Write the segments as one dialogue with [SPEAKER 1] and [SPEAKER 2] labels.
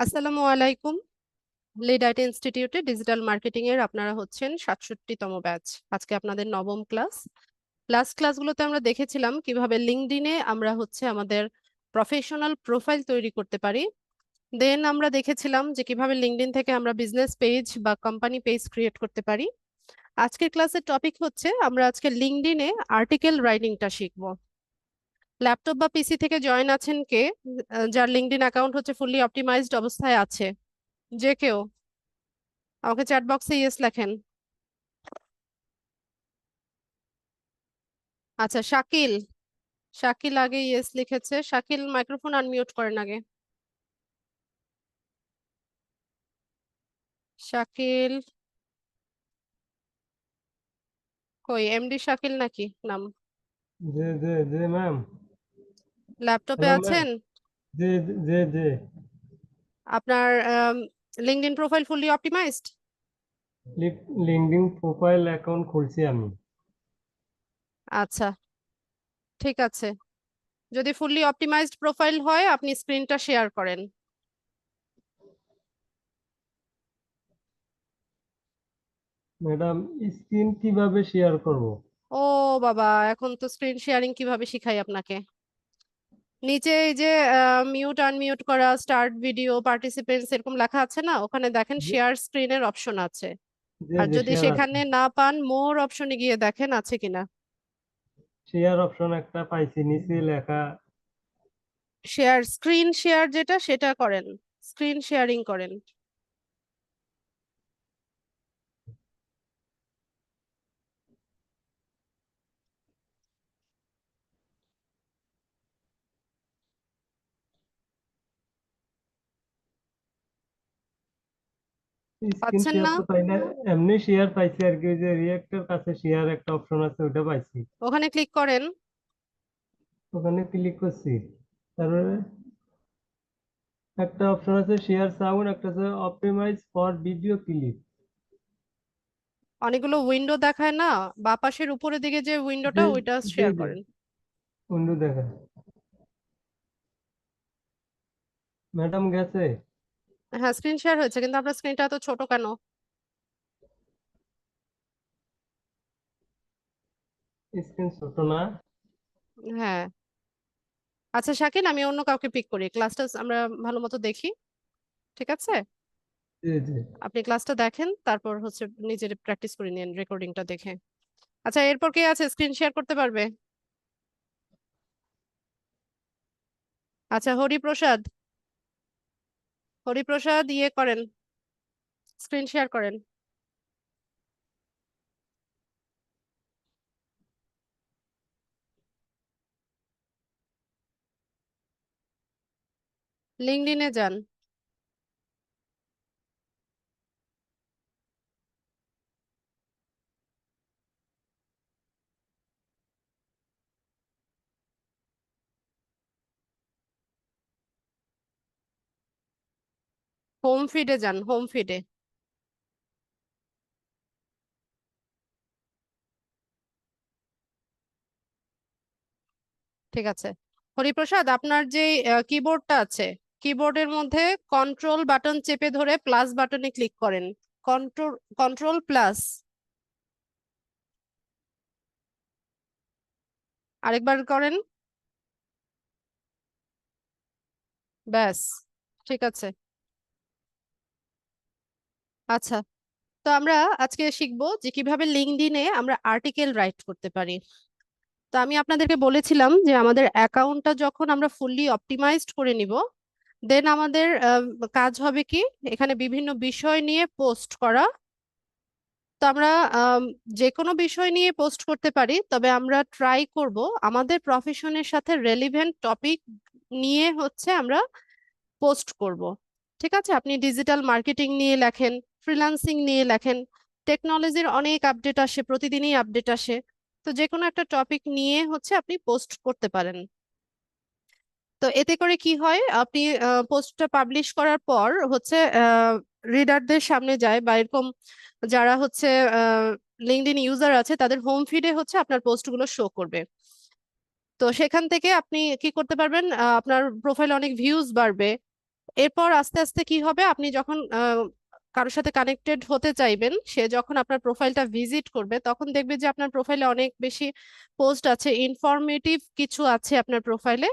[SPEAKER 1] আসসালামু আলাইকুম। Lead IT ইনস্টিটিউটে ডিজিটাল মার্কেটিং এর আপনারা হচ্ছেন 67তম ব্যাচ। আজকে আপনাদের নবম ক্লাস। লাস্ট ক্লাসগুলোতে আমরা দেখেছিলাম কিভাবে লিঙ্কডইনে আমরা আমাদের প্রফেশনাল প্রোফাইল তৈরি করতে পারি। দেন আমরা দেখেছিলাম যে কিভাবে লিঙ্কডইন থেকে আমরা বিজনেস পেজ বা কোম্পানি পেজ ক্রিয়েট করতে পারি। আজকের ক্লাসের টপিক হচ্ছে আমরা আজকে লিঙ্কডইনে আর্টিকেল রাইটিংটা শিখবো। ল্যাপটপ বা পিসি থেকে জয়েন আছেন কে? যার লিঙ্কডইন অ্যাকাউন্ট ফুললি অপটিমাইজড অবস্থায় আছে? যে কেউ আমাকে চ্যাট বক্সে ইয়েস লেখেন। আচ্ছা, শাকিল। শাকিল আগে ইয়েস লিখেছে। শাকিল মাইক্রোফোন আনমিউট করেন আগে। শাকিল কই? এমডি শাকিল নাকি নাম?
[SPEAKER 2] জি জি জি ম্যাম।
[SPEAKER 1] ল্যাপটপে
[SPEAKER 2] হ্যালো ম্যাম।
[SPEAKER 1] আছেন?
[SPEAKER 2] জি জি জি।
[SPEAKER 1] আপনার LinkedIn profile fully optimised?
[SPEAKER 2] LinkedIn profile account খুলছি আমি।
[SPEAKER 1] আচ্ছা, ঠিক আছে। যদি ফুললি অপটিমাইজড প্রোফাইল হয় আপনি স্ক্রিনটা শেয়ার করেন।
[SPEAKER 2] ম্যাডাম, স্ক্রিন কিভাবে শেয়ার করব?
[SPEAKER 1] ও বাবা, এখন তো স্ক্রিন শেয়ারিং কিভাবে শিখাই আপনাকে। নিচে এই যে মিউট আনমিউট করা, স্টার্ট ভিডিও, পার্টিসিপেন্টস এরকম লেখা আছে না, ওখানে দেখেন
[SPEAKER 2] জি
[SPEAKER 1] শেয়ার স্ক্রিনের অপশন আছে।
[SPEAKER 2] জি
[SPEAKER 1] আর
[SPEAKER 2] জি,
[SPEAKER 1] যদি
[SPEAKER 2] শেয়ার আছে।
[SPEAKER 1] সেখানে না পান মোর অপশনে গিয়ে দেখেন আছে কিনা।
[SPEAKER 2] শেয়ার অপশন একটা পাইছি, নিচে লেখা।
[SPEAKER 1] শেয়ার, স্ক্রিন শেয়ার যেটা সেটা করেন, স্ক্রিন শেয়ারিং করেন।
[SPEAKER 2] স্ক্রিন
[SPEAKER 1] পাচ্ছেন
[SPEAKER 2] শেয়ার
[SPEAKER 1] না?
[SPEAKER 2] তো পাই না, এমনি শেয়ার পাইছি আর কি। ওই যে রিয়েক্টের কাছে শেয়ার একটা অপশন আছে, ওটা পাইছি।
[SPEAKER 1] ওখানে ক্লিক করেন।
[SPEAKER 2] ওখানে ক্লিক করছি। তারপরে একটা অপশন আছে শেয়ার সাউন্ড, একটা আছে অপটিমাইজ ফর ভিডিও ক্লিপ।
[SPEAKER 1] অনেকগুলো উইন্ডো দেখায় না, বা পাশের উপরের দিকে যে উইন্ডোটা
[SPEAKER 2] জি
[SPEAKER 1] ওইটা
[SPEAKER 2] জি
[SPEAKER 1] শেয়ার
[SPEAKER 2] জি,
[SPEAKER 1] করেন।
[SPEAKER 2] বন্ধু দেখা। ম্যাডাম গেছে।
[SPEAKER 1] হ্যাঁ, স্ক্রিন শেয়ার হয়েছে, কিন্তু আপনার স্ক্রিনটা এত ছোট কেন?
[SPEAKER 2] স্ক্রিন ছোট না?
[SPEAKER 1] হ্যাঁ। আচ্ছা শাকিল, আমি অন্য কাউকে পিক করি, ক্লাসটা আমরা ভালো মতো দেখি। ঠিক আছে,
[SPEAKER 2] জি জি।
[SPEAKER 1] আপনি ক্লাসটা দেখেন, তারপর নিজের প্র্যাকটিস করে নিন রেকর্ডিংটা দেখে। আচ্ছা, এরপর কে আছে স্ক্রিন শেয়ার করতে পারবে? আচ্ছা, হরিপ্রসাদ। হরিপ্রসাদ ইয়ে করেন, স্ক্রিন শেয়ার করেন। লিঙ্কডইনে যান। হোম ফিডে যান, হোম ফিডে। ঠিক আছে। হরিপ্রসাদ, আপনার যে কিবোর্ডটা আছে, কিবোর্ডের মধ্যে কন্ট্রোল বাটন চেপে ধরে প্লাস বাটনে ক্লিক করেন। Control, control plus. আরেকবার করেন। ব্যাস, ঠিক আছে। আচ্ছা, তো আমরা আজকে শিখবো যে কিভাবে লিঙ্কডইনে আমরা আর্টিকেল রাইট করতে পারি। তো আমি আপনাদেরকে বলেছিলাম যে আমাদের অ্যাকাউন্টটা যখন আমরা ফুললি অপটিমাইজড করে নিব, দেন আমাদের কাজ হবে কি, এখানে বিভিন্ন বিষয় নিয়ে পোস্ট করা। তো আমরা আম, যে কোনো বিষয় নিয়ে পোস্ট করতে পারি, তবে আমরা ট্রাই করব আমাদের প্রফেশনের সাথে রেলিভেন্ট টপিক নিয়ে আমরা পোস্ট করব। ঠিক আছে, আপনি ডিজিটাল মার্কেটিং নিয়ে লেখেন, ফ্রিল্যান্সিং নিয়ে লেখেন, টেকনোলজির অনেক আপডেট আসে, প্রতিদিনই আপডেট আসে। তো যে কোনো একটা টপিক নিয়ে আপনি পোস্ট করতে পারেন। তো এতে করে কি হয়, আপনি পোস্টটা পাবলিশ করার পর রিডারদের সামনে যায়, বা এরকম যারা লিঙ্কডইন ইউজার আছে তাদের হোম ফিডে আপনার পোস্টগুলো শো করবে। তো সেখান থেকে আপনি কি করতে পারবেন, আপনার প্রোফাইলে অনেক ভিউজ বাড়বে। এরপর আস্তে আস্তে কি হবে, আপনি যখন কারোর সাথে কানেক্টেড হতে চাইবেন, সে যখন আপনার প্রোফাইলটা ভিজিট করবে তখন দেখবে যে আপনার প্রোফাইলে অনেক বেশি পোস্ট আছে, ইনফরমেটিভ কিছু আছে আপনার প্রোফাইলে।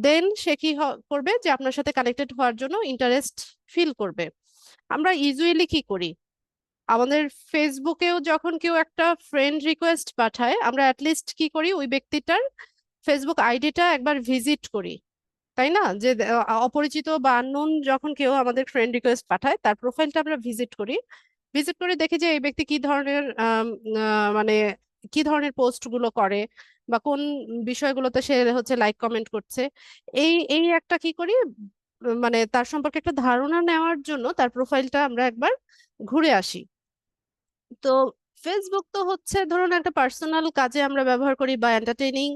[SPEAKER 1] দেন সে কি করবে, যে আপনার সাথে কানেক্টেড হওয়ার জন্য ইন্টারেস্ট ফিল করবে। আমরা ইউজুয়ালি কি করি, আমাদের ফেসবুকেও যখন কেউ একটা ফ্রেন্ড রিকোয়েস্ট পাঠায়, আমরা অ্যাটলিস্ট কি করি, ওই ব্যক্তিটার ফেসবুক আইডিটা একবার ভিজিট করি, তাই না? যে অপরিচিত বা আননোন যখন কেউ আমাদের ফ্রেন্ড রিকোয়েস্ট পাঠায়, তার প্রোফাইলটা আমরা ভিজিট করি। ভিজিট করে দেখি যে এই ব্যক্তি কি ধরনের মানে কি ধরনের পোস্ট গুলো করে, বা কোন বিষয়গুলোতে সে হচ্ছে লাইক কমেন্ট করছে। এই এই একটা কি করি, মানে তার সম্পর্কে একটা ধারণা নেওয়ার জন্য তার প্রোফাইলটা আমরা একবার ঘুরে আসি। তো ফেসবুক তো হচ্ছে ধরুন একটা পার্সোনাল কাজে আমরা ব্যবহার করি, বা এন্টারটেইনিং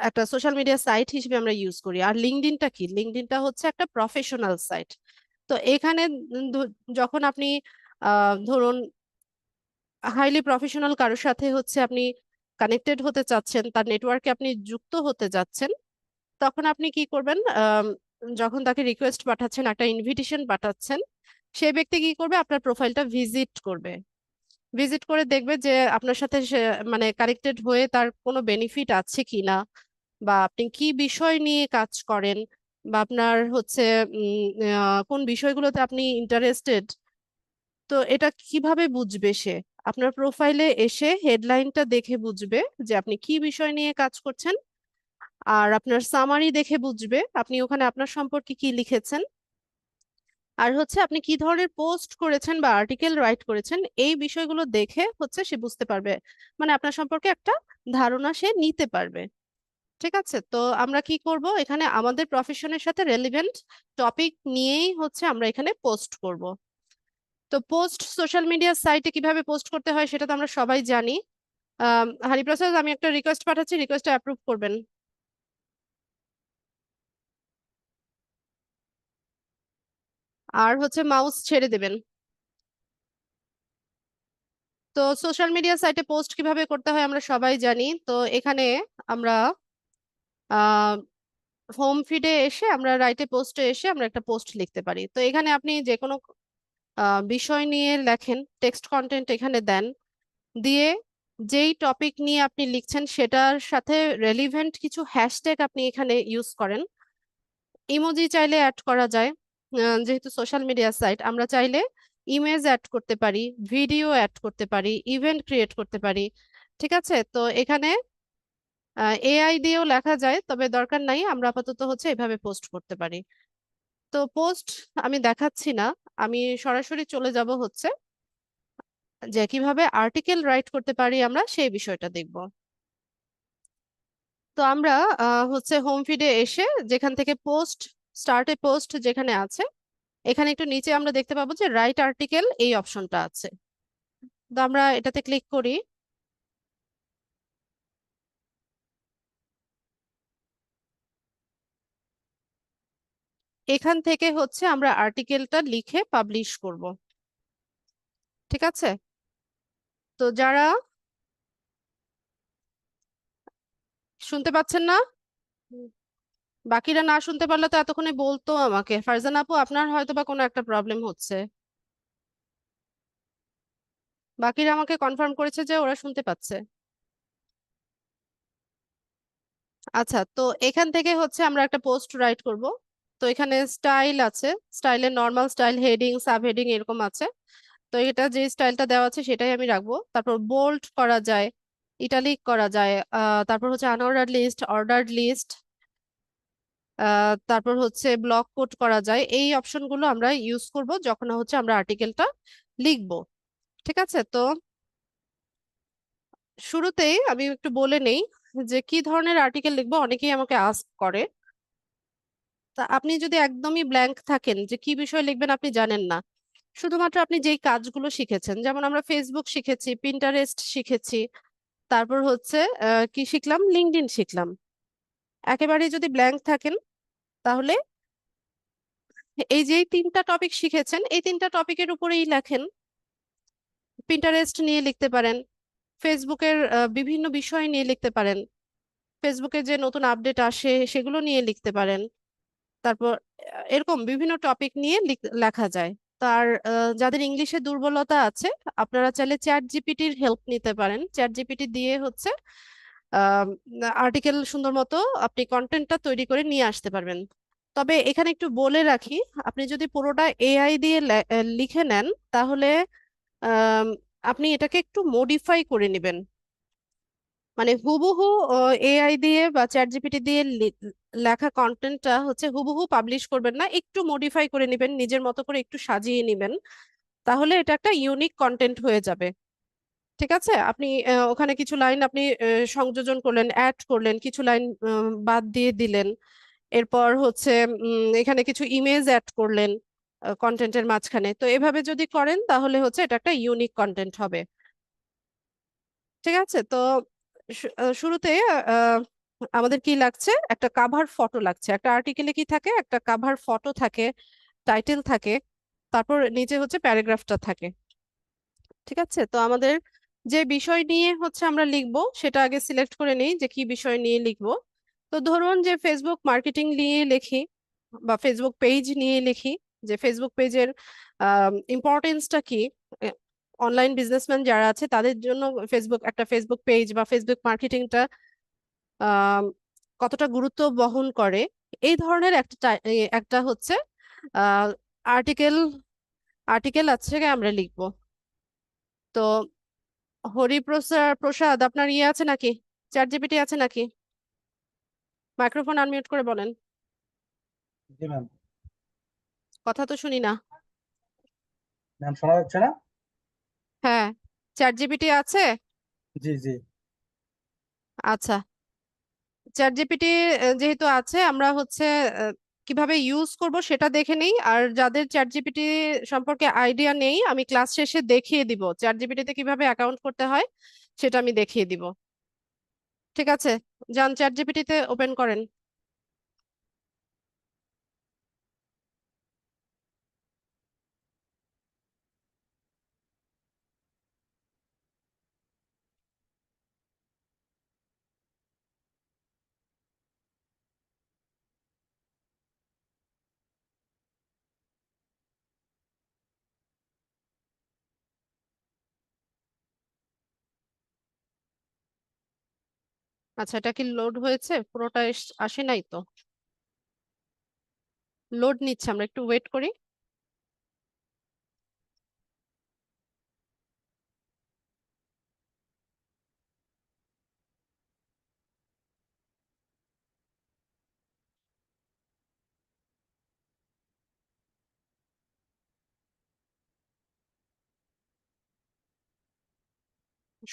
[SPEAKER 1] একটা সোশ্যাল মিডিয়া সাইট হিসেবে আমরা ইউজ করি। আর লিঙ্কডইনটা কি, লিঙ্কডইনটা হচ্ছে একটা প্রফেশনাল সাইট। তো এখানে যখন আপনি ধরুন হাইলি প্রফেশনাল কারোর সাথে হচ্ছে আপনি কানেক্টেড হতে চাচ্ছেন, তার নেটওয়ার্কে আপনি যুক্ত হতে যাচ্ছেন, তখন আপনি কি করবেন, যখন তাকে রিকোয়েস্ট পাঠাচ্ছেন, একটা ইনভিটেশন পাঠাচ্ছেন, সেই ব্যক্তি কি করবে, আপনার প্রোফাইলটা ভিজিট করবে। ভিজিট করে দেখবে যে আপনার সাথে সে মানে কানেক্টেড হয়ে তার কোনো বেনিফিট আছে কিনা, বা আপনি কি বিষয় নিয়ে কাজ করেন, বা আপনার হচ্ছে কোন বিষয়গুলোতে আপনি ইন্টারেস্টেড। তো এটা কিভাবে বুঝবে সে, আপনার প্রোফাইলে এসে হেডলাইনটা দেখে বুঝবে যে আপনি কি বিষয় নিয়ে কাজ করছেন, আর আপনার সামারি দেখে বুঝবে আপনি ওখানে আপনার সম্পর্কে কি লিখেছেন, আর হচ্ছে আপনি কি ধরনের পোস্ট করেছেন বা আর্টিকেল রাইট করেছেন। এই বিষয়গুলো দেখে হচ্ছে সে বুঝতে পারবে, মানে আপনার সম্পর্কে একটা ধারণা সে নিতে পারবে। ঠিক আছে, তো আমরা কি করব, এখানে আমাদের প্রফেশনের সাথে রেলিভেন্ট টপিক নিয়েই হচ্ছে আমরা এখানে পোস্ট করব। তো পোস্ট সোশ্যাল মিডিয়া সাইটে কিভাবে পোস্ট করতে হয় সেটা তো আমরা সবাই জানি। হরিপ্রসাদ, আমি একটা রিকোয়েস্ট পাঠাচ্ছি, রিকোয়েস্টটা অ্যাপ্রুভ করবেন। আর হচ্ছে মাউস ছেড়ে দেবেন। তো সোশ্যাল মিডিয়া সাইটে পোস্ট কিভাবে করতে হয় আমরা সবাই জানি। তো এখানে আমরা আহ হোম ফিডে এসে আমরা রাইটে পোস্টে এসে আমরা একটা পোস্ট লিখতে পারি। তো এখানে আপনি যে কোনো বিষয় নিয়ে লেখেন, টেক্সট কন্টেন্ট এখানে দেন, দিয়ে যেই টপিক নিয়ে আপনি লিখছেন সেটার সাথে রেলিভেন্ট কিছু হ্যাশট্যাগ আপনি এখানে ইউজ করেন। ইমোজি চাইলে অ্যাড করা যায়, যেহেতু সোশ্যাল মিডিয়া সাইট আমরা চাইলে ইমেজ অ্যাড করতে পারি, ভিডিও অ্যাড করতে পারি, ইভেন্ট ক্রিয়েট করতে পারি। ঠিক আছে, তো এখানে এআই দিয়েও লেখা যায়, তবে দরকার নাই, আমরা আপাতত হচ্ছে এভাবে পোস্ট করতে পারি। তো পোস্ট আমি দেখাচ্ছি না, আমি সরাসরি চলে যাব হচ্ছে যে কিভাবে আর্টিকেল রাইট করতে পারি আমরা সেই বিষয়টা দেখব। তো আমরা হচ্ছে হোম ফিডে এসে যেখান থেকে পোস্ট, স্টার্ট এ পোস্ট যেখানে আছে, এখানে একটু নিচে আমরা দেখতে পাবো যে রাইট আর্টিকেল এই অপশনটা আছে। তো আমরা এটাতে ক্লিক করি। এখান থেকে হচ্ছে আমরা আর্টিকেলটা লিখে পাবলিশ করব। ঠিক আছে, তো যারা শুনতে পাচ্ছেন না, বাকিরা না শুনতে পারলে তো এতক্ষণে বলতো আমাকে। ফারজান আপু, আপনার হয়তো বা কোনো একটা প্রবলেম হচ্ছে। বাকিরা আমাকে কনফার্ম করেছে যে ওরা শুনতে পাচ্ছে। আচ্ছা, তো এখান থেকে হচ্ছে আমরা একটা পোস্ট রাইট করব। তো এখানে স্টাইল আছে, স্টাইলের normal style, heading, sub heading এরকম আছে। তো এটা যে স্টাইলটা দেওয়া আছে সেটাই আমি রাখবো। তারপর বোল্ড করা যায়, ইটালিক করা যায়, তারপর হচ্ছে আনঅর্ডার্ড লিস্ট, অর্ডার্ড লিস্ট, তারপর হচ্ছে ব্লক কোড করা যায়। এই অপশনগুলো আমরা ইউজ করব যখন হচ্ছে আমরা আর্টিকেলটা লিখবো। ঠিক আছে, তো শুরুতেই আমি একটু বলে নেই যে কি ধরনের আর্টিকেল লিখবো, অনেকেই আমাকে আস্ক করে। তা আপনি যদি একদমই ব্ল্যাঙ্ক থাকেন যে কি বিষয় লিখবেন আপনি জানেন না, শুধুমাত্র আপনি যেই কাজগুলো শিখেছেন, যেমন আমরা ফেসবুক শিখেছি, পিন্টারেস্ট শিখেছি, তারপর হচ্ছে কি শিখলাম, লিঙ্কডইন শিখলাম, একেবারেই যদি ব্ল্যাঙ্ক থাকেন, তাহলে এই যে তিনটা টপিক শিখেছেন এই তিনটা টপিকের উপরেই লেখেন। পিন্টারেস্ট নিয়ে লিখতে পারেন, ফেসবুকের বিভিন্ন বিষয় নিয়ে লিখতে পারেন, ফেসবুকে যে নতুন আপডেট আসে সেগুলো নিয়ে লিখতে পারেন, তারপর এরকম বিভিন্ন টপিক নিয়ে লেখা যায়। তার যাদের ইংলিশে দুর্বলতা আছে, আপনারা চাইলে চ্যাট জিপিটির হেল্প নিতে পারেন। চ্যাট জিপিটি দিয়ে হচ্ছে আর্টিকেল সুন্দর মতো আপনি কন্টেন্টটা তৈরি করে নিয়ে আসতে পারবেন। তবে এখানে একটু বলে রাখি, আপনি যদি পুরোটা এআই দিয়ে লিখে নেন, তাহলে আম, আপনি এটাকে একটু মডিফাই করে নেবেন। মানে হুবহু এআই দিয়ে বা চ্যাট জিপিটি দিয়ে লেখা কন্টেন্টটা হচ্ছে হুবহু পাবলিশ করবেন না, একটু মডিফাই করে নেবেন, নিজের মতো করে একটু সাজিয়ে নেবেন। তাহলে এটা একটা ইউনিক কন্টেন্ট হয়ে যাবে। ঠিক আছে, আপনি ওখানে কিছু লাইন আপনি সংযোজন করলেন, অ্যাড করলেন, কিছু লাইন বাদ দিয়ে দিলেন। এরপর হচ্ছে এখানে কিছু ইমেজ অ্যাড করলেন কন্টেন্টের মাঝখানে। তো এভাবে যদি করেন তাহলে হচ্ছে এটা একটা ইউনিক কন্টেন্ট হবে। ঠিক আছে, তো শুরুতে আহ, আমাদের কি লাগছে, একটা কাভার ফটো লাগছে। একটা আর্টিকেলে কি থাকে, একটা কাভার ফটো থাকে, টাইটেল থাকে, তারপর নিচে হচ্ছে প্যারাগ্রাফটা থাকে। ঠিক আছে, তো আমাদের যে বিষয় নিয়ে হচ্ছে আমরা লিখবো সেটা আগে সিলেক্ট করে নিই যে কি বিষয় নিয়ে লিখবো। তো ধরুন যে ফেসবুক মার্কেটিং নিয়ে লিখি, বা ফেসবুক পেজ নিয়ে লিখি, যে ফেসবুক পেজের ইম্পর্টেন্সটা কি, অনলাইন বিজনেসম্যান যারা আছে তাদের জন্য ফেসবুক, একটা ফেসবুক পেজ বা ফেসবুক মার্কেটিংটা কতটা গুরুত্ব বহন করে, এই ধরনের একটা হচ্ছে আর্টিকেল আর্টিকেল আছে আমরা লিখবো। তো হরিপ্রসাদ প্রসাদ, আপনার ইয়ে আছে নাকি, চ্যাট জিপিটি আছে নাকি? মাইক্রোফোন আনমিউট করে বলেন,
[SPEAKER 3] জি ম্যাম।
[SPEAKER 1] কথা তো শুনি না।
[SPEAKER 3] ম্যাম শোনা যাচ্ছে না?
[SPEAKER 1] হ্যাঁ, চ্যাট জিপিটি আছে।
[SPEAKER 3] জি জি।
[SPEAKER 1] আচ্ছা, চ্যাট জিপিটি যেহেতু আছে, আমরা হচ্ছে আহ, কিভাবে ইউজ করব সেটা দেখে নেই। আর যাদের চ্যাট জিপিটি সম্পর্কে আইডিয়া নেই, আমি ক্লাস শেষে দেখিয়ে দিব চ্যাট জিপিটিতে কিভাবে অ্যাকাউন্ট করতে হয়, সেটা আমি দেখিয়ে দিব। ঠিক আছে, যান চ্যাট জিপিটিতে ওপেন করেন। আচ্ছা, এটা কি লোড হয়েছে? পুরোটা আসে নাই তো, লোড নিচ্ছে, আমরা একটু ওয়েট করি।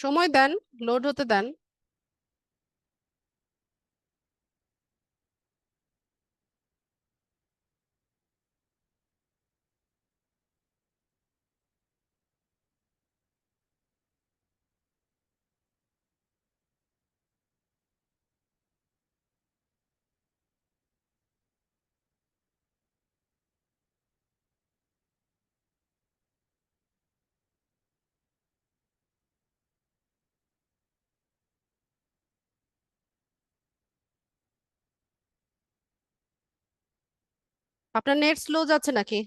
[SPEAKER 1] সময় দেন, লোড হতে দেন। আপনার নেট স্লো যাচ্ছে নাকি?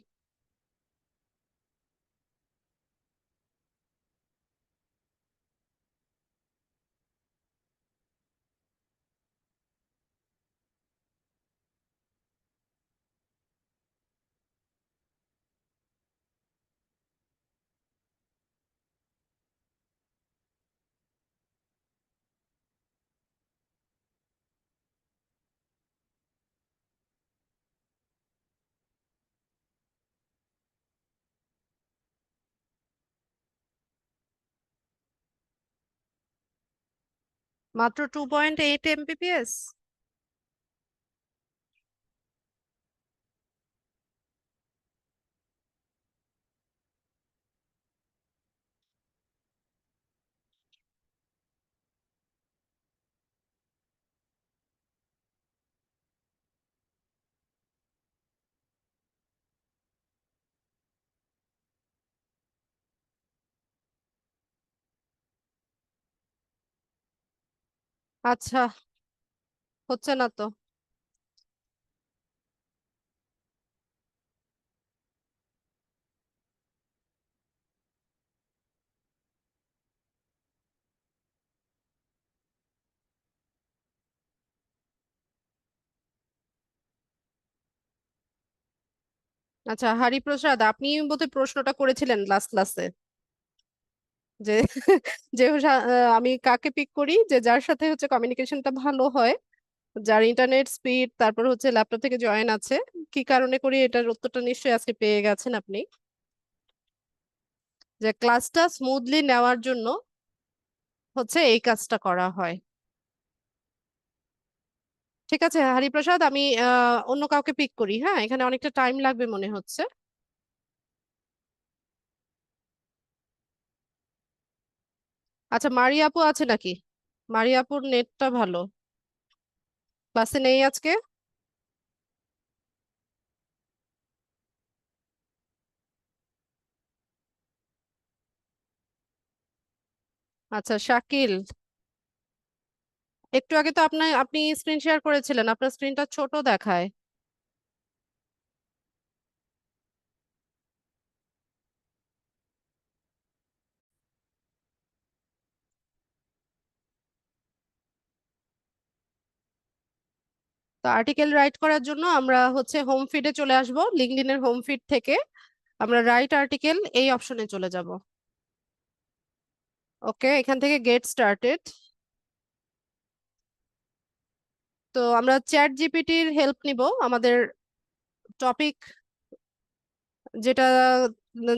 [SPEAKER 1] মাত্র 2.8 MBps? আচ্ছা, হচ্ছে না তো। আচ্ছা, হরিপ্রসাদ, আপনি বোধহয় প্রশ্নটা করেছিলেন লাস্ট ক্লাসে যে যে আমি কাকে পিক করি, যে যার সাথে হচ্ছে কমিউনিকেশনটা ভালো হয়, যার ইন্টারনেট স্পিড, তারপর হচ্ছে ল্যাপটপ থেকে জয়েন আছে। কি কারণে করি, এটার উত্তরটা নিশ্চয়ই আজকে পেয়ে গেছেন আপনি, যে ক্লাসটা স্মুথলি নেওয়ার জন্য হচ্ছে এই কাজটা করা হয়। ঠিক আছে হরিপ্রসাদ, আমি অন্য কাউকে পিক করি। হ্যাঁ, এখানে অনেকটা টাইম লাগবে মনে হচ্ছে। আচ্ছা, মারিয়া আপু আছে নাকি? মারিয়া আপুর নেটটা ভালো, ক্লাসে নেই আজকে। আচ্ছা শাকিল, একটু আগে তো আপনি স্ক্রিন শেয়ার করেছিলেন, আপনার স্ক্রিনটা ছোট দেখায়। তো আর্টিকেল রাইট করার জন্য আমরা হচ্ছে হোম ফিডে চলে আসব, লিঙ্কডইনের হোম ফিড থেকে আমরা রাইট আর্টিকেল এই অপশনে চলে যাব। ওকে, এখান থেকে গেট স্টার্টেড। তো আমরা চ্যাট জিপিটির হেল্প নিব আমাদের টপিক, যেটা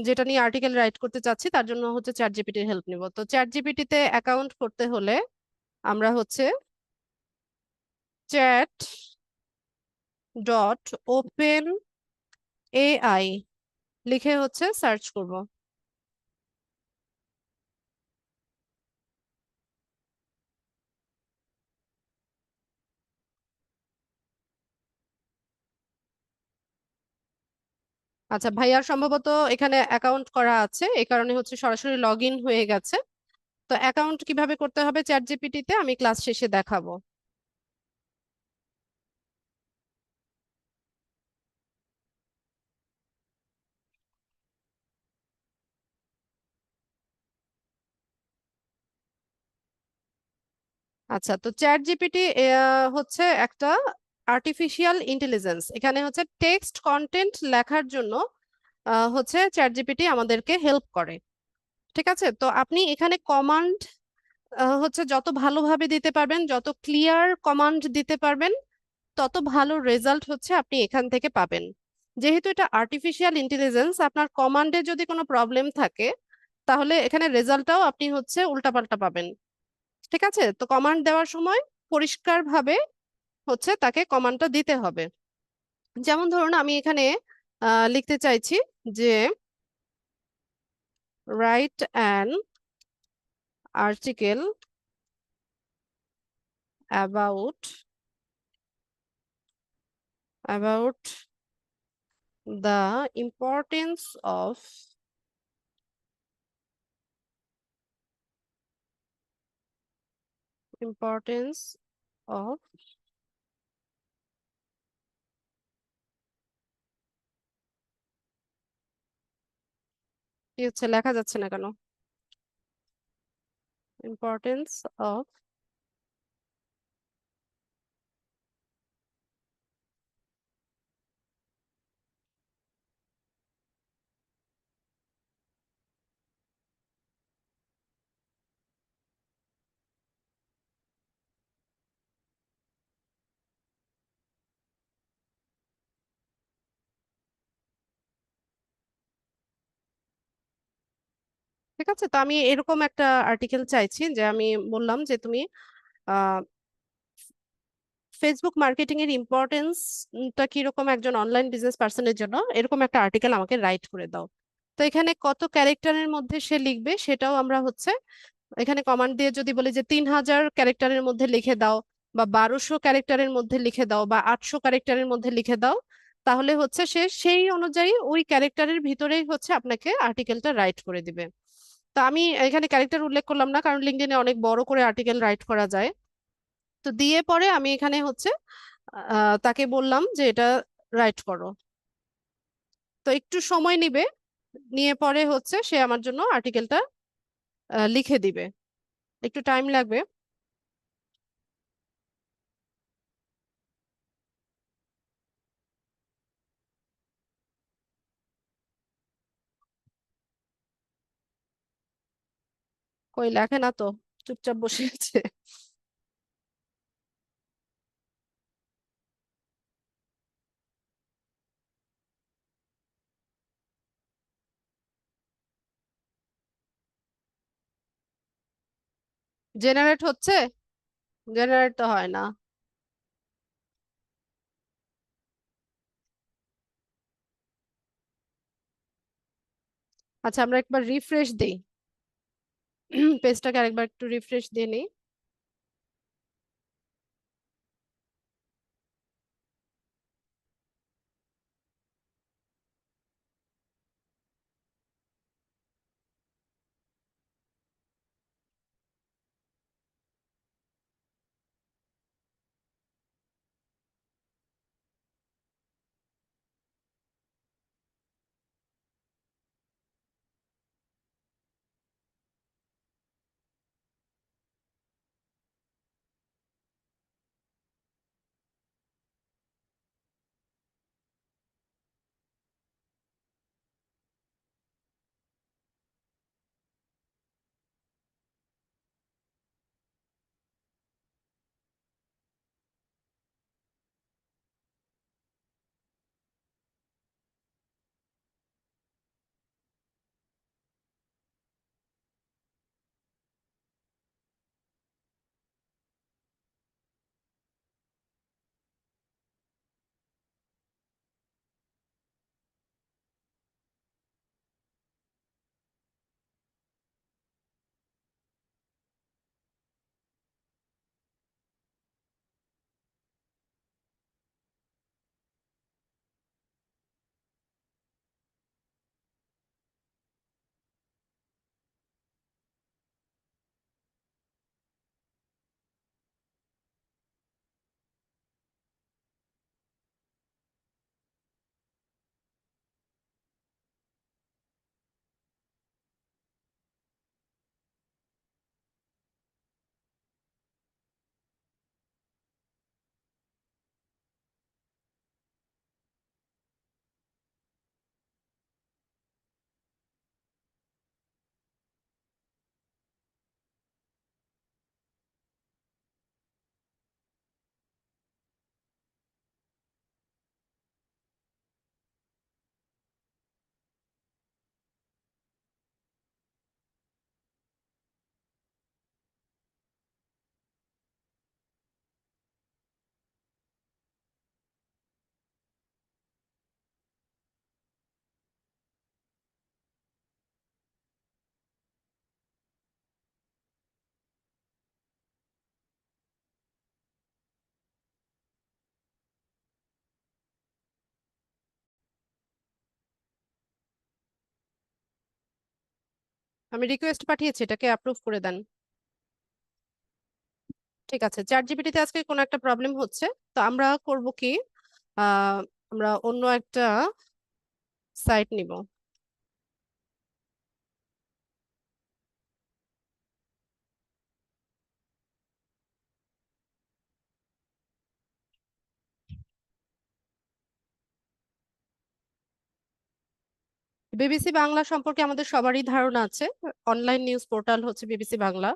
[SPEAKER 1] যেটা নিয়ে আর্টিকেল রাইট করতে চাচ্ছি তার জন্য হচ্ছে চ্যাট জিপিটির হেল্প নিব। তো চ্যাট জিপিটিতে অ্যাকাউন্ট করতে হলে আমরা হচ্ছে চ্যাট ডট ওপেন এআই লিখে হচ্ছে সার্চ করব। আচ্ছা, ভাইয়ার সম্ভবত এখানে অ্যাকাউন্ট করা আছে, এই কারণে হচ্ছে সরাসরি লগ ইন হয়ে গেছে। তো অ্যাকাউন্ট কিভাবে করতে হবে চ্যাট জিপিটিতে আমি ক্লাস শেষে দেখাবো। আচ্ছা, তো চ্যাট জিপিটি হচ্ছে একটা আর্টিফিশিয়াল ইন্টেলিজেন্স। এখানে হচ্ছে টেক্সট কন্টেন্ট লেখার জন্য হচ্ছে চ্যাট জিপিটি আমাদেরকে হেল্প করে। ঠিক আছে, তো আপনি এখানে কমান্ড হচ্ছে যত ভালোভাবে দিতে পারবেন, যত ক্লিয়ার কমান্ড দিতে পারবেন, তত ভালো রেজাল্ট হচ্ছে আপনি এখান থেকে পাবেন। যেহেতু এটা আর্টিফিশিয়াল ইন্টেলিজেন্স, আপনার কমান্ডে যদি কোনো প্রবলেম থাকে তাহলে এখানে রেজাল্টটাও আপনি হচ্ছে উল্টাপাল্টা পাবেন। ঠিক আছে, তো কমান্ড দেওয়ার সময় পরিষ্কারভাবে হচ্ছে তাকে কমান্ডটা দিতে হবে। যেমন ধরুন আমি এখানে লিখতে চাইছি যে write an article about about the importance of importance of কি হচ্ছে, লেখা যাচ্ছে না কেন? ইম্পর্টেন্স অফ, ঠিক আছে। তো আমি এরকম একটা আর্টিকেল চাইছি, যে আমি বললাম যে তুমি ফেসবুক মার্কেটিং এর ইম্পর্টেন্সটা কিরকম একজন অনলাইন বিজনেস পার্সনের জন্য, এরকম একটা আর্টিকেল আমাকে রাইট করে দাও। তো এখানে কত ক্যারেক্টারের মধ্যে সে লিখবে সেটাও আমরা হচ্ছে এখানে কমান্ড দিয়ে যদি বলি যে 3000 ক্যারেক্টারের মধ্যে লিখে দাও, বা 1200 ক্যারেক্টারের মধ্যে লিখে দাও, বা 800 ক্যারেক্টারের মধ্যে লিখে দাও, তাহলে হচ্ছে সে সেই অনুযায়ী ওই ক্যারেক্টারের ভিতরেই হচ্ছে আপনাকে আর্টিকেলটা রাইট করে দিবে। তো আমি এখানে ক্যারেক্টার উল্লেখ করলাম না, কারণ লিঙ্কডইনে অনেক বড় করে আর্টিকেল রাইট করা যায়। তো দিয়ে পরে আমি এখানে হচ্ছে তাকে বললাম যে এটা রাইট করো। তো একটু সময় নিবে, নিয়ে পরে হচ্ছে সে আমার জন্য আর্টিকেলটা লিখে দিবে, একটু টাইম লাগবে। কই লেখে না তো, চুপচাপ বসে আছে। জেনারেট হচ্ছে? জেনারেট তো হয় না। আচ্ছা, আমরা একবার রিফ্রেশ দেই। পেজটাকে আরেকবার একটু রিফ্রেশ দিয়ে নিই। আমি রিকোয়েস্ট পাঠিয়েছি, এটাকে অ্যাপ্রুভ করে দেন। ঠিক আছে, চ্যাট জিপিটিতে আজকে কোনো একটা প্রবলেম হচ্ছে। তো আমরা করব কি, আমরা অন্য একটা সাইট নিব। বিবিসি বাংলা সম্পর্কে আমাদের সবারই ধারণা আছে। অনলাইন নিউজ পোর্টাল হচ্ছে বিবিসি বাংলা।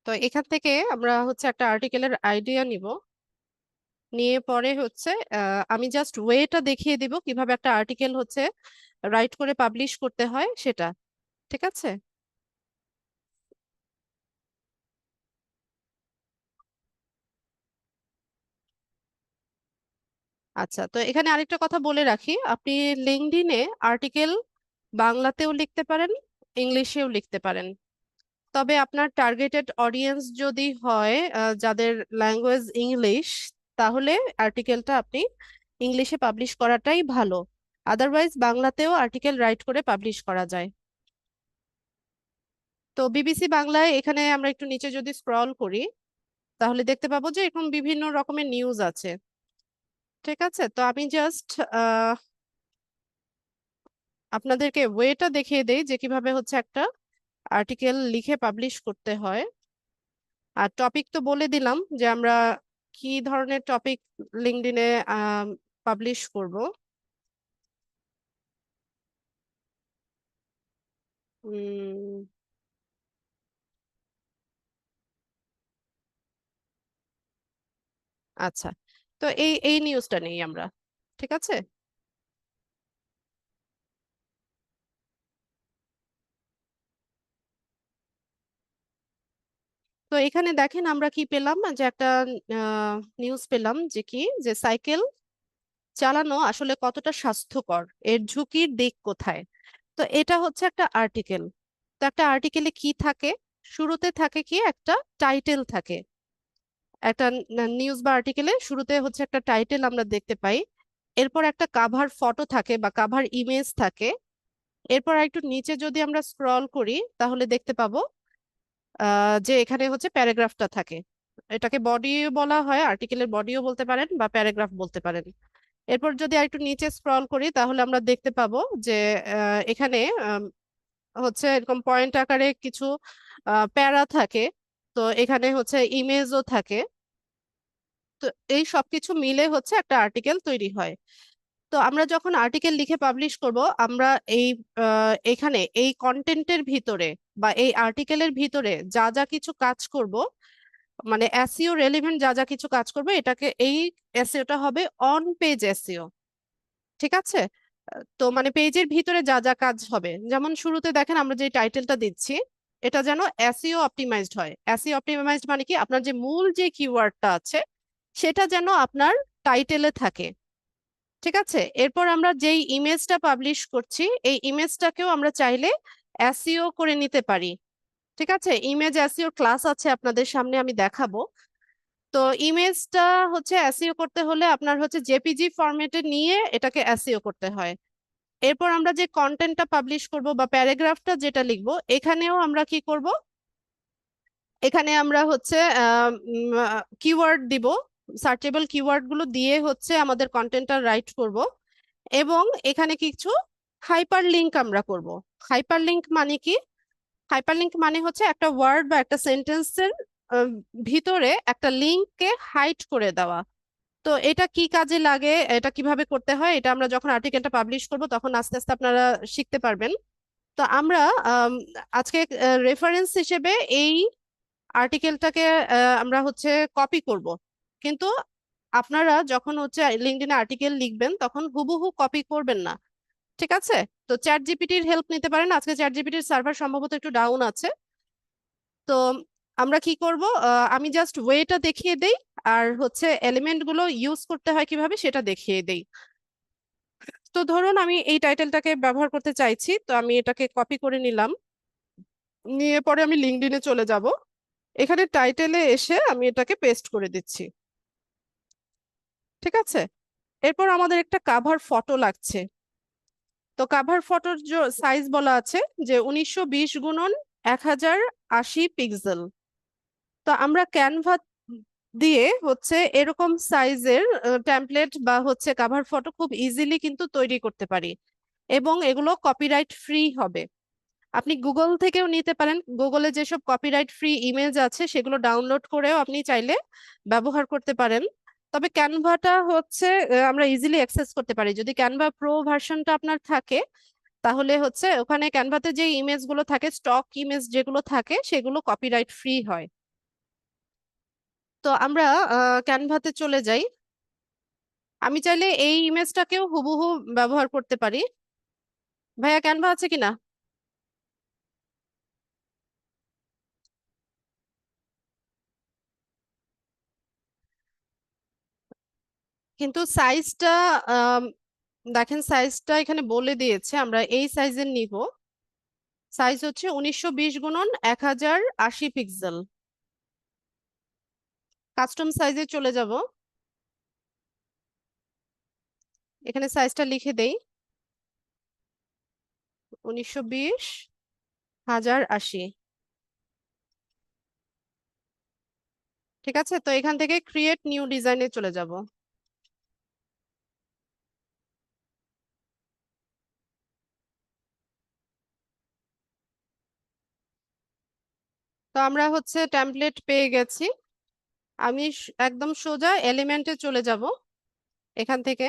[SPEAKER 1] তো এখান থেকে আমরা হচ্ছে একটা আর্টিকেলের আইডিয়া নিব, নিয়ে পরে হচ্ছে আমি জাস্ট ওয়েটা দেখিয়ে দিব কিভাবে একটা আর্টিকেল হচ্ছে রাইট করে পাবলিশ করতে হয় সেটা। ঠিক আছে। আচ্ছা, তো এখানে আরেকটা কথা বলে রাখি, আপনি লিঙ্কডইনে আর্টিকেল বাংলাতেও লিখতে পারেন, ইংলিশেও লিখতে পারেন। তবে আপনার টার্গেটেড অডিয়েন্স যদি হয় যাদের ল্যাঙ্গুয়েজ ইংলিশ, তাহলে আর্টিকেলটা আপনি ইংলিশে পাবলিশ করাটাই ভালো। আদারওয়াইজ বাংলাতেও আর্টিকেল রাইট করে পাবলিশ করা যায়। তো বিবিসি বাংলায় এখানে আমরা একটু নিচে যদি স্ক্রল করি, তাহলে দেখতে পাবো যে এরকম বিভিন্ন রকমের নিউজ আছে। ঠিক আছে, তো আমি জাস্ট আপনাদেরকে ওয়েটা দেখিয়ে দেই যে কিভাবে হচ্ছে একটা আর্টিকেল লিখে পাবলিশ করতে হয়। আর টপিক তো বলে দিলাম যে আমরা কি ধরনের টপিক লিঙ্কডইনে পাবলিশ করব। উম, আচ্ছা, তো এই নিউজটা নেই আমরা, ঠিক আছে। তো এখানে দেখেন আমরা কি পেলাম, যে একটা নিউজ পেলাম যে কি, যে সাইকেল চালানো আসলে কতটা স্বাস্থ্যকর, এর ঝুঁকির দিক কোথায়। তো এটা হচ্ছে একটা আর্টিকেল। তো একটা আর্টিকেলে কি থাকে, শুরুতে থাকে কি একটা টাইটেল থাকে, একটা নিউজ বা আর্টিকেলে শুরুতে হচ্ছে একটা টাইটেল আমরা দেখতে পাই। এরপর একটা কাভার ফটো থাকে বা কাভার ইমেজ থাকে। এরপর একটু নিচে যদি আমরা স্ক্রল করি তাহলে দেখতে পাবো যে এখানে হচ্ছে প্যারাগ্রাফটা থাকে। এটাকে বডি বলা হয়, আর্টিকেলের বডিও বলতে পারেন বা প্যারাগ্রাফ বলতে পারেন। এরপর যদি আরেকটু নিচে স্ক্রল করি তাহলে আমরা দেখতে পাবো যে এখানে হচ্ছে এরকম পয়েন্ট আকারে কিছু প্যারা থাকে। তো এখানে হচ্ছে ইমেজও থাকে। তো এই সবকিছু মিলে হচ্ছে একটা আর্টিকেল তৈরি হয়। তো আমরা যখন আর্টিকেল লিখে পাবলিশ করব, আমরা এই এখানে এই কন্টেন্টের ভিতরে বা এই আর্টিকেলের ভিতরে যা যা কিছু কাজ করব, মানে এসইও রেলিভেন্ট যা যা কিছু কাজ করবে, এটাকে এই এসইওটা হবে অন পেজ এসইও, ঠিক আছে। তো মানে পেজের ভিতরে যা যা কাজ হবে, যেমন শুরুতে দেখেন আমরা যে টাইটেলটা দিচ্ছি, এটা যেন এসইও অপটিমাইজড হয়। এসইও অপটিমাইজড মানে কি, আপনার যে মূল যে কিওয়ার্ডটা আছে সেটা যেন আপনার টাইটেলে থাকে, ঠিক আছে। এরপর আমরা যেই ইমেজটা পাবলিশ করছি এই ইমেজটাকেও আমরা চাইলে এসইও করে নিতে পারি, ঠিক আছে। ইমেজ এসইও ক্লাস আছে, আপনাদের সামনে আমি দেখাবো। তো ইমেজটা হচ্ছে এসইও করতে হলে আপনার হচ্ছে জেপিজি ফরম্যাটে নিয়ে এটাকে এসইও করতে হয়। এরপর আমরা যে কন্টেন্টটা পাবলিশ করব বা প্যারাগ্রাফটা যেটা লিখবো, এখানেও আমরা কি করব, এখানে আমরা হচ্ছে কিওয়ার্ড দিব, সার্চেবল কিওয়ার্ড গুলো দিয়ে হচ্ছে আমাদের কন্টেন্টটা রাইট করব। এবং এখানে কিছু হাইপার লিঙ্ক আমরা করব। হাইপার লিঙ্ক মানে কি, হাইপার লিঙ্ক মানে হচ্ছে একটা ওয়ার্ড বা একটা সেন্টেন্সের ভিতরে একটা লিঙ্ককে হাইড করে দেওয়া। তো এটা কি কাজে লাগে, এটা কিভাবে করতে হয়, এটা আমরা যখন আর্টিকেলটা পাবলিশ করব তখন আস্তে আস্তে আপনারা শিখতে পারবেন। তো আমরা আম, আজকে রেফারেন্স হিসেবে এই আর্টিকেলটাকে আমরা হচ্ছে কপি করব। কিন্তু আপনারা যখন হচ্ছে লিঙ্কডইনে আর্টিকেল লিখবেন তখন হুবহু কপি করবেন না, ঠিক আছে। তো চ্যাট জিপিটির হেল্প নিতে পারেন, আজকে চ্যাট জিপিটির সার্ভার সম্ভবত একটু ডাউন আছে। তো আমরা কি করব, আমি জাস্ট ওয়েটা দেখিয়ে দেই, আর হচ্ছে এলিমেন্ট গুলো ইউজ করতে হয় কিভাবে সেটা দেখিয়ে দেই। তো ধরুন আমি এই টাইটেলটাকে ব্যবহার করতে চাইছি, তো আমি এটাকে কপি করে নিলাম, নিয়ে পরে আমি লিঙ্কডইনে চলে যাব। এখানে টাইটেলে এসে আমি এটাকে পেস্ট করে দিচ্ছি, ঠিক আছে। এরপর আমাদের একটা কাভার ফটো লাগছে। তো কাভার ফটোর সাইজ বলা আছে যে 1920 × 1080 পিক্সেল। তো আমরা ক্যানভা দিয়ে হচ্ছে এরকম সাইজের টেমপ্লেট বা হচ্ছে কাভার ফটো খুব ইজিলি কিন্তু তৈরি করতে পারি, এবং এগুলো কপিরাইট ফ্রি হবে। আপনি গুগল থেকেও নিতে পারেন, গুগলে যেসব কপিরাইট ফ্রি ইমেজ আছে সেগুলো ডাউনলোড করেও আপনি চাইলে ব্যবহার করতে পারেন। তবে ক্যানভাটা হচ্ছে আমরা ইজিলি অ্যাক্সেস করতে পারি, যদি ক্যানভা প্রো ভার্সনটা আপনার থাকে তাহলে হচ্ছে ওখানে ক্যানভাতে যে ইমেজ গুলো থাকে, স্টক ইমেজ যেগুলো থাকে সেগুলো কপিরাইট ফ্রি হয়। তো আমরা ক্যানভাতে চলে যাই। আমি চাইলে এই ইমেজটাকেও হুবহু ব্যবহার করতে পারি। ভাইয়া ক্যানভা আছে কিনা? কিন্তু সাইজটা দেখেন, সাইজটা এখানে বলে দিয়েছে, আমরা এই সাইজের নিব। সাইজ হচ্ছে 1920 × 1080 পিক্সেল। কাস্টম সাইজে চলে যাব, এখানে সাইজটা লিখে দেই 1920 × 1080, ঠিক আছে। তো এখান থেকে ক্রিয়েট নিউ ডিজাইনে চলে যাব। তো আমরা হচ্ছে টেমপ্লেট পেয়ে গেছি। আমি একদম সোজা এলিমেন্টে চলে যাব এখান থেকে।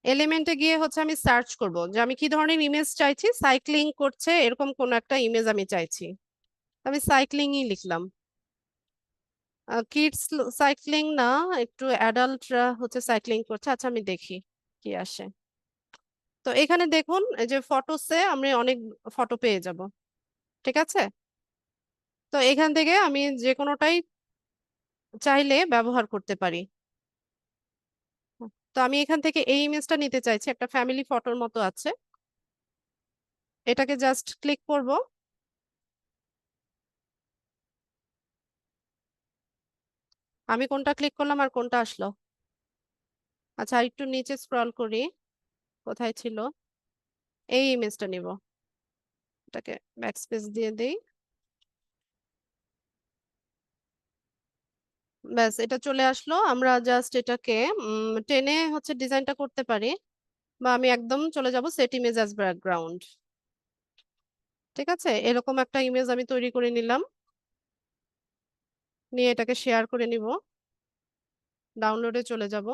[SPEAKER 1] এলিমেন্টে গিয়ে হচ্ছে আমি সার্চ করব যে আমি কি ধরনের ইমেজ চাইছি, সাইক্লিং করছে এরকম কোন একটা ইমেজ আমি চাইছি, আমি সাইক্লিংই লিখলাম। কিডস সাইক্লিং না, একটু অ্যাডাল্টরা হচ্ছে সাইক্লিং করছে। আচ্ছা আমি দেখি কি আসে। তো এখানে দেখুন এই যে ফটোসে আমি অনেক ফটো পেয়ে যাব, ঠিক আছে। তো এখান থেকে আমি যে কোনোটাই চাইলে ব্যবহার করতে পারি। তো আমি এখান থেকে এই ইমেজটা নিতে চাইছি, একটা ফ্যামিলি ফটোর মতো আছে, এটাকে জাস্ট ক্লিক করব। আমি কোনটা ক্লিক করলাম আর কোনটা আসলো? আচ্ছা একটু নিচে স্ক্রল করি, কোথায় ছিল? এই ইমেজটা নিব, এটাকে ব্যাকস্পেস দিয়ে দেই। ব্যাস এটা চলে আসলো। আমরা জাস্ট এটাকে টেনে হচ্ছে ডিজাইনটা করতে পারি, বা আমি একদম চলে যাব সেট ইমেজ অ্যাজ ব্যাকগ্রাউন্ড। ঠিক আছে, এরকম একটা ইমেজ আমি তৈরি করে নিলাম, নিয়ে এটাকে শেয়ার করে নিব, ডাউনলোডে চলে যাব।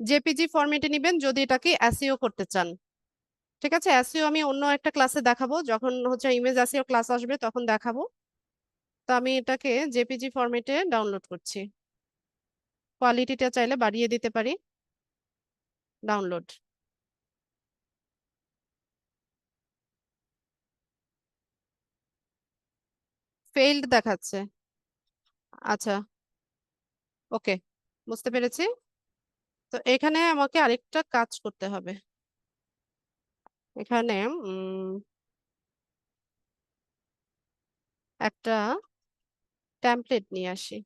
[SPEAKER 1] জেপিজি ফরম্যাটে নিবেন যদি এটাকে এসইও করতে চান। ঠিক আছে, এসইও আমি অন্য একটা ক্লাসে দেখাবো, যখন হচ্ছে ইমেজ এসইও ক্লাস আসবে তখন দেখাবো। তো আমি এটাকে জেপিজি ফরম্যাটে ডাউনলোড করছি, কোয়ালিটিটা চাইলে বাড়িয়ে দিতে পারি। ডাউনলোড ফেইল্ড দেখাচ্ছে। আচ্ছা ওকে, বুঝতে পেরেছি। তো এখানে আমাকে আরেকটা কাজ করতে হবে। এখানে একটা টেমপ্লেট নিয়ে আসি।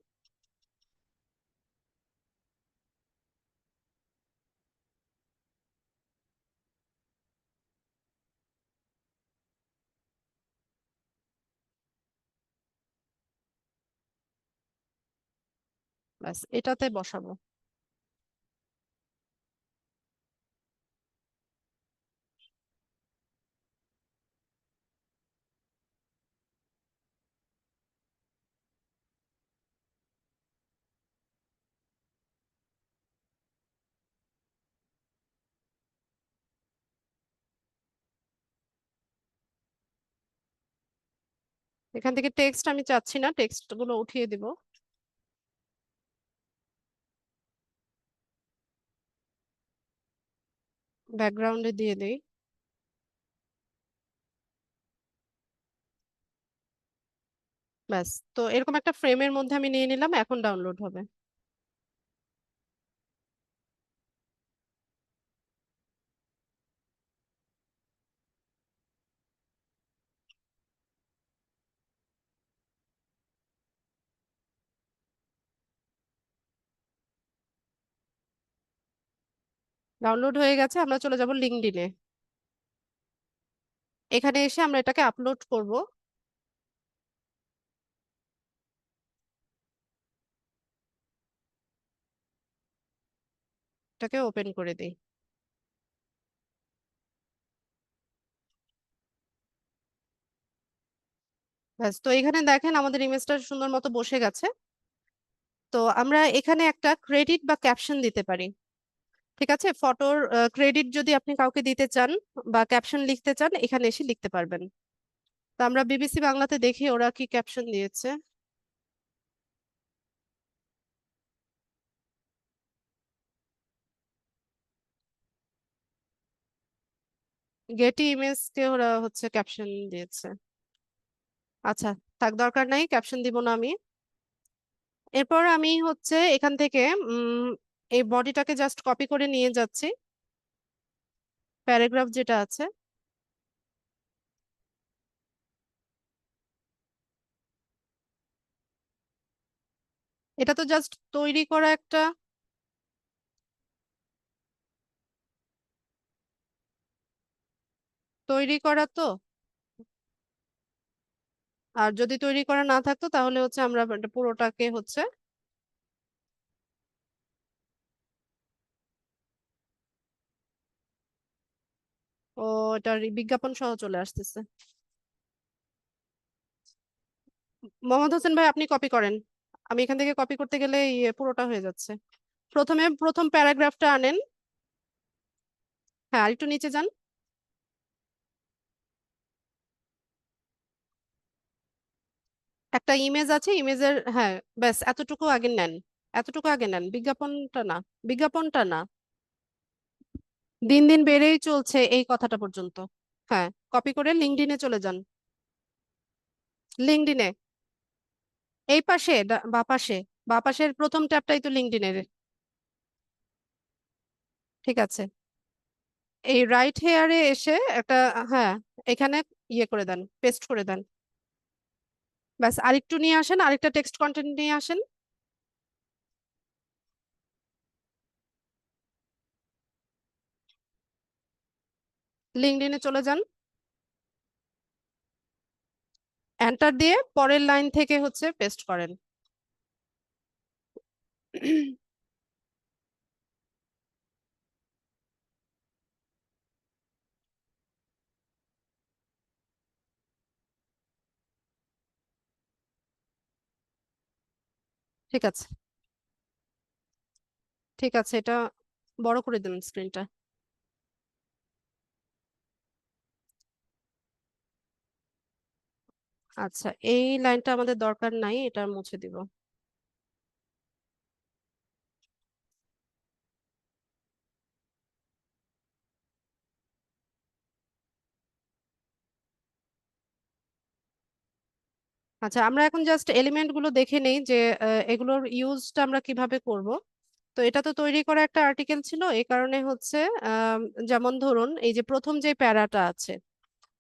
[SPEAKER 1] ব্যাস এটাতে বসাবো। এখান থেকে টেক্সট আমি চাচ্ছি না, টেক্সট গুলো উঠিয়ে দিব। ব্যাকগ্রাউন্ডে দিয়ে দেই। ব্যাস, তো এরকম একটা ফ্রেমের মধ্যে আমি নিয়ে নিলাম, এখন ডাউনলোড হবে। ডাউনলোড হয়ে গেছে, আমরা চলে যাব লিঙ্কডইনে। এখানে এসে আমরা এটাকে আপলোড করব। এটাকে ওপেন করে দিই। ব্যাস, তো এখানে দেখেন আমাদের ইমেজটা সুন্দর মতো বসে গেছে। তো আমরা এখানে একটা ক্রেডিট বা ক্যাপশন দিতে পারি। ঠিক আছে, ফটোর ক্রেডিট যদি আপনি কাউকে দিতে চান বা ক্যাপশন লিখতে চান, এখানে এসে লিখতে পারবেন। তো আমরা বিবিসি বাংলাতে দেখি ওরা কি ক্যাপশন দিয়েছে। গেটি ইমেজ কে ওরা হচ্ছে ক্যাপশন দিয়েছে। আচ্ছা থাক, দরকার নাই, ক্যাপশন দিব না আমি। এরপর আমি হচ্ছে এখান থেকে এই বডিটাকে জাস্ট কপি করে নিয়ে যাচ্ছি, প্যারাগ্রাফ যেটা আছে। এটা তো জাস্ট তৈরি করা একটা, তৈরি করা তো। আর যদি তৈরি করা না থাকতো তাহলে হচ্ছে আমরা এটা পুরোটাকে হচ্ছে, ও এটার বিজ্ঞাপন সহ চলে আসতেছে। মোহাম্মদ হোসেন ভাই আপনি কপি করেন, আমি এখান থেকে কপি করতে গেলে পুরোটা হয়ে যাচ্ছে। প্রথমে প্রথম প্যারাগ্রাফটা আনেন। হ্যাঁ, আরেকটু নিচে যান। একটা ইমেজ আছে, ইমেজের, হ্যাঁ, ব্যাস এতটুকু আগে নেন। এতটুকু আগে নেন, বিজ্ঞাপনটা না, বিজ্ঞাপনটা না। দিন দিন বেড়েই চলছে এই কথাটা পর্যন্ত। হ্যাঁ, কপি করে লিঙ্কডইনে চলে যান। লিঙ্কডইনে এই পাশে, বা পাশে, বা পাশের প্রথম ট্যাবটাই তো লিঙ্কডইনের। ঠিক আছে, এই রাইট হেয়ারে এসে একটা, হ্যাঁ, এখানে ইয়ে করে দেন, পেস্ট করে দেন। ব্যাস আরেকটু নিয়ে আসেন, আরেকটা টেক্সট কন্টেন্ট নিয়ে আসেন। লিঙ্কডইনে চলে যান, এন্টার দিয়ে পরের লাইন থেকে হচ্ছে পেস্ট করেন। ঠিক আছে, ঠিক আছে, এটা বড় করে দিন স্ক্রিনটা। আচ্ছা, এই লাইনটা আমাদের দরকার নাই, এটা মুছে দিব। আচ্ছা, আমরা এখন জাস্ট এলিমেন্ট গুলো দেখে নেই যে এগুলোর ইউজটা আমরা কিভাবে করব। তো এটা তো তৈরি করা একটা আর্টিকেল ছিল, এই কারণে হচ্ছে যেমন ধরুন এই যে প্রথম যে প্যারাটা আছে,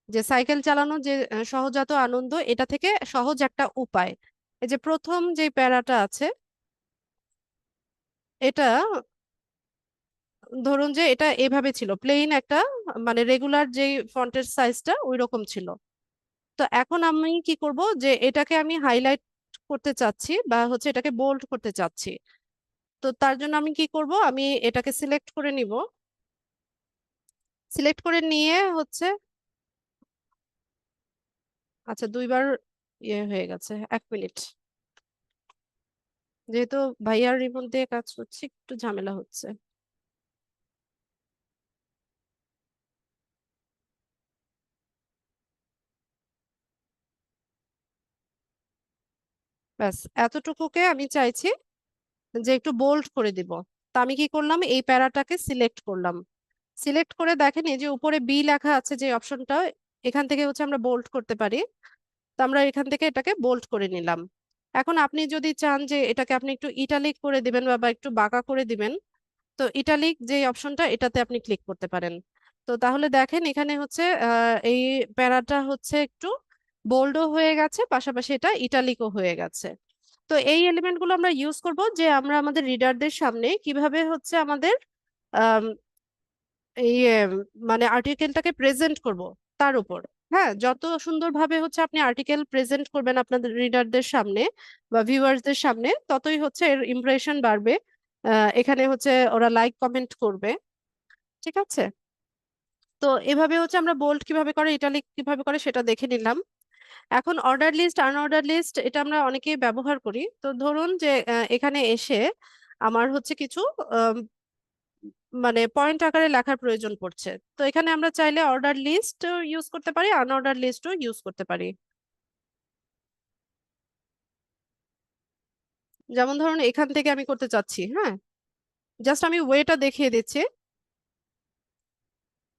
[SPEAKER 1] যে সাইকেল চালানো যে সহজাত আনন্দ, এটা থেকে সহজ একটা উপায়। এই যে প্রথম যে প্যারাটা আছে, এটা ধরুন যে এটা এভাবে ছিল, প্লেন একটা, মানে রেগুলার যে ফন্টের সাইজটা ওই রকম ছিল। তো এখন আমি কি করব, যে এটাকে আমি হাইলাইট করতে চাচ্ছি বা হচ্ছে এটাকে বোল্ড করতে চাচ্ছি। তো তার জন্য আমি কি করব, আমি এটাকে সিলেক্ট করে নিব। সিলেক্ট করে নিয়ে হচ্ছে, আচ্ছা, দুইবার ইয়ে হয়ে গেছে, 1 মিনিট। যেহেতু ভাইয়ার রিমোট দিয়ে কাজ করছি, একটু ঝামেলা হচ্ছে। ব্যাস এতটুকুকে আমি চাইছি যে একটু বোল্ড করে দিব। তা আমি কি করলাম, এই প্যারাটাকে সিলেক্ট করলাম। সিলেক্ট করে দেখেন এই যে উপরে বি লেখা আছে যে অপশনটা, এখান থেকে হচ্ছে আমরা বোল্ড করতে পারি। তো আমরা এখান থেকে এটাকে বোল্ড করে নিলাম। এখন আপনি যদি চান যে এটাকে আপনি একটু ইটালিক করে দিবেন বা একটু বাঁকা করে দিবেন, তো ইটালিক যে অপশনটা, এটাতে আপনি ক্লিক করতে পারেন। তো তাহলে দেখেন এখানে হচ্ছে এই প্যারাটা হচ্ছে একটু বোল্ডও হয়ে গেছে, পাশাপাশি এটা ইটালিকও হয়ে গেছে। তো এই এলিমেন্ট গুলো আমরা ইউজ করব যে আমরা আমাদের রিডারদের সামনে কিভাবে হচ্ছে আমাদের আম, এই মানে আর্টিকেলটাকে প্রেজেন্ট করব তার উপর। হ্যাঁ, যত সুন্দরভাবে হচ্ছে আপনি আর্টিকেল প্রেজেন্ট করবেন আপনাদের রিডারদের সামনে বা ভিউয়ার্সদের সামনে, ততই হচ্ছে এর ইমপ্রেশন বাড়বে। এখানে হচ্ছে ওরা লাইক কমেন্ট করবে। ঠিক আছে, তো এভাবে হচ্ছে আমরা বোল্ড কিভাবে করে, ইটালিক কিভাবে করে সেটা দেখে নিলাম। এখন অর্ডার লিস্ট, আনঅর্ডার লিস্ট, এটা আমরা অনেকেই ব্যবহার করি। তো ধরুন যে এখানে এসে আমার হচ্ছে কিছু আম, মানে পয়েন্ট আকারে লেখার প্রয়োজন পড়ছে। তো এখানে আমরা চাইলে অর্ডার লিস্ট ইউজ করতে পারি, আনঅর্ডার লিস্টও ইউজ করতে পারি। যেমন ধরুন এখান থেকে আমি করতে চাচ্ছি, হ্যাঁ, জাস্ট আমি ওয়েটা দেখিয়ে দিচ্ছি।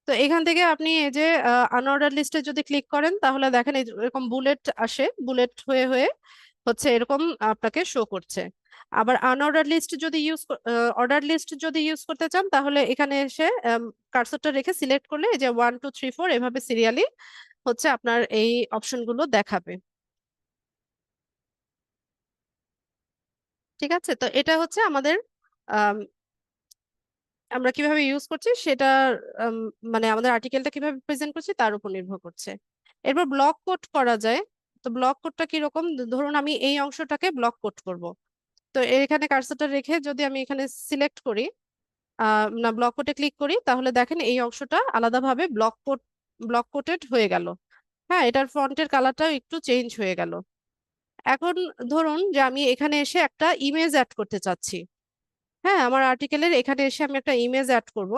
[SPEAKER 1] তো এখান থেকে আপনি এই যে আনঅর্ডার লিস্টে যদি ক্লিক করেন, তাহলে দেখেন এই যে এরকম বুলেট আসে, বুলেট হয়ে হয়ে হচ্ছে এরকম আপনাকে শো করছে। আবার আনঅর্ডার লিস্ট যদি অর্ডার লিস্ট যদি ইউজ করতে চান, তাহলে এখানে এসে কার্সরটা রেখে সিলেক্ট করলে এই যে 1 2 3 4 এভাবে সিরিয়ালি হচ্ছে আপনার এই অপশনগুলো দেখাবে। ঠিক আছে, তো এটা হচ্ছে আমাদের আম, আমরা কিভাবে ইউজ করছি সেটা, আম, মানে আমাদের আর্টিকেলটা কিভাবে প্রেজেন্ট করছি তার উপর নির্ভর করছে। এরপর ব্লক কোড করা যায়। তো ব্লক কোডটা কিরকম, ধরুন আমি এই অংশটাকে ব্লক কোড করব। তো এখানে কার্সরটা রেখে যদি আমি এখানে সিলেক্ট করি, না, ব্লক কোডে ক্লিক করি, তাহলে দেখেন এই অংশটা আলাদাভাবে ব্লক কোটেড হয়ে গেল। হ্যাঁ, এটার ফন্টের কালারটাও একটু চেঞ্জ হয়ে গেল। এখন ধরুন যে আমি এখানে এসে একটা ইমেজ অ্যাড করতে চাচ্ছি। হ্যাঁ, আমার আর্টিকেলের এখানে এসে আমি একটা ইমেজ অ্যাড করব।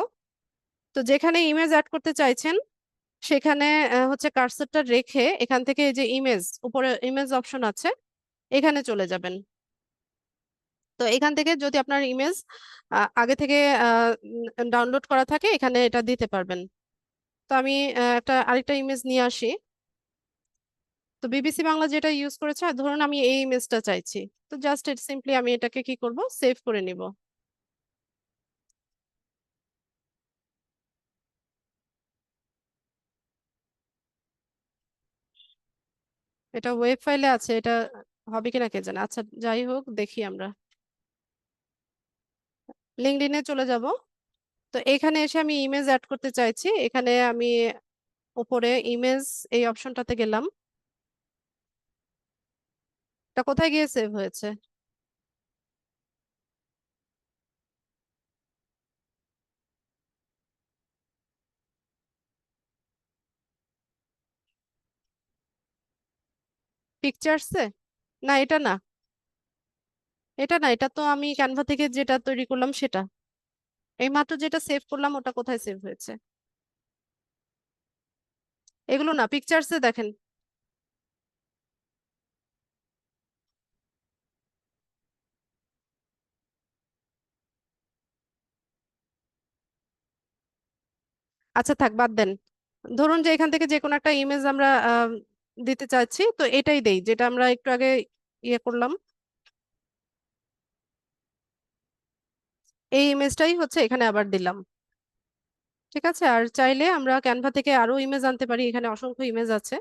[SPEAKER 1] তো যেখানে ইমেজ অ্যাড করতে চাইছেন সেখানে হচ্ছে কার্সরটা রেখে এখান থেকে এই যে ইমেজ, উপরে ইমেজ অপশন আছে, এখানে চলে যাবেন। তো এখান থেকে যদি আপনার ইমেজ আগে থেকে ডাউনলোড করা থাকে এখানে এটা দিতে পারবেন। তো আমি আরেকটা ইমেজ নিয়ে আসি। তো বিবিসি বাংলা যেটা ইউজ করেছে, আর ধরুন আমি এই ইমেজটা চাইছি, তো জাস্ট সিম্পলি আমি এটাকে কি করব, সেভ করে নিব। এটা ওয়েব ফাইলে আছে, এটা হবে কিনা কে জানে। আচ্ছা যাই হোক, দেখি আমরা লিঙ্কডইনে চলে যাব। তো এখানে এসে আমি ইমেজ অ্যাড করতে চাইছি, এখানে আমি উপরে ইমেজ এই অপশনটাতে গেলাম। এটা কোথায় গিয়ে সেভ হয়েছে? পিকচার্সে? না এটা না, এটা তো আমি ক্যানভা থেকে যেটা তৈরি করলাম সেটা। এই মাত্র যেটা সেভ করলাম ওটা কোথায় সেভ হয়েছে? এগুলো না, পিকচার্সে দেখেন। আচ্ছা থাক, বাদ দেন। ধরুন যে এখান থেকে যে কোনো একটা ইমেজ আমরা দিতে চাচ্ছি, তো এটাই দেই যেটা আমরা একটু আগে ইয়ে করলাম। এই ইমেজটাই হচ্ছে এখানে আবার দিলাম। ঠিক আছে, আর চাইলে আমরা ক্যানভা থেকে আরো ইমেজ আনতে পারি, এখানে অসংখ্য ইমেজ আছে।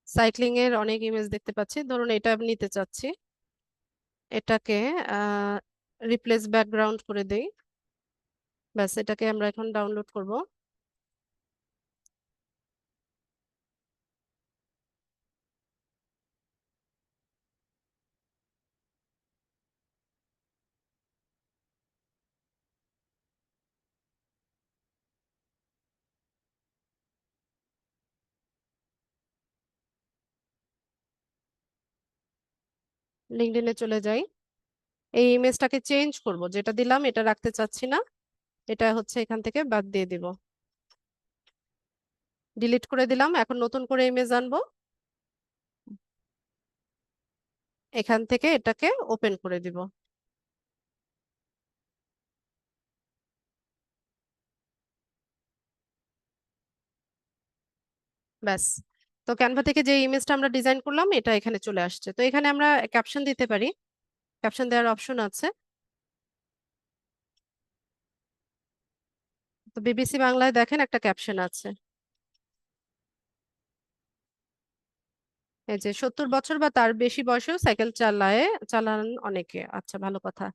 [SPEAKER 1] সাইক্লিং এর অনেক ইমেজ দেখতে পাচ্ছি, ধরুন এটা আমি নিতে চাচ্ছি। এটাকে রিপ্লেস ব্যাকগ্রাউন্ড করে দেই। ব্যাস, এটাকে আমরা এখন ডাউনলোড করব। লিঙ্কডইনে চলে যাই। এই ইমেজটাকে চেঞ্জ করব, যেটা দিলাম এটা রাখতে চাচ্ছি না, এটা হচ্ছে এখান থেকে বাদ দিয়ে দিব। ডিলিট করে দিলাম, এখন নতুন করে ইমেজ আনবো। এখান থেকে এটাকে ওপেন করে দিব। ব্যাস। তো ক্যানভা থেকে যে ইমেজটা আমরা ডিজাইন করলাম এটা এখানে চলে আসছে। তো এখানে আমরা ক্যাপশন দিতে পারি, ক্যাপশন দেওয়ার অপশন আছে। তো বিবিসি বাংলায় দেখেন একটা ক্যাপশন আছে, এই যে 70 বছর বা তার বেশি বয়সেও সাইকেল চালান অনেকে। আচ্ছা, ভালো কথা।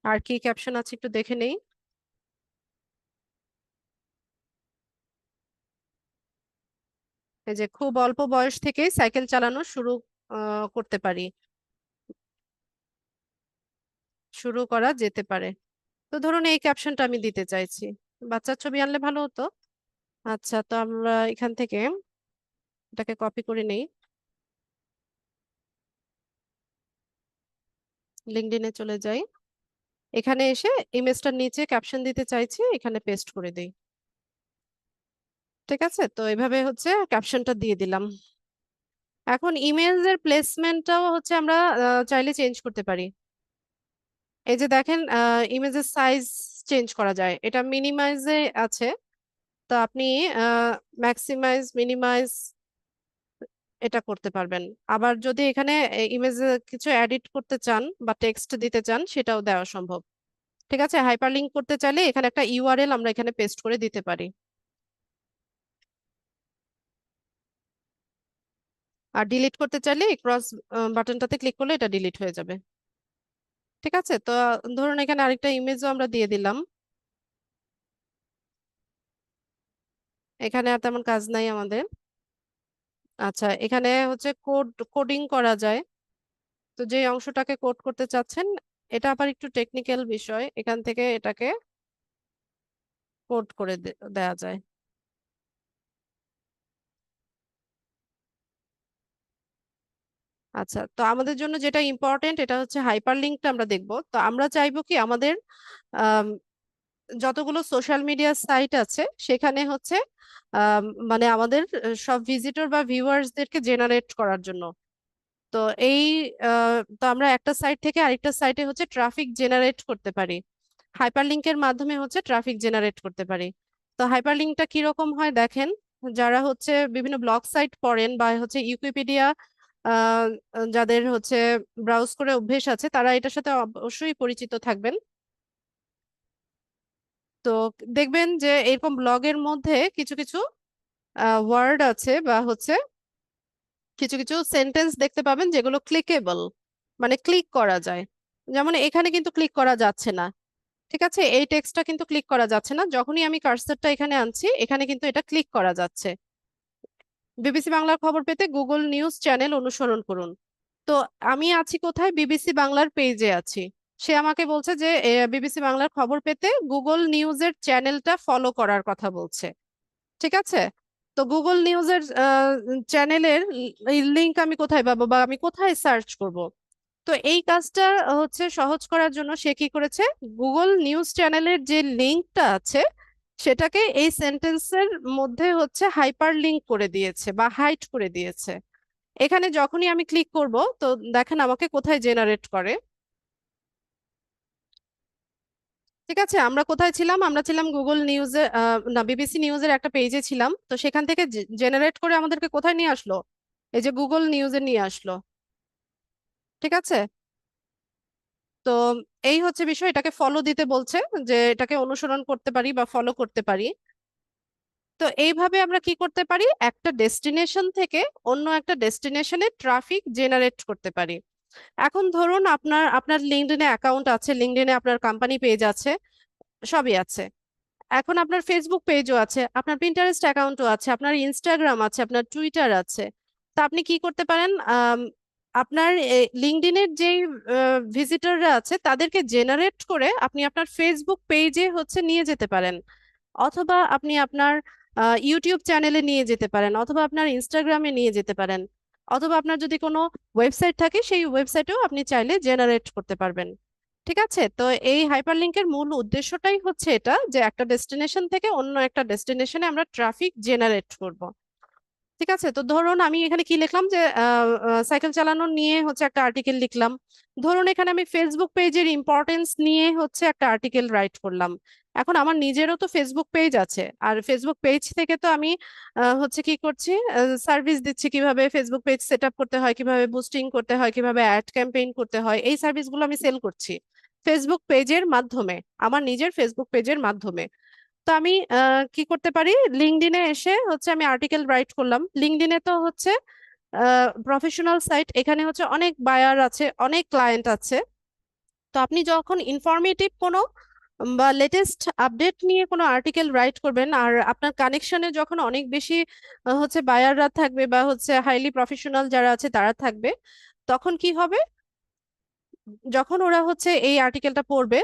[SPEAKER 1] আর কি ক্যাপশন আছে একটু দেখে নেই। এই যে খুব অল্প বয়স থেকেই সাইকেল চালানো করতে পারি, শুরু করা যেতে পারে। তো ধরুন এই ক্যাপশনটা আমি দিতে চাইছি, বাচ্চার ছবি আনলে ভালো হতো। আচ্ছা, তো আমরা এখান থেকে এটাকে কপি করে নেই, লিঙ্কডইনে চলে যাই। এখানে এসে ইমেজটার নিচে ক্যাপশন দিতে চাইছি, এখানে পেস্ট করে দেই। ঠিক আছে, তো এভাবে হচ্ছে ক্যাপশনটা দিয়ে দিলাম। এখন ইমেজের প্লেসমেন্টটাও হচ্ছে আমরা চাইলে চেঞ্জ করতে পারি। এই যে দেখেন, ইমেজের সাইজ চেঞ্জ করা যায়, এটা মিনিমাইজে আছে। তো আপনি ম্যাক্সিমাইজ, মিনিমাইজ এটা করতে পারবেন। আবার যদি এখানে ইমেজে কিছু এডিট করতে চান বা টেক্সট দিতে চান, সেটাও দেওয়া সম্ভব। ঠিক আছে, হাইপারলিংক করতে চাইলে এখানে একটা ইউআরএল আমরা এখানে পেস্ট করে দিতে পারি। আর ডিলিট করতে চাইলে ক্রস বাটনটাতে ক্লিক করলে এটা ডিলিট হয়ে যাবে। ঠিক আছে, তো ধরুন এখানে আরেকটা ইমেজও আমরা দিয়ে দিলাম। এখানে আর তেমন কাজ নাই আমাদের। আচ্ছা, এখানে হচ্ছে কোডিং করা যায়। তো যে অংশটাকে কোড করতে চাচ্ছেন, এটা আবার একটু টেকনিক্যাল বিষয়, এখান থেকে এটাকে কোড করে দেয়া যায়। আচ্ছা, তো আমাদের জন্য যেটা ইম্পর্টেন্ট এটা হচ্ছে হাইপার লিঙ্কটা আমরা দেখব। তো আমরা চাইবো কি আমাদের আম, যতগুলো সোশ্যাল মিডিয়া সাইট আছে সেখানে হচ্ছে মানে আমাদের সব ভিজিটর বা ভিউয়ার্সদেরকে জেনারেট করার জন্য। তো এই তো আমরা একটা সাইট থেকে আরেকটা সাইটে হচ্ছে ট্রাফিক জেনারেট করতে পারি। হাইপারলিংকের মাধ্যমে হচ্ছে ট্রাফিক জেনারেট করতে পারি। তো হাইপারলিংকটা কিরকম হয় দেখেন, যারা হচ্ছে বিভিন্ন ব্লগ সাইট পড়েন বা হচ্ছে ইউকিপিডিয়া আহ, যাদের হচ্ছে ব্রাউজ করে অভ্যেস আছে তারা এটার সাথে অবশ্যই পরিচিত থাকবেন। তো দেখবেন যে এরকম ব্লগের মধ্যে কিছু কিছু ওয়ার্ড আছে বা হচ্ছে কিছু কিছু সেন্টেন্স দেখতে পাবেন যেগুলো ক্লিকেবল, মানে ক্লিক করা যায়। যেমন এখানে কিন্তু ক্লিক করা যাচ্ছে না। ঠিক আছে, এই টেক্সটটা কিন্তু ক্লিক করা যাচ্ছে না। যখনই আমি কার্সরটা এখানে আনছি এখানে কিন্তু এটা ক্লিক করা যাচ্ছে। বিবিসি বাংলার খবর পেতে গুগল নিউজ চ্যানেল অনুসরণ করুন। তো আমি আছি কোথায়? বিবিসি বাংলার পেজে আছি। সে আমাকে বলছে যে বিবিসি বাংলার খবর পেতে গুগল নিউজের চ্যানেলটা ফলো করার কথা বলছে। ঠিক আছে, তো গুগল নিউজের চ্যানেলের লিংক আমি কোথায় পাবো বা আমি কোথায় সার্চ করব? তো এই কাজটা হচ্ছে সহজ করার জন্য সে কি করেছে, গুগল নিউজ চ্যানেলের যে লিংকটা আছে সেটাকে এই সেন্টেন্সের মধ্যে হচ্ছে হাইপার লিংক করে দিয়েছে বা হাইড করে দিয়েছে। এখানে যখনই আমি ক্লিক করব তো দেখেন আমাকে কোথায় জেনারেট করে। ঠিক আছে, আমরা কোথায় ছিলাম? আমরা ছিলাম গুগল নিউজে, না বিবিসি নিউজের একটা পেজে ছিলাম। তো সেখান থেকে জেনারেট করে আমাদেরকে কোথায় নিয়ে আসলো? এই যে গুগল নিউজে নিয়ে আসলো। ঠিক আছে, তো এই হচ্ছে বিষয়, এটাকে ফলো দিতে বলছে, যে এটাকে অনুসরণ করতে পারি বা ফলো করতে পারি। তো এইভাবে আমরা কি করতে পারি, একটা ডেস্টিনেশন থেকে অন্য একটা ডেস্টিনেশনে ট্রাফিক জেনারেট করতে পারি। এখন ধরুন আপনার আপনার লিঙ্কডইনে অ্যাকাউন্ট আছে, লিঙ্কডইনে আপনার কোম্পানি পেজ আছে, সবই আছে। এখন আপনার ফেসবুক পেজও আছে, আপনার পিন্টারেস্ট অ্যাকাউন্টও আছে, আপনার ইনস্টাগ্রাম আছে, আপনার টুইটার আছে। তা আপনি কি করতে পারেন, আপনার লিঙ্কডইনের যেই ভিজিটররা আছে তাদেরকে জেনারেট করে আপনি আপনার ফেসবুক পেজে হচ্ছে নিয়ে যেতে পারেন, অথবা আপনি আপনার ইউটিউব চ্যানেলে নিয়ে যেতে পারেন, অথবা আপনার ইনস্টাগ্রামে নিয়ে যেতে পারেন, অথবা আপনার যদি কোনো ওয়েবসাইট থাকে সেই ওয়েবসাইটেও আপনি চাইলে জেনারেট করতে পারবেন। ঠিক আছে, তো এই হাইপারলিংকের মূল উদ্দেশ্যটাই হচ্ছে এটা, যে একটা ডেস্টিনেশন থেকে অন্য একটা ডেস্টিনেশনে আমরা ট্রাফিক জেনারেট করব। ঠিক আছে, তো ধরুন আমি এখানে কি লিখলাম, যে সাইকেল চালানো নিয়ে হচ্ছে একটা আর্টিকেল লিখলাম। ধরুন এখানে আমি ফেসবুক পেজের ইম্পর্টেন্স নিয়ে হচ্ছে একটা আর্টিকেল রাইট করলাম। এখন আমার নিজেরও তো ফেসবুক পেজ আছে, আর ফেসবুক পেজ থেকে তো আমি হচ্ছে কি করছি, সার্ভিস দিচ্ছি, কিভাবে ফেসবুক পেজ সেট আপ করতে হয়, কিভাবে বুস্টিং করতে হয়, কিভাবে অ্যাড ক্যাম্পেইন করতে হয়, এই সার্ভিসগুলো আমি সেল করছি ফেসবুক পেজের মাধ্যমে, আমার নিজের ফেসবুক পেজের মাধ্যমে। তো আমি কি করতে পারি, লিঙ্কডইনে এসে হচ্ছে আমি আর্টিকেল রাইট করলাম। লিঙ্কডইনে তো হচ্ছে প্রফেশনাল সাইট, এখানে হচ্ছে অনেক বায়ার আছে, অনেক ক্লায়েন্ট আছে। তো আপনি যখন ইনফরমেটিভ কোনো বা লেটেস্ট আপডেট নিয়ে কোনো আর্টিকেল রাইট করবেন, আর আপনার কানেকশনে যখন অনেক বেশি হচ্ছে বায়াররা থাকবে বা হচ্ছে হাইলি প্রফেশনাল যারা আছে তারা থাকবে, তখন কি হবে, যখন ওরা হচ্ছে এই আর্টিকেলটা পড়বে,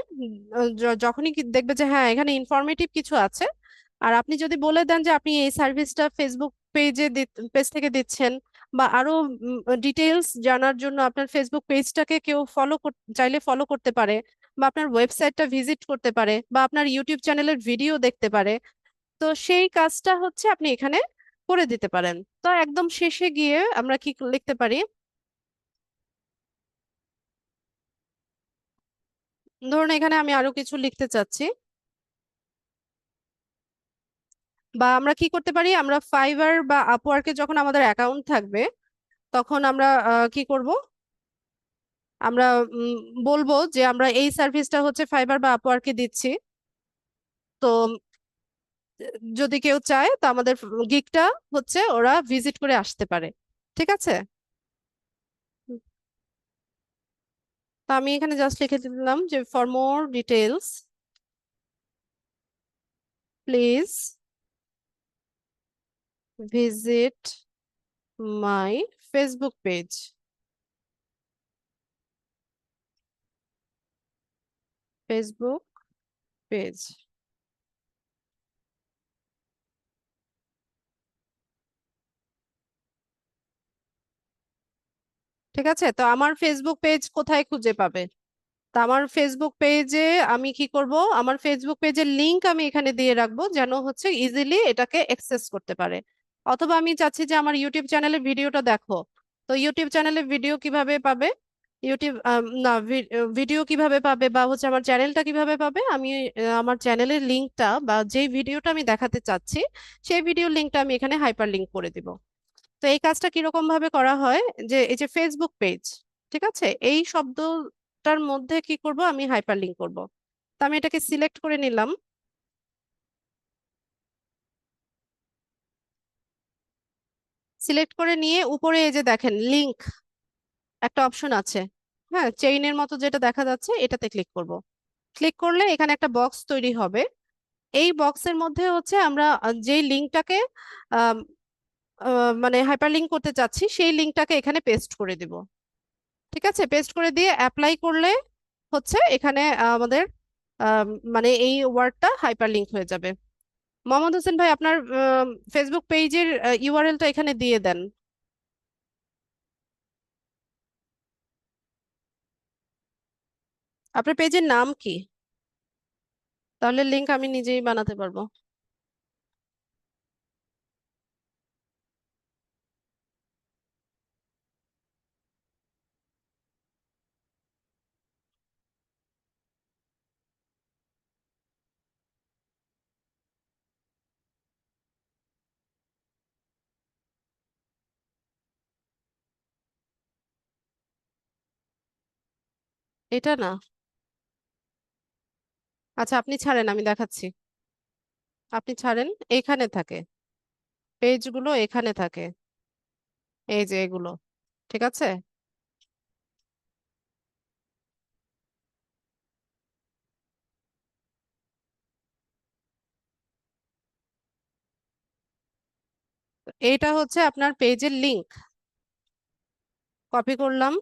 [SPEAKER 1] যখনই দেখবে যে হ্যাঁ এখানে ইনফরমেটিভ কিছু আছে, আর আপনি যদি বলে দেন যে আপনি এই সার্ভিসটা ফেসবুক পেজ থেকে দিচ্ছেন, বা আরো ডিটেলস জানার জন্য আপনার ফেসবুক পেজটাকে কেউ চাইলে ফলো করতে পারে, বা আপনার ওয়েবসাইটটা ভিজিট করতে পারে, বা আপনার ইউটিউব চ্যানেলের ভিডিও দেখতে পারে, তো সেই কাজটা হচ্ছে আপনি এখানে করে দিতে পারেন। তো একদম শেষে গিয়ে আমরা কি লিখতে পারি, ধরুন এখানে আমি আরো কিছু লিখতে চাচ্ছি, বা আমরা কি করতে পারি, আমরা ফাইবার বা আপওয়ার্কে যখন আমাদের অ্যাকাউন্ট থাকবে তখন আমরা কি করব, আমরা উম, বলবো যে আমরা এই সার্ভিসটা হচ্ছে ফাইবার বা আপওয়ার্কে দিচ্ছি। তো যদি কেউ চায় তো আমাদের গিগটা হচ্ছে ওরা ভিজিট করে আসতে পারে। ঠিক আছে, তো আমি এখানে জাস্ট লিখে দিলাম যে for more details please visit my Facebook page. Facebook page. ঠিক আছে, তো আমার ফেসবুক পেজ কোথায় খুঁজে পাবে? তা আমার ফেসবুক পেজে আমি কি করব, আমার ফেসবুক পেজের লিংক আমি এখানে দিয়ে রাখবো যেন হচ্ছে ইজিলি এটাকে অ্যাক্সেস করতে পারে। অথবা আমি চাচ্ছি যে আমার ইউটিউব চ্যানেলে ভিডিওটা দেখো, তো ইউটিউব চ্যানেলে ভিডিও কিভাবে পাবে? ইউটিউব না, ভিডিও কিভাবে পাবে বা হচ্ছে আমার চ্যানেলটা কিভাবে পাবে? আমি আমার চ্যানেলের লিংকটা বা যেই ভিডিওটা আমি দেখাতে চাচ্ছি সেই ভিডিও লিংকটা আমি এখানে হাইপার লিংক করে দিব। তো এই কাজটা কিরকম ভাবে করা হয়, যে এই যে ফেসবুক পেজ, ঠিক আছে, এই শব্দটার মধ্যে কি করব, আমি হাইপার লিংক করব। তো আমি এটাকে সিলেক্ট করে নিলাম। সিলেক্ট করে নিয়ে উপরে এই যে দেখেন লিংক একটা অপশন আছে, হ্যাঁ, চেইনের মতো যেটা দেখা যাচ্ছে, এটাতে ক্লিক করব। ক্লিক করলে এখানে একটা বক্স তৈরি হবে। এই বক্সের মধ্যে হচ্ছে আমরা যেই লিংকটাকে মানে হাইপার লিংক করতে চাচ্ছি সেই লিংকটাকে এখানে পেস্ট করে দিব। ঠিক আছে, পেস্ট করে দিয়ে অ্যাপ্লাই করলে হচ্ছে এখানে আমাদের আম, মানে এই ওয়ার্ডটা হাইপার লিংক হয়ে যাবে। মোহাম্মদ হোসেন ভাই, আপনার ফেসবুক পেজের ইউআরএলটা এখানে দিয়ে দেন। আপনার পেজের নাম কি? তাহলে লিংক আমি নিজেই বানাতে পারবো। এটা না, আচ্ছা আপনি ছাড়েন, আমি দেখাচ্ছি। আপনি ছাড়েন, এখানে থাকে, পেজগুলো এখানে থাকে, এই যে এগুলো, ঠিক আছে। তো এইটা হচ্ছে আপনার পেজের লিংক। কপি করলাম,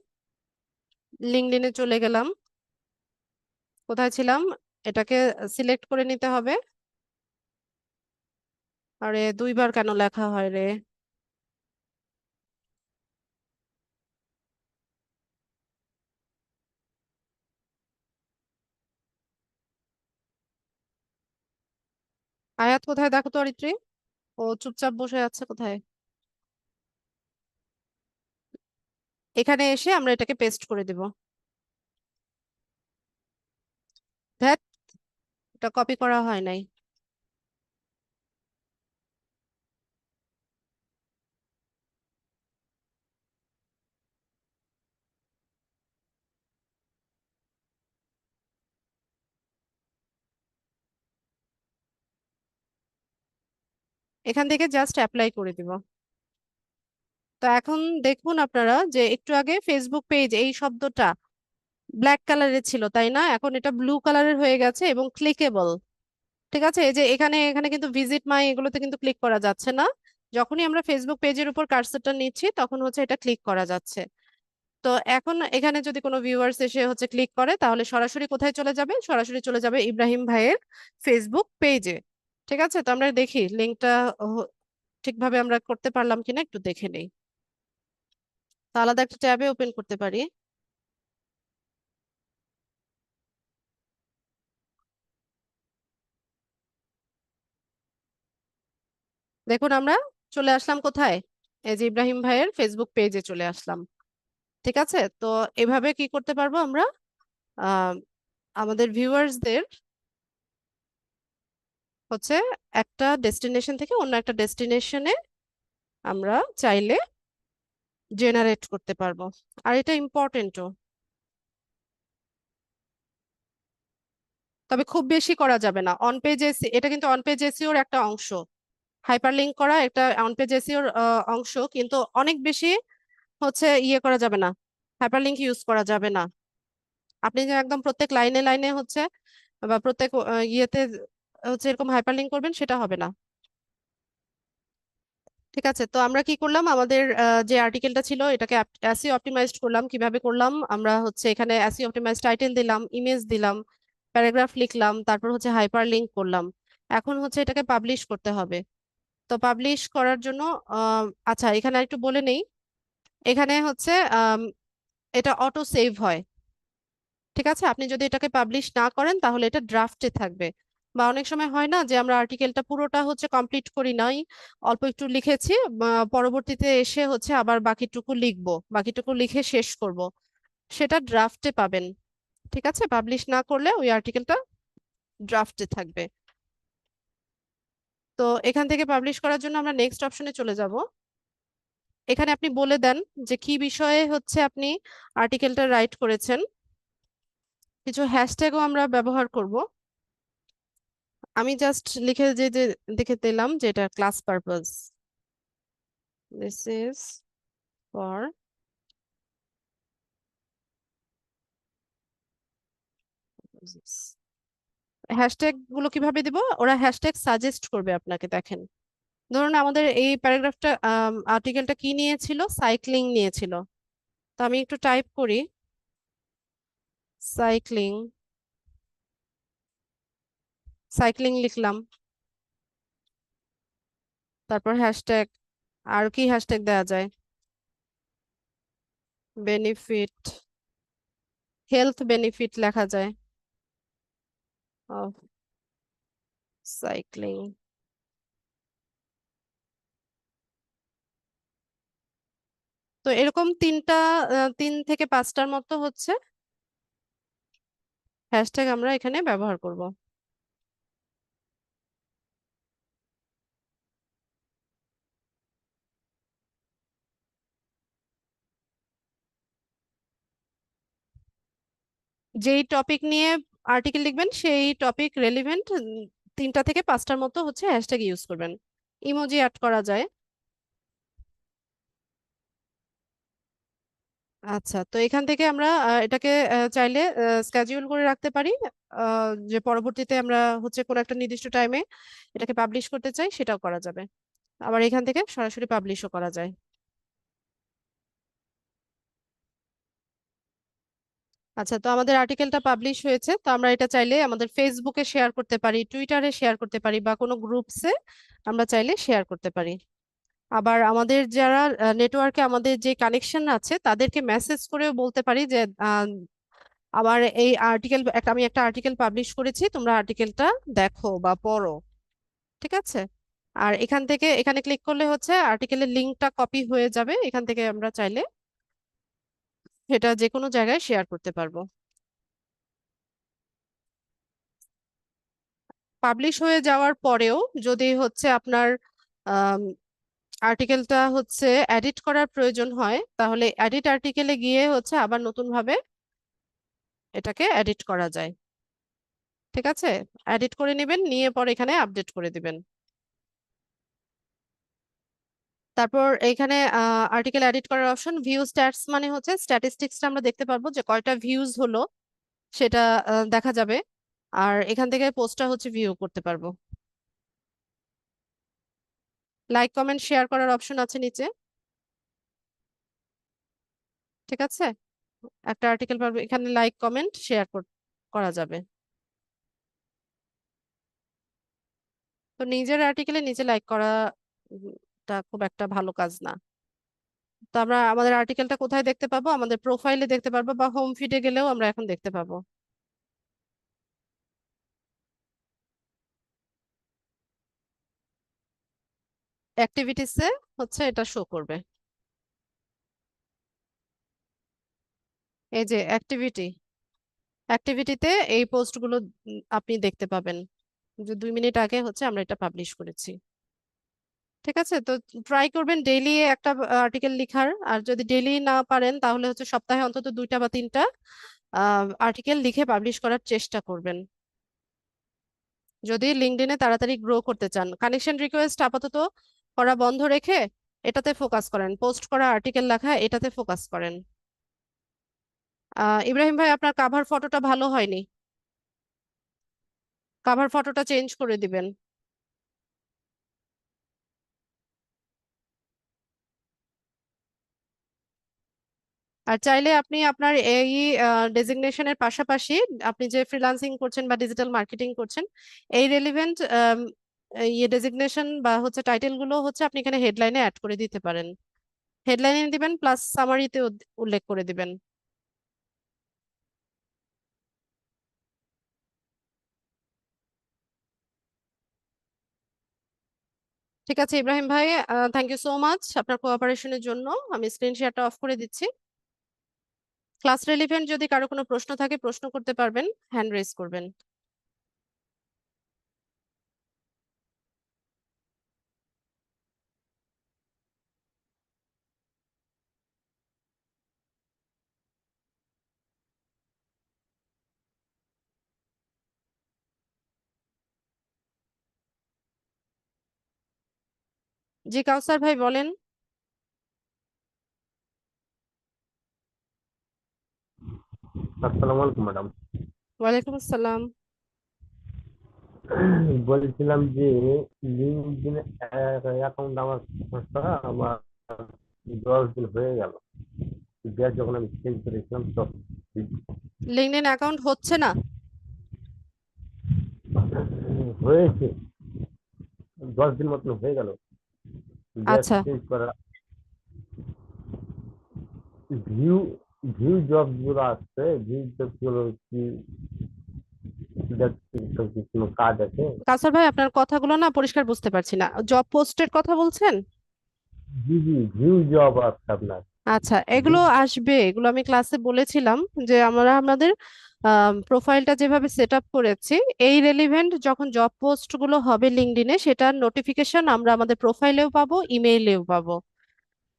[SPEAKER 1] লিঙ্কডইনে চলে গেলাম। কোথায় ছিলাম? এটাকে সিলেক্ট করে নিতে হবে। আরে দুইবার কেন লেখা হয় রে? আয়াত কোথায় দেখো তো অরিত্রী, ও চুপচাপ বসে আছে কোথায়? এখানে এসে আমরা এটাকে পেস্ট করে দিব। ধ্যাত, এটা কপি করা হয় নাই। এখান থেকে জাস্ট অ্যাপ্লাই করে দিব। তো এখন দেখুন আপনারা যে একটু আগে ফেসবুক পেজ এই শব্দটা ব্ল্যাক কালারের ছিল, তাই না? এখন এটা ব্লু কালারের হয়ে গেছে এবং ক্লিকেবল। ঠিক আছে, এই যে এখানে এখানে কিন্তু ভিজিট মাই এগুলোতে কিন্তু ক্লিক করা যাচ্ছে না। যখনই আমরা ফেসবুক পেজের উপর কার্সরটা নিচ্ছি তখন হচ্ছে এটা ক্লিক করা যাচ্ছে। তো এখন এখানে যদি কোনো ভিউয়ার্স এসে হচ্ছে ক্লিক করে তাহলে সরাসরি কোথায় চলে যাবে? সরাসরি চলে যাবে ইব্রাহিম ভাইয়ের ফেসবুক পেজে। ঠিক আছে, তো আমরা দেখি লিঙ্কটা ঠিকভাবে আমরা করতে পারলাম কিনা, একটু দেখে নেই। তো আলাদা একটা ট্যাবে ওপেন করতে পারি। দেখুন আমরা চলে আসলাম কোথায়? এই যে ইব্রাহিম ভাইয়ের ফেসবুক পেজে চলে আসলাম। ঠিক আছে, তো এভাবে কি করতে পারবো আমরা? আহ আমাদের ভিউয়ার্সদের হচ্ছে একটা ডেস্টিনেশন থেকে অন্য একটা ডেস্টিনেশনে আমরা চাইলে জেনারেট করতে পারবো। আর এটা ইম্পর্টেন্টও, তবে খুব বেশি করা যাবে না। অন পেজ এসি, এটা কিন্তু অন পেজ এসিওর একটা অংশ। হাইপার লিংক করা একটা অন পেজ এসিওর অংশ, কিন্তু অনেক বেশি হচ্ছে ইয়ে করা যাবে না, হাইপার লিংক ইউজ করা যাবে না। আপনি যে একদম প্রত্যেক লাইনে লাইনে হচ্ছে বা প্রত্যেক ইয়েতে হচ্ছে এরকম হাইপার লিংক করবেন, সেটা হবে না। ঠিক আছে, তো আমরা কি করলাম, আমাদের যে আর্টিকেলটা ছিল এটাকে এসইও অপটিমাইজড করলাম। কিভাবে করলাম? আমরা হচ্ছে এখানে এসইও অপটিমাইজড টাইটেল দিলাম, ইমেজ দিলাম, প্যারাগ্রাফ লিখলাম, তারপর হচ্ছে হাইপার লিংক করলাম। এখন হচ্ছে এটাকে পাবলিশ করতে হবে। তো পাবলিশ করার জন্য আচ্ছা এখানে একটু বলে নেই। এখানে হচ্ছে এটা অটো সেভ হয়। ঠিক আছে, আপনি যদি এটাকে পাবলিশ না করেন তাহলে এটা ড্রাফটে থাকবে। বা অনেক সময় হয় না যে আমরা আর্টিকেলটা পুরোটা হচ্ছে কমপ্লিট করি নাই, অল্প একটু লিখেছি, পরবর্তীতে এসে হচ্ছে আবার বাকিটুকু লিখবো, বাকিটুকু লিখে শেষ করব, সেটা ড্রাফটে পাবেন। ঠিক আছে, পাবলিশ না করলে ওই আর্টিকেলটা ড্রাফটে থাকবে। তো এখান থেকে পাবলিশ করার জন্য আমরা নেক্সট অপশনে চলে যাব। এখানে আপনি বলে দেন যে কি বিষয়ে হচ্ছে আপনি আর্টিকেলটা রাইট করেছেন। কিছু হ্যাশট্যাগও আমরা ব্যবহার করব। আমি জাস্ট লিখে যে দেখে দিলাম যে এটা class purpose, this is for hashtag গুলো কিভাবে দিব, ওরা হ্যাশট্যাগ সাজেস্ট করবে আপনাকে। দেখেন, ধরুন আমাদের এই প্যারাগ্রাফটা আর্টিকেলটা কি নিয়েছিল, সাইক্লিং নিয়েছিল। তো আমি একটু টাইপ করি সাইক্লিং, সাইক্লিং লিখলাম, তারপর হ্যাশট্যাগ, আর কি হ্যাশট্যাগ দেওয়া যায়, বেনিফিট, হেলথ বেনিফিট লেখা যায় অফ সাইক্লিং। তো এরকম 3 থেকে 5টার মতো হচ্ছে হ্যাশট্যাগ আমরা এখানে ব্যবহার করব। যেই টপিক নিয়ে আর্টিকেল লিখবেন সেই টপিক রেলিভেন্ট 3টা থেকে 5টার মতো হচ্ছে হ্যাশট্যাগ ইউজ করবেন। ইমোজি অ্যাড করা যায়। আচ্ছা, তো এখান থেকে আমরা এটাকে চাইলে স্কেডিউল করে রাখতে পারি, যে পরবর্তীতে আমরা হচ্ছে কোনো একটা নির্দিষ্ট টাইমে এটাকে পাবলিশ করতে চাই, সেটাও করা যাবে। আবার এখান থেকে সরাসরি পাবলিশও করা যায়। আচ্ছা, তো আমাদের আর্টিকেলটা পাবলিশ হয়েছে, তো আমরা এটা চাইলে আমাদের ফেসবুকে শেয়ার করতে পারি, টুইটারে শেয়ার করতে পারি, বা কোনো গ্রুপসে আমরা চাইলে শেয়ার করতে পারি। আবার আমাদের যারা নেটওয়ার্কে আমাদের যে কানেকশন আছে তাদেরকে মেসেজ করেও বলতে পারি যে আমার এই আর্টিকেল, আমি একটা আর্টিকেল পাবলিশ করেছি, তোমরা আর্টিকেলটা দেখো বা পড়ো। ঠিক আছে, আর এখান থেকে এখানে ক্লিক করলে হচ্ছে আর্টিকেলের লিঙ্কটা কপি হয়ে যাবে, এখান থেকে আমরা চাইলে এটা যে কোনো জায়গায় শেয়ার করতে পারবো। পাবলিশ হয়ে যাওয়ার পরেও যদি হচ্ছে আপনার আর্টিকেলটা হচ্ছে এডিট করার প্রয়োজন হয়, তাহলে এডিট আর্টিকেলে গিয়ে হচ্ছে আবার নতুন ভাবে এটাকে এডিট করা যায়। ঠিক আছে, এডিট করে নেবেন, নিয়ে পরে এখানে আপডেট করে দিবেন। তারপর এখানে আর্টিকেল এডিট করার অপশন, ভিউ স্ট্যাটস মানে হচ্ছে স্ট্যাটিস্টিক্সটা আমরা দেখতে পারবো যে কয়টা ভিউজ হলো সেটা দেখা যাবে। আর এখান থেকে পোস্টটা হচ্ছে ভিউ করতে পারবো। লাইক কমেন্ট শেয়ার করার অপশন আছে নিচে। ঠিক আছে, একটা আর্টিকেল পারবো, এখানে লাইক কমেন্ট শেয়ার করা যাবে। তো নিজের আর্টিকেলে নিজে লাইক করা টা খুব একটা ভালো কাজ না। তো আমরা আমাদের আর্টিকেলটা কোথায় দেখতে পাবো, আমাদের প্রোফাইলে দেখতে পারবো, বা হোম ফিডে গেলেও আমরা এখন দেখতে পাবো। অ্যাক্টিভিটিসে হচ্ছে এটা শো করবে। এই যে অ্যাক্টিভিটিতে এই পোস্টগুলো আপনি দেখতে পাবেন, যে 2 মিনিট আগে হচ্ছে আমরা এটা পাবলিশ করেছি। ঠিক আছে, তো ট্রাই করবেন ডেইলি একটা আর্টিকেল লিখার, আর যদি ডেইলি না পারেন তাহলে হচ্ছে সপ্তাহে অন্তত 2টা বা 3টা আর্টিকেল লিখে পাবলিশ করার চেষ্টা করবেন, যদি লিঙ্কডইনে তাড়াতাড়ি গ্রো করতে চান। কানেকশন রিকোয়েস্ট আপাতত করা বন্ধ রেখে এটাতে ফোকাস করেন, পোস্ট করা আর্টিকেল লেখা এটাতে ফোকাস করেন। ইব্রাহিম ভাই, আপনার কাভার ফটোটা ভালো হয়নি, কাভার ফটোটা চেঞ্জ করে দিবেন। আর চাইলে আপনি আপনার এই ডেজিগনেশনের পাশাপাশি আপনি যে ফ্রিল্যান্সিং করছেন বা ডিজিটাল মার্কেটিং করছেন, এই রেলিভেন্ট ইয়ে ডেজিগনেশন বা হচ্ছে টাইটেল গুলো হচ্ছে আপনি এখানে হেডলাইনে অ্যাড করে দিতে পারেন। হেডলাইনে দিবেন প্লাস সামারিতে উল্লেখ করে দিবেন। ঠিক আছে ইব্রাহিম ভাই, থ্যাংক ইউ সো মাচ আপনার কোঅপারেশনের জন্য। আমি স্ক্রিন শেয়ারটা অফ করে দিচ্ছি। ক্লাস রিলেভেন্ট যদি কারো কোনো প্রশ্ন থাকে প্রশ্ন করতে পারবেন, হ্যান্ড রেজ করবেন। জি কাউসার ভাই বলেন।
[SPEAKER 2] আসসালামু আলাইকুম ম্যাডাম।
[SPEAKER 1] ওয়ালাইকুম আসসালাম।
[SPEAKER 2] বলছিলাম যে লিঙ্কডইন অ্যাকাউন্ট আমার সমস্যা, আমার 10 দিন হয়ে গেল। গ্যাস যখন আমি চেঞ্জ করেছিলাম তখন
[SPEAKER 1] লিঙ্কডইন অ্যাকাউন্ট হচ্ছে না?
[SPEAKER 2] হয়েছে, 10 দিন মতন হয়ে গেল গ্যাস
[SPEAKER 1] আচ্ছা
[SPEAKER 2] চেঞ্জ করা। ভিউ ভিউ জব গুলো আসছে, ভিউ জব গুলো কি কোনো কাজ আছে?
[SPEAKER 1] কাউসার ভাই আপনার কথাগুলো না পরিষ্কার বুঝতে পারছি না, জব পোস্টের কথা বলছেন?
[SPEAKER 2] জি জি, ভিউ জব আসছে আপনার।
[SPEAKER 1] আচ্ছা এগুলো আসবে, এগুলো আমি ক্লাসে বলেছিলাম যে আমরা আমাদের প্রোফাইলটা যেভাবে সেট আপ করেছি, এই রেলিভেন্ট যখন জব পোস্ট গুলো হবে লিঙ্কডইনে সেটার নোটিফিকেশন আমরা আমাদের প্রোফাইলেও পাবো, ইমেইলেও পাবো।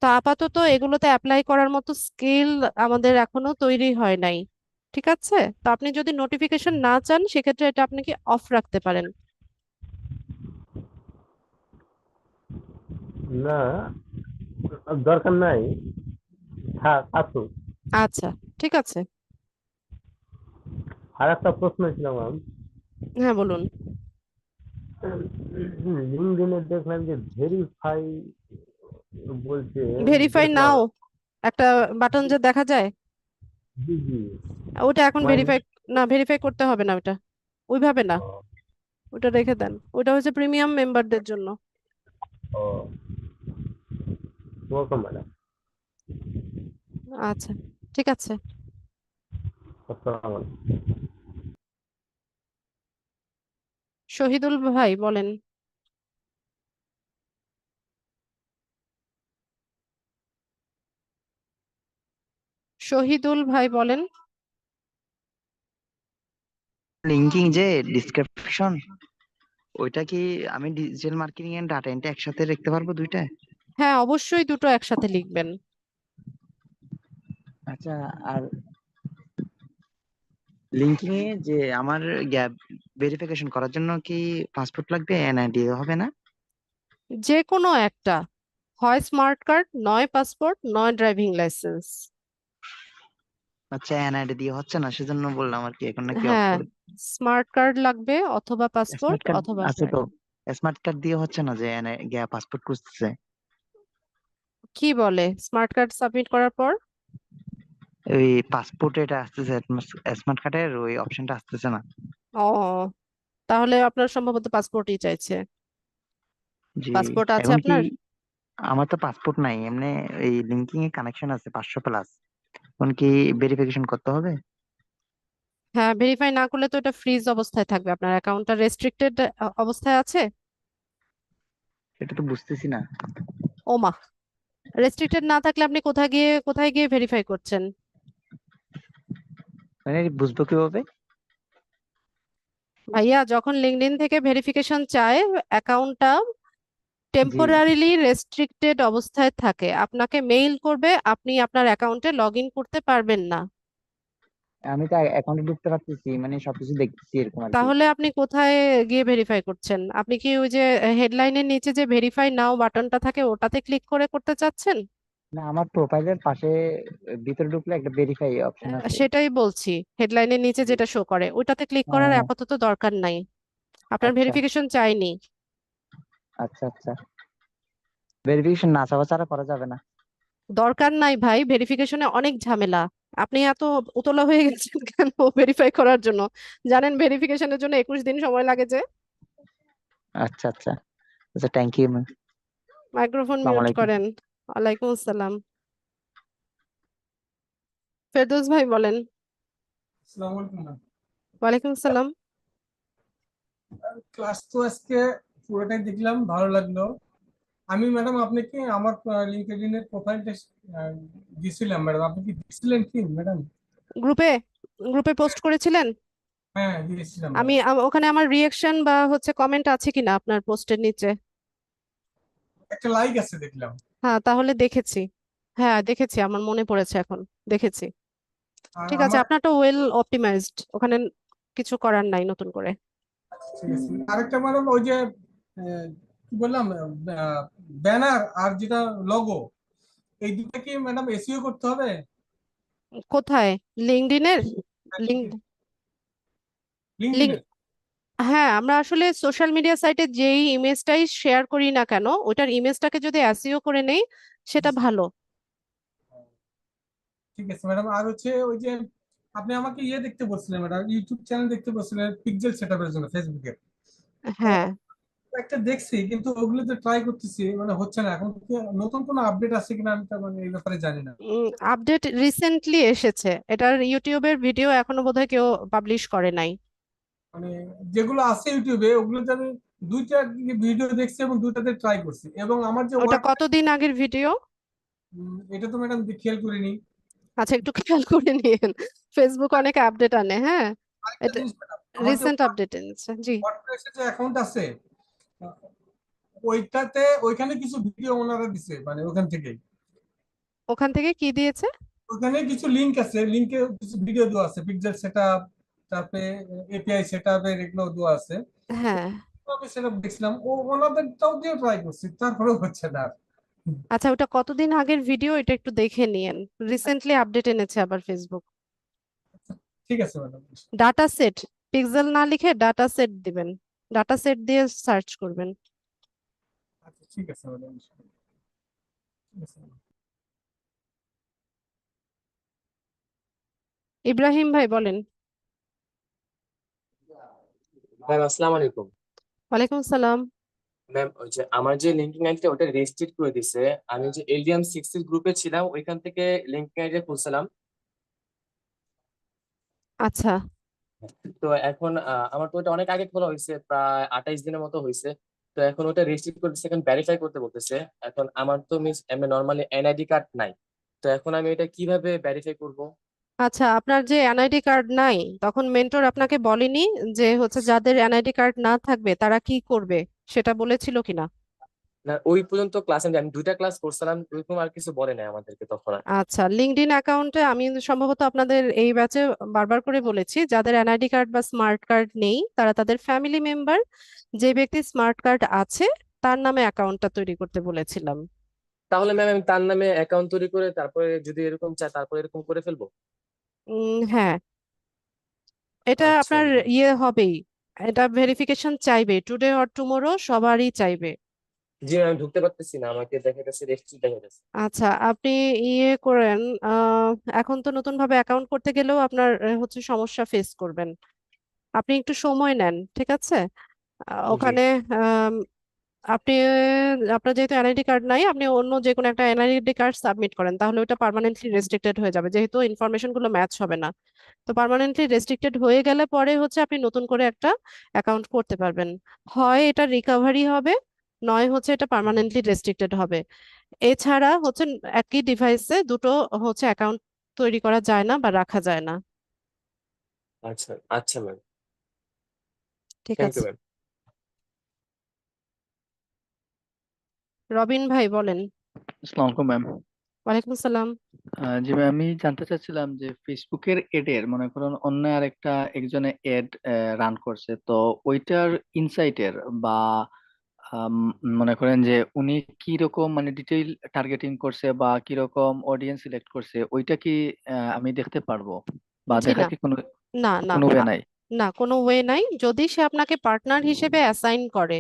[SPEAKER 1] তো আপাতত এগুলোতে অ্যাপ্লাই করার মতো স্কিল আমাদের এখনো তৈরি হয় নাই। ঠিক আছে, তো আপনি যদি নোটিফিকেশন না চান সেক্ষেত্রে এটা আপনাকে অফ রাখতে পারেন।
[SPEAKER 2] না, দরকার নাই, আসুক।
[SPEAKER 1] আচ্ছা ঠিক আছে।
[SPEAKER 2] আর একটা প্রশ্ন ছিল ম্যাম,
[SPEAKER 1] হ্যাঁ বলুন।
[SPEAKER 2] লিঙ্কডইনে দেখলাম যে ভেরিফাই বলছে,
[SPEAKER 1] ভেরিফাই
[SPEAKER 2] দেখলাম।
[SPEAKER 1] নাও একটা বাটন যে দেখা যায়,
[SPEAKER 2] জি জি।
[SPEAKER 1] ওটা এখন
[SPEAKER 2] মানে
[SPEAKER 1] ভেরিফাই, না ভেরিফাই করতে হবে না ওটা, ওইভাবে না, ওটা রেখে দেন, ওটা হচ্ছে প্রিমিয়াম মেম্বারদের জন্য।
[SPEAKER 2] ও, ওয়েলকাম ম্যাডাম।
[SPEAKER 1] আচ্ছা ঠিক আছে।
[SPEAKER 2] আসসালামু আলাইকুম।
[SPEAKER 1] শহীদুল ভাই বলেন। শহীদুল ভাই বলেন।
[SPEAKER 4] লিঙ্কিং যে ডিসক্রিপশন, ওইটা কি আমি digital marketing and data entry একসাথে রাখতে পারবো দুইটা?
[SPEAKER 1] হ্যাঁ অবশ্যই দুটো একসাথে লিখবেন।
[SPEAKER 4] আচ্ছা, আর লিঙ্কিং এ যে আমার গ্যাপ ভেরিফিকেশন করার জন্য কি পাসপোর্ট লাগবে, এনআইডি হবে না?
[SPEAKER 1] যে কোনো একটা, হয় স্মার্ট কার্ড, নয় পাসপোর্ট, নয় ড্রাইভিং লাইসেন্স।
[SPEAKER 4] আচ্ছা, এনআইডি দিয়ে হচ্ছে না, সেজন্য বললাম আর কি, এখন নাকি অফ
[SPEAKER 1] হ্যাঁ
[SPEAKER 4] করে।
[SPEAKER 1] স্মার্ট কার্ড লাগবে অথবা পাসপোর্ট
[SPEAKER 4] স্মার্ট কার্ড
[SPEAKER 1] অথবা
[SPEAKER 4] আছে তো, স্মার্ট কার্ড দিয়ে হচ্ছে না, যে পাসপোর্ট খুঁজতেছে।
[SPEAKER 1] কি বলে স্মার্ট কার্ড সাবমিট করার পর?
[SPEAKER 4] ওই পাসপোর্ট এটা আসতেছে, স্মার্ট কার্ডের ওই অপশনটা আসতেছে না।
[SPEAKER 1] ও তাহলে আপনার সম্ভবত পাসপোর্টই চাইছে।
[SPEAKER 4] জি।
[SPEAKER 1] পাসপোর্ট আছে
[SPEAKER 4] এখন কি,
[SPEAKER 1] আপনার?
[SPEAKER 4] আমার তো পাসপোর্ট নাই, এমনি এই লিঙ্কিং এ কানেকশন আছে 500+। এখন কি ভেরিফিকেশন করতে হবে?
[SPEAKER 1] হ্যাঁ ভেরিফাই না করলে তো এটা ফ্রিজ অবস্থায় থাকবে, আপনার অ্যাকাউন্টটা রেস্ট্রিক্টেড অবস্থায় আছে।
[SPEAKER 4] এটা তো বুঝতেছি না।
[SPEAKER 1] ওমা, রেস্ট্রিক্টেড না থাকলে আপনি কোথায় গিয়ে ভেরিফাই করছেন?
[SPEAKER 4] মানে বুঝবো কিভাবে?
[SPEAKER 1] ভাইয়া যখন লিঙ্কডইন থেকে ভেরিফিকেশন চায়, অ্যাকাউন্টটা
[SPEAKER 4] জি,
[SPEAKER 1] টেম্পোরারিলি রেস্ট্রিক্টেড অবস্থায় থাকে, আপনাকে মেইল করবে, আপনি আপনার অ্যাকাউন্টে লগ ইন করতে পারবেন না।
[SPEAKER 4] আমি তো অ্যাকাউন্টে ঢুকতে পারতেছি, মানে সবকিছু দেখতেছি এরকম আর কি।
[SPEAKER 1] তাহলে আপনি কোথায় গিয়ে ভেরিফাই করছেন? আপনি কি ওই যে হেডলাইনের নিচে যে ভেরিফাই নাও বাটনটা থাকে ওটাতে ক্লিক করে করতে চাচ্ছেন?
[SPEAKER 4] না, আমার প্রোফাইলের পাশে ভিতরে ঢুকলে একটা ভেরিফাই অপশন আছে।
[SPEAKER 1] সেটাই বলছি, হেডলাইনের নিচে
[SPEAKER 4] জি।
[SPEAKER 1] যেটা শো করে ওইটাতে ক্লিক করার
[SPEAKER 4] হ্যাঁ,
[SPEAKER 1] আপাতত দরকার নাই, আপনার
[SPEAKER 4] আচ্ছা
[SPEAKER 1] ভেরিফিকেশন চাইনি।
[SPEAKER 4] আচ্ছা আচ্ছা, ভেরিফিকেশন না চাওয়া ছাড়া করা যাবে না?
[SPEAKER 1] দরকার নাই ভাই, ভেরিফিকেশনে অনেক ঝামেলা। আপনি এত উতলা হয়ে গেছেন কেন ভেরিফাই করার জন্য? জানেন ভেরিফিকেশনের জন্য 21 দিন সময় লাগে যে।
[SPEAKER 4] আচ্ছা আচ্ছা আচ্ছা, থ্যাংক ইউ ম্যাম।
[SPEAKER 1] মাইক্রোফোন
[SPEAKER 4] আসসালামু
[SPEAKER 1] মিউট
[SPEAKER 4] আলাইকুম।
[SPEAKER 1] করেন। ওয়ালাইকুম আসসালাম। ফেরদৌস ভাই বলেন।
[SPEAKER 5] আসসালামু আলাইকুম ম্যাম।
[SPEAKER 1] ওয়ালাইকুম আসসালাম।
[SPEAKER 5] ক্লাস তো আজকে পুরোটাই দেখলাম, ভালো লাগলো। আমি ম্যাডাম আপনাকে আমার লিঙ্কডইন এর প্রোফাইলটা দিছিলাম ম্যাডাম, আপনি কি দিছিলেন কি ম্যাডাম?
[SPEAKER 1] গ্রুপে গ্রুপে পোস্ট করেছিলেন?
[SPEAKER 5] হ্যাঁ দিয়েছিলাম
[SPEAKER 1] আমি
[SPEAKER 5] ম্যাডাম।
[SPEAKER 1] ওখানে আমার রিয়েকশন বা হচ্ছে কমেন্ট আছে কিনা আপনার পোস্টের নিচে?
[SPEAKER 5] একটা লাইক আছে দেখলাম।
[SPEAKER 1] হ্যাঁ, তাহলে দেখেছি। হ্যাঁ, দেখেছি, আমার মনে পড়েছে এখন। দেখেছি।
[SPEAKER 5] আর
[SPEAKER 1] ঠিক আছে,
[SPEAKER 5] আমার
[SPEAKER 1] আপনারটা ওয়েল অপটিমাইজড, ওখানে কিছু করার নাই নতুন করে।
[SPEAKER 5] ঠিক আছে, আরেকটা ম্যাডাম ওই যে কি বললাম, ব্যানার আর যেটা লোগো, এই দুটো কি ম্যাডাম এসইও করতে হবে?
[SPEAKER 1] কোথায়? লিঙ্কডইনের? লিঙ্ক লিঙ্ক
[SPEAKER 5] লিঙ্কডইনের।
[SPEAKER 1] হ্যাঁ, আমরা আসলে সোশ্যাল মিডিয়া সাইটে যেই ইমেজটাই শেয়ার করি না কেন, ওটার ইমেজটাকে যদি এসইও করে নেই, সেটা ভালো।
[SPEAKER 5] ঠিক আছে ম্যাডাম, আর হচ্ছে ওই যে আপনি আমাকে ইয়ে দেখতে বলছিলেন ম্যাডাম, ইউটিউব চ্যানেল দেখতে বলছিলেন পিক্সেল সেটআপের জন্য ফেসবুকে।
[SPEAKER 1] হ্যাঁ।
[SPEAKER 5] একটা দেখছি কিন্তু ওগুলোতে ট্রাই করতেছি, মানে হচ্ছে না। এখন কি নতুন কোনো আপডেট আছে কিনা আমি তার মানে এই ব্যাপারে জানি না।
[SPEAKER 1] আপডেট রিসেন্টলি এসেছে, এটার ইউটিউবের ভিডিও এখনো বোধহয় কেউ পাবলিশ করে নাই।
[SPEAKER 5] মানে যেগুলো আছে ইউটিউবে ওগুলোতে আমি দুইটা ভিডিও দেখছি এবং দুইটাতে ট্রাই করছি, এবং আমার যে
[SPEAKER 1] ওটা
[SPEAKER 5] ওয়ার্ড,
[SPEAKER 1] কতদিন আগের ভিডিও?
[SPEAKER 5] এটা তো ম্যাডাম খেয়াল করিনি।
[SPEAKER 1] আচ্ছা, একটু খেয়াল করে নিন। ফেসবুক অনেক আপডেট আনে, হ্যাঁ।
[SPEAKER 5] আরেকটা
[SPEAKER 1] এটা
[SPEAKER 5] জিনিস ম্যাডাম, আমার যে
[SPEAKER 1] রিসেন্ট আপডেট এনেছে, জি।
[SPEAKER 5] ওয়ার্ডপ্রেসে যে অ্যাকাউন্ট আছে, ওইখানে কিছু ভিডিও ওনারা দিছে, মানে ওখান থেকে
[SPEAKER 1] ওখান থেকে কি দিয়েছে?
[SPEAKER 5] ওখানে কিছু লিংক আছে, লিংকে কিছু ভিডিও দেওয়া আছে, পিক্সেল সেটআপ, তারপরে এপিআই সেটআপের এগুলো দেওয়া আছে।
[SPEAKER 1] হ্যাঁ।
[SPEAKER 5] আমি সেটা দেখছিলাম, ওনাদেরটাও দিয়ে ট্রাই করছি, তারপরেও হচ্ছে না।
[SPEAKER 1] আচ্ছা, ওটা কতদিন আগের ভিডিও, এটা একটু দেখে নিন। রিসেন্টলি আপডেট এনেছে আবার ফেসবুক।
[SPEAKER 5] ঠিক আছে ম্যাডাম।
[SPEAKER 1] ডাটা সেট, পিক্সেল না লিখে ডাটা সেট দিবেন। ডাটা সেট দিয়ে সার্চ করবেন।
[SPEAKER 5] আচ্ছা ঠিক আছে ম্যাডাম, ঠিক আছে।
[SPEAKER 1] ইব্রাহিম ভাই বলেন।
[SPEAKER 6] ম্যাম আসসালামু আলাইকুম।
[SPEAKER 1] ওয়ালাইকুম সালাম।
[SPEAKER 6] ম্যাম ওই যে আমার যে লিঙ্কিং আইডিটা ওটা রেস্ট্রিক্ট করে দিছে। আমি যে এলডিএম 6 এর গ্রুপে ছিলাম ওইখান থেকে লিঙ্কিং আইডিটা খুলছিলাম।
[SPEAKER 1] আচ্ছা।
[SPEAKER 6] তো এখন আমার তো ওটা অনেক আগে খোলা হয়েছে, প্রায় 28 দিনের মতো হয়েছে। তো এখন ওটা রেস্ট্রিক্ট করে দিচ্ছে, এখন ভেরিফাই করতে বলতেছে। এখন আমার তো মিস এমনি নর্মালি এনআইডি কার্ড নাই। তো এখন আমি এটা কিভাবে ভেরিফাই করব?
[SPEAKER 1] আচ্ছা, আপনার যে এনআইডি কার্ড নাই, তখন মেন্টর আপনাকে বলেনি যে হচ্ছে যাদের এনআইডি কার্ড না থাকবে তারা কি করবে, সেটা বলেছিল কিনা?
[SPEAKER 6] না, ওই পর্যন্ত ক্লাস আমি দুইটা ক্লাস করছিলাম, ওইরকম আর কিছু বলে নাই আমাদেরকে তখন আর।
[SPEAKER 1] আচ্ছা, লিঙ্কডইন অ্যাকাউন্টে আমি সম্ভবত আপনাদের এই ব্যাচে বারবার করে বলেছি, যাদের এনআইডি কার্ড বা স্মার্ট কার্ড নেই তারা তাদের ফ্যামিলি মেম্বার, যে ব্যক্তি স্মার্ট কার্ড আছে তার নামে অ্যাকাউন্টটা তৈরি করতে বলেছিলাম।
[SPEAKER 6] তাহলে ম্যাম আমি তার নামে অ্যাকাউন্ট তৈরি করে তারপরে যদি এরকম চাই তারপরে এরকম করে ফেলবো?
[SPEAKER 1] হ্যাঁ, এটা
[SPEAKER 6] আচ্ছা
[SPEAKER 1] আপনার
[SPEAKER 6] ম্যাম।
[SPEAKER 1] ইয়ে হবেই। এটা ভেরিফিকেশন চাইবে, টুডে অর টুমোরো সবারই চাইবে।
[SPEAKER 6] জি ম্যাম, আমি ঢুকতে পারতেছি না, আমাকে দেখা যাচ্ছে রেস্ট্রিক্ট দেখা যাচ্ছে।
[SPEAKER 1] আচ্ছা, আপনি ইয়ে করেন, এখন তো নতুন ভাবে অ্যাকাউন্ট করতে গেলেও আপনার হচ্ছে সমস্যা ফেস করবেন। আপনি একটু সময় নেন, ঠিক আছে?
[SPEAKER 6] জি।
[SPEAKER 1] ওখানে আম, আপনি আপনার যেহেতু এনআইডি কার্ড নাই, আপনি অন্য যে কোনো একটা এনআইডি কার্ড সাবমিট করেন, তাহলে ওটা পার্মানেন্টলি রেস্ট্রিক্টেড হয়ে যাবে, যেহেতু ইনফরমেশন গুলো ম্যাচ হবে না। তো পার্মানেন্টলি রেস্ট্রিক্টেড হয়ে গেলে পরে হচ্ছে আপনি নতুন করে একটা অ্যাকাউন্ট করতে পারবেন। হয় এটা রিকভারি হবে, নয় হচ্ছে এটা পার্মানেন্টলি রেস্ট্রিক্টেড হবে। এছাড়া হচ্ছে একই ডিভাইসে দুটো হচ্ছে অ্যাকাউন্ট তৈরি করা যায় না বা রাখা যায় না।
[SPEAKER 6] আচ্ছা আচ্ছা ম্যাম।
[SPEAKER 1] ঠিক
[SPEAKER 6] থ্যাংক ইউ
[SPEAKER 1] আছে।
[SPEAKER 6] ম্যাম।
[SPEAKER 1] রবিন ভাই বলেন।
[SPEAKER 7] আসসালামু আলাইকুম ম্যাম।
[SPEAKER 1] ওয়ালাইকুম সালাম।
[SPEAKER 7] জি ম্যাম, আমি জানতে চাচ্ছিলাম যে ফেসবুকের এর মনে করুন অন্য আরেকটা একজনে এড রান করছে, তো ওইটার ইনসাইটের বা আম, মনে করেন যে উনি কি রকম মানে ডিটেইল টার্গেটিং করছে বা কি রকম অডিয়েন্স সিলেক্ট করছে, ওইটা কি আমি দেখতে পারবো বা
[SPEAKER 1] জি
[SPEAKER 7] দেখার
[SPEAKER 1] না।
[SPEAKER 7] কি কোনো
[SPEAKER 1] না না।
[SPEAKER 7] কোনো ওয়ে
[SPEAKER 1] আ-
[SPEAKER 7] নাই?
[SPEAKER 1] না, কোনো ওয়ে নাই। যদি সে আপনাকে পার্টনার হিসেবে অ্যাসাইন করে,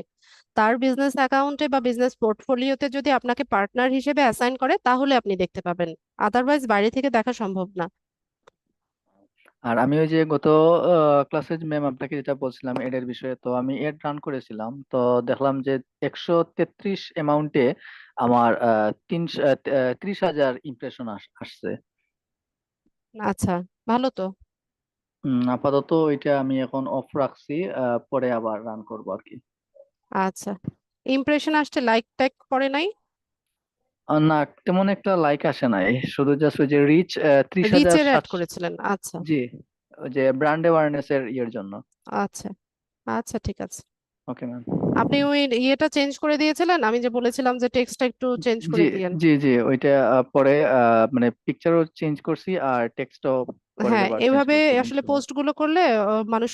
[SPEAKER 1] তার বিজনেস অ্যাকাউন্টে বা বিজনেস পোর্টফোলিওতে যদি আপনাকে পার্টনার হিসেবে অ্যাসাইন করে, তাহলে আপনি দেখতে পাবেন। আদারওয়াইজ বাইরে থেকে দেখা সম্ভব না।
[SPEAKER 7] আর আমি ওই যে গত ক্লাসে ম্যাম আপনাকে যেটা বলছিলাম এডের বিষয়ে, তো আমি এড রান করেছিলাম, তো দেখলাম যে 133 অ্যামাউন্টে আমার 30,000 ইমপ্রেশন আসছে।
[SPEAKER 1] আচ্ছা, ভালো তো।
[SPEAKER 7] আপাতত ওইটা আমি এখন অফ রাখছি, পরে আবার রান করবো আর কি।
[SPEAKER 1] আচ্ছা, ইমপ্রেশন আসছে, লাইক ট্যাগ পড়ে নাই?
[SPEAKER 7] না, তেমন একটা লাইক আসে নাই, শুধু জাস্ট ওই যে রিচ 30,000
[SPEAKER 1] রিচের অ্যাড
[SPEAKER 7] 700।
[SPEAKER 1] করেছিলেন, আচ্ছা
[SPEAKER 7] জি, ওই যে ব্র্যান্ড অ্যাওয়ারনেস এর ইয়ের জন্য।
[SPEAKER 1] আচ্ছা আচ্ছা, ঠিক আছে।
[SPEAKER 7] Okay ma'am.
[SPEAKER 1] আপনি ওই ইয়েটা চেঞ্জ করে দিয়েছিলেন, আমি যে বলেছিলাম যে টেক্সটটা একটু চেঞ্জ
[SPEAKER 7] জি
[SPEAKER 1] করে দিয়েন।
[SPEAKER 7] জি জি, ওইটা পরে মানে পিকচারও চেঞ্জ করছি আর টেক্সটও পরে
[SPEAKER 1] হ্যাঁ,
[SPEAKER 7] আবার চেঞ্জ
[SPEAKER 1] এভাবে
[SPEAKER 7] করছি
[SPEAKER 1] আসলে
[SPEAKER 7] ইনশাল্লাহ।
[SPEAKER 1] পোস্ট গুলো করলে মানুষ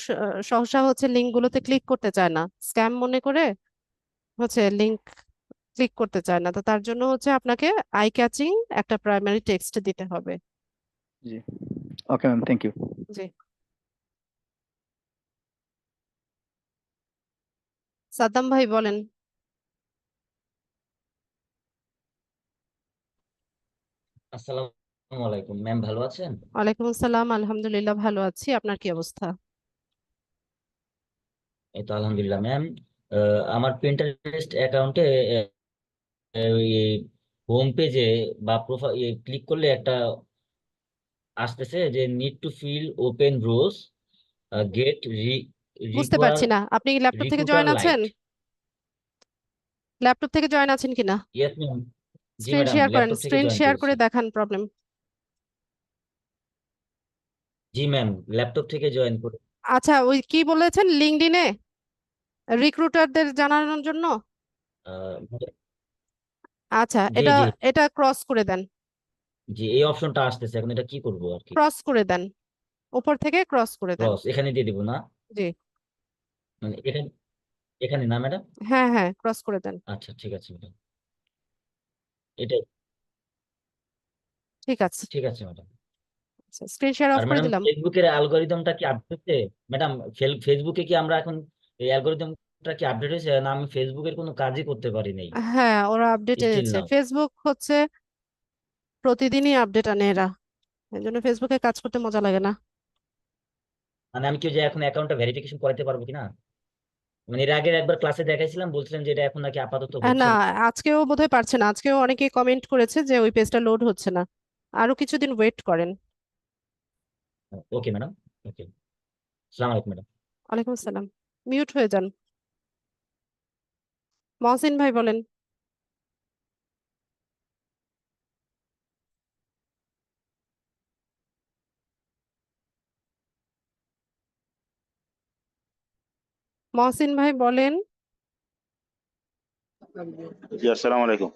[SPEAKER 1] সহসা হচ্ছে লিঙ্ক গুলোতে ক্লিক করতে চায় না, স্ক্যাম মনে করে হচ্ছে লিঙ্ক ক্লিক করতে চায় না। তো তার জন্য হচ্ছে আপনাকে আই ক্যাচিং একটা প্রাইমারি টেক্সট দিতে হবে।
[SPEAKER 7] জি, ওকে ম্যাম, থ্যাংক ইউ।
[SPEAKER 1] জি, সাদ্দাম ভাই বলেন।
[SPEAKER 8] আসসালামু আলাইকুম ম্যাম, ভালো আছেন?
[SPEAKER 1] ওয়ালাইকুম আসসালাম, আলহামদুলিল্লাহ ভালো আছি। আপনার কি অবস্থা?
[SPEAKER 8] এই তো আলহামদুলিল্লাহ ম্যাম। আমার পিন্টারেস্ট অ্যাকাউন্টে ওই হোম পেজে বা প্রোফাইল ক্লিক করলে একটা আসতেছে যে নিড টু ফিল ওপেন রোজ গেট
[SPEAKER 1] বুঝতে
[SPEAKER 8] রিকোয়ার
[SPEAKER 1] পারছি না, আপনি ল্যাপটপ থেকে
[SPEAKER 8] রিক্রুটার
[SPEAKER 1] জয়েন আছেন?
[SPEAKER 8] লাইট।
[SPEAKER 1] ল্যাপটপ থেকে জয়েন আছেন কিনা?
[SPEAKER 8] Yes ma'am. জি
[SPEAKER 1] স্ক্রিন
[SPEAKER 8] ম্যাডাম,
[SPEAKER 1] শেয়ার করেন,
[SPEAKER 8] ল্যাপটপ থেকে
[SPEAKER 1] স্ক্রিন
[SPEAKER 8] জয়েন
[SPEAKER 1] শেয়ার
[SPEAKER 8] করেছি।
[SPEAKER 1] করে দেখান প্রবলেম।
[SPEAKER 8] জি ম্যাম, ল্যাপটপ থেকে জয়েন করে।
[SPEAKER 1] আচ্ছা, ওই কি বলেছেন লিঙ্কডইনে রিক্রুটারদের জানানোর জন্য?
[SPEAKER 8] আহ,
[SPEAKER 1] আচ্ছা,
[SPEAKER 8] জি
[SPEAKER 1] এটা
[SPEAKER 8] জি
[SPEAKER 1] এটা ক্রস করে দেন,
[SPEAKER 8] জি, এই অপশনটা আসতেছে, এখন এটা কি করবো আর কি?
[SPEAKER 1] ক্রস করে দেন, উপর থেকে ক্রস করে দেন।
[SPEAKER 8] ক্রস এখানে দিয়ে দিব না?
[SPEAKER 1] জি,
[SPEAKER 8] মানে এখানে, এখানে না ম্যাডাম?
[SPEAKER 1] হ্যাঁ হ্যাঁ, ক্রস করে দেন।
[SPEAKER 8] আচ্ছা ঠিক আছে ম্যাডাম, এটাই।
[SPEAKER 1] ঠিক আছে,
[SPEAKER 8] ঠিক আছে ম্যাডাম।
[SPEAKER 1] আচ্ছা স্ক্রিন শেয়ার
[SPEAKER 8] আর
[SPEAKER 1] অফ করে
[SPEAKER 8] ম্যাডাম
[SPEAKER 1] দিলাম।
[SPEAKER 8] ফেসবুকের অ্যালগোরিদমটা কি আপডেট হচ্ছে? ম্যাডাম ফেসবুকে কি আমরা এখন এই অ্যালগোরিদমটা কি আপডেট হয়েছে না? আমি ফেসবুকের কোনো কাজই করতে পারি নাই
[SPEAKER 1] হ্যাঁ, ওরা আপডেট
[SPEAKER 8] স্টিল
[SPEAKER 1] এনেছে।
[SPEAKER 8] নাও।
[SPEAKER 1] ফেসবুক হচ্ছে প্রতিদিনই আপডেট আনে এরা, এই জন্য ফেসবুকে কাজ করতে মজা লাগে না।
[SPEAKER 8] মানে আমি কি ওই যে এখন অ্যাকাউন্টটা ভেরিফিকেশন করাতে পারবো কিনা? মানে এর আগে একবার ক্লাসে দেখাইছিলাম, বলছিলেন যে এটা এখন নাকি আপাতত
[SPEAKER 1] না,
[SPEAKER 8] হচ্ছে না।
[SPEAKER 1] আজকেও বোধহয় পারছে না, আজকেও অনেকে কমেন্ট করেছে যে ওই পেজটা লোড হচ্ছে না। আরো কিছুদিন ওয়েট করেন।
[SPEAKER 8] ওকে ম্যাডাম, ওকে। আসসালামু আলাইকুম ম্যাডাম।
[SPEAKER 1] ওয়ালাইকুম আসসালাম। মিউট হয়ে যান। মহসিন ভাই বলেন। মহসিন ভাই বলেন।
[SPEAKER 9] জি, আসসালামু আলাইকুম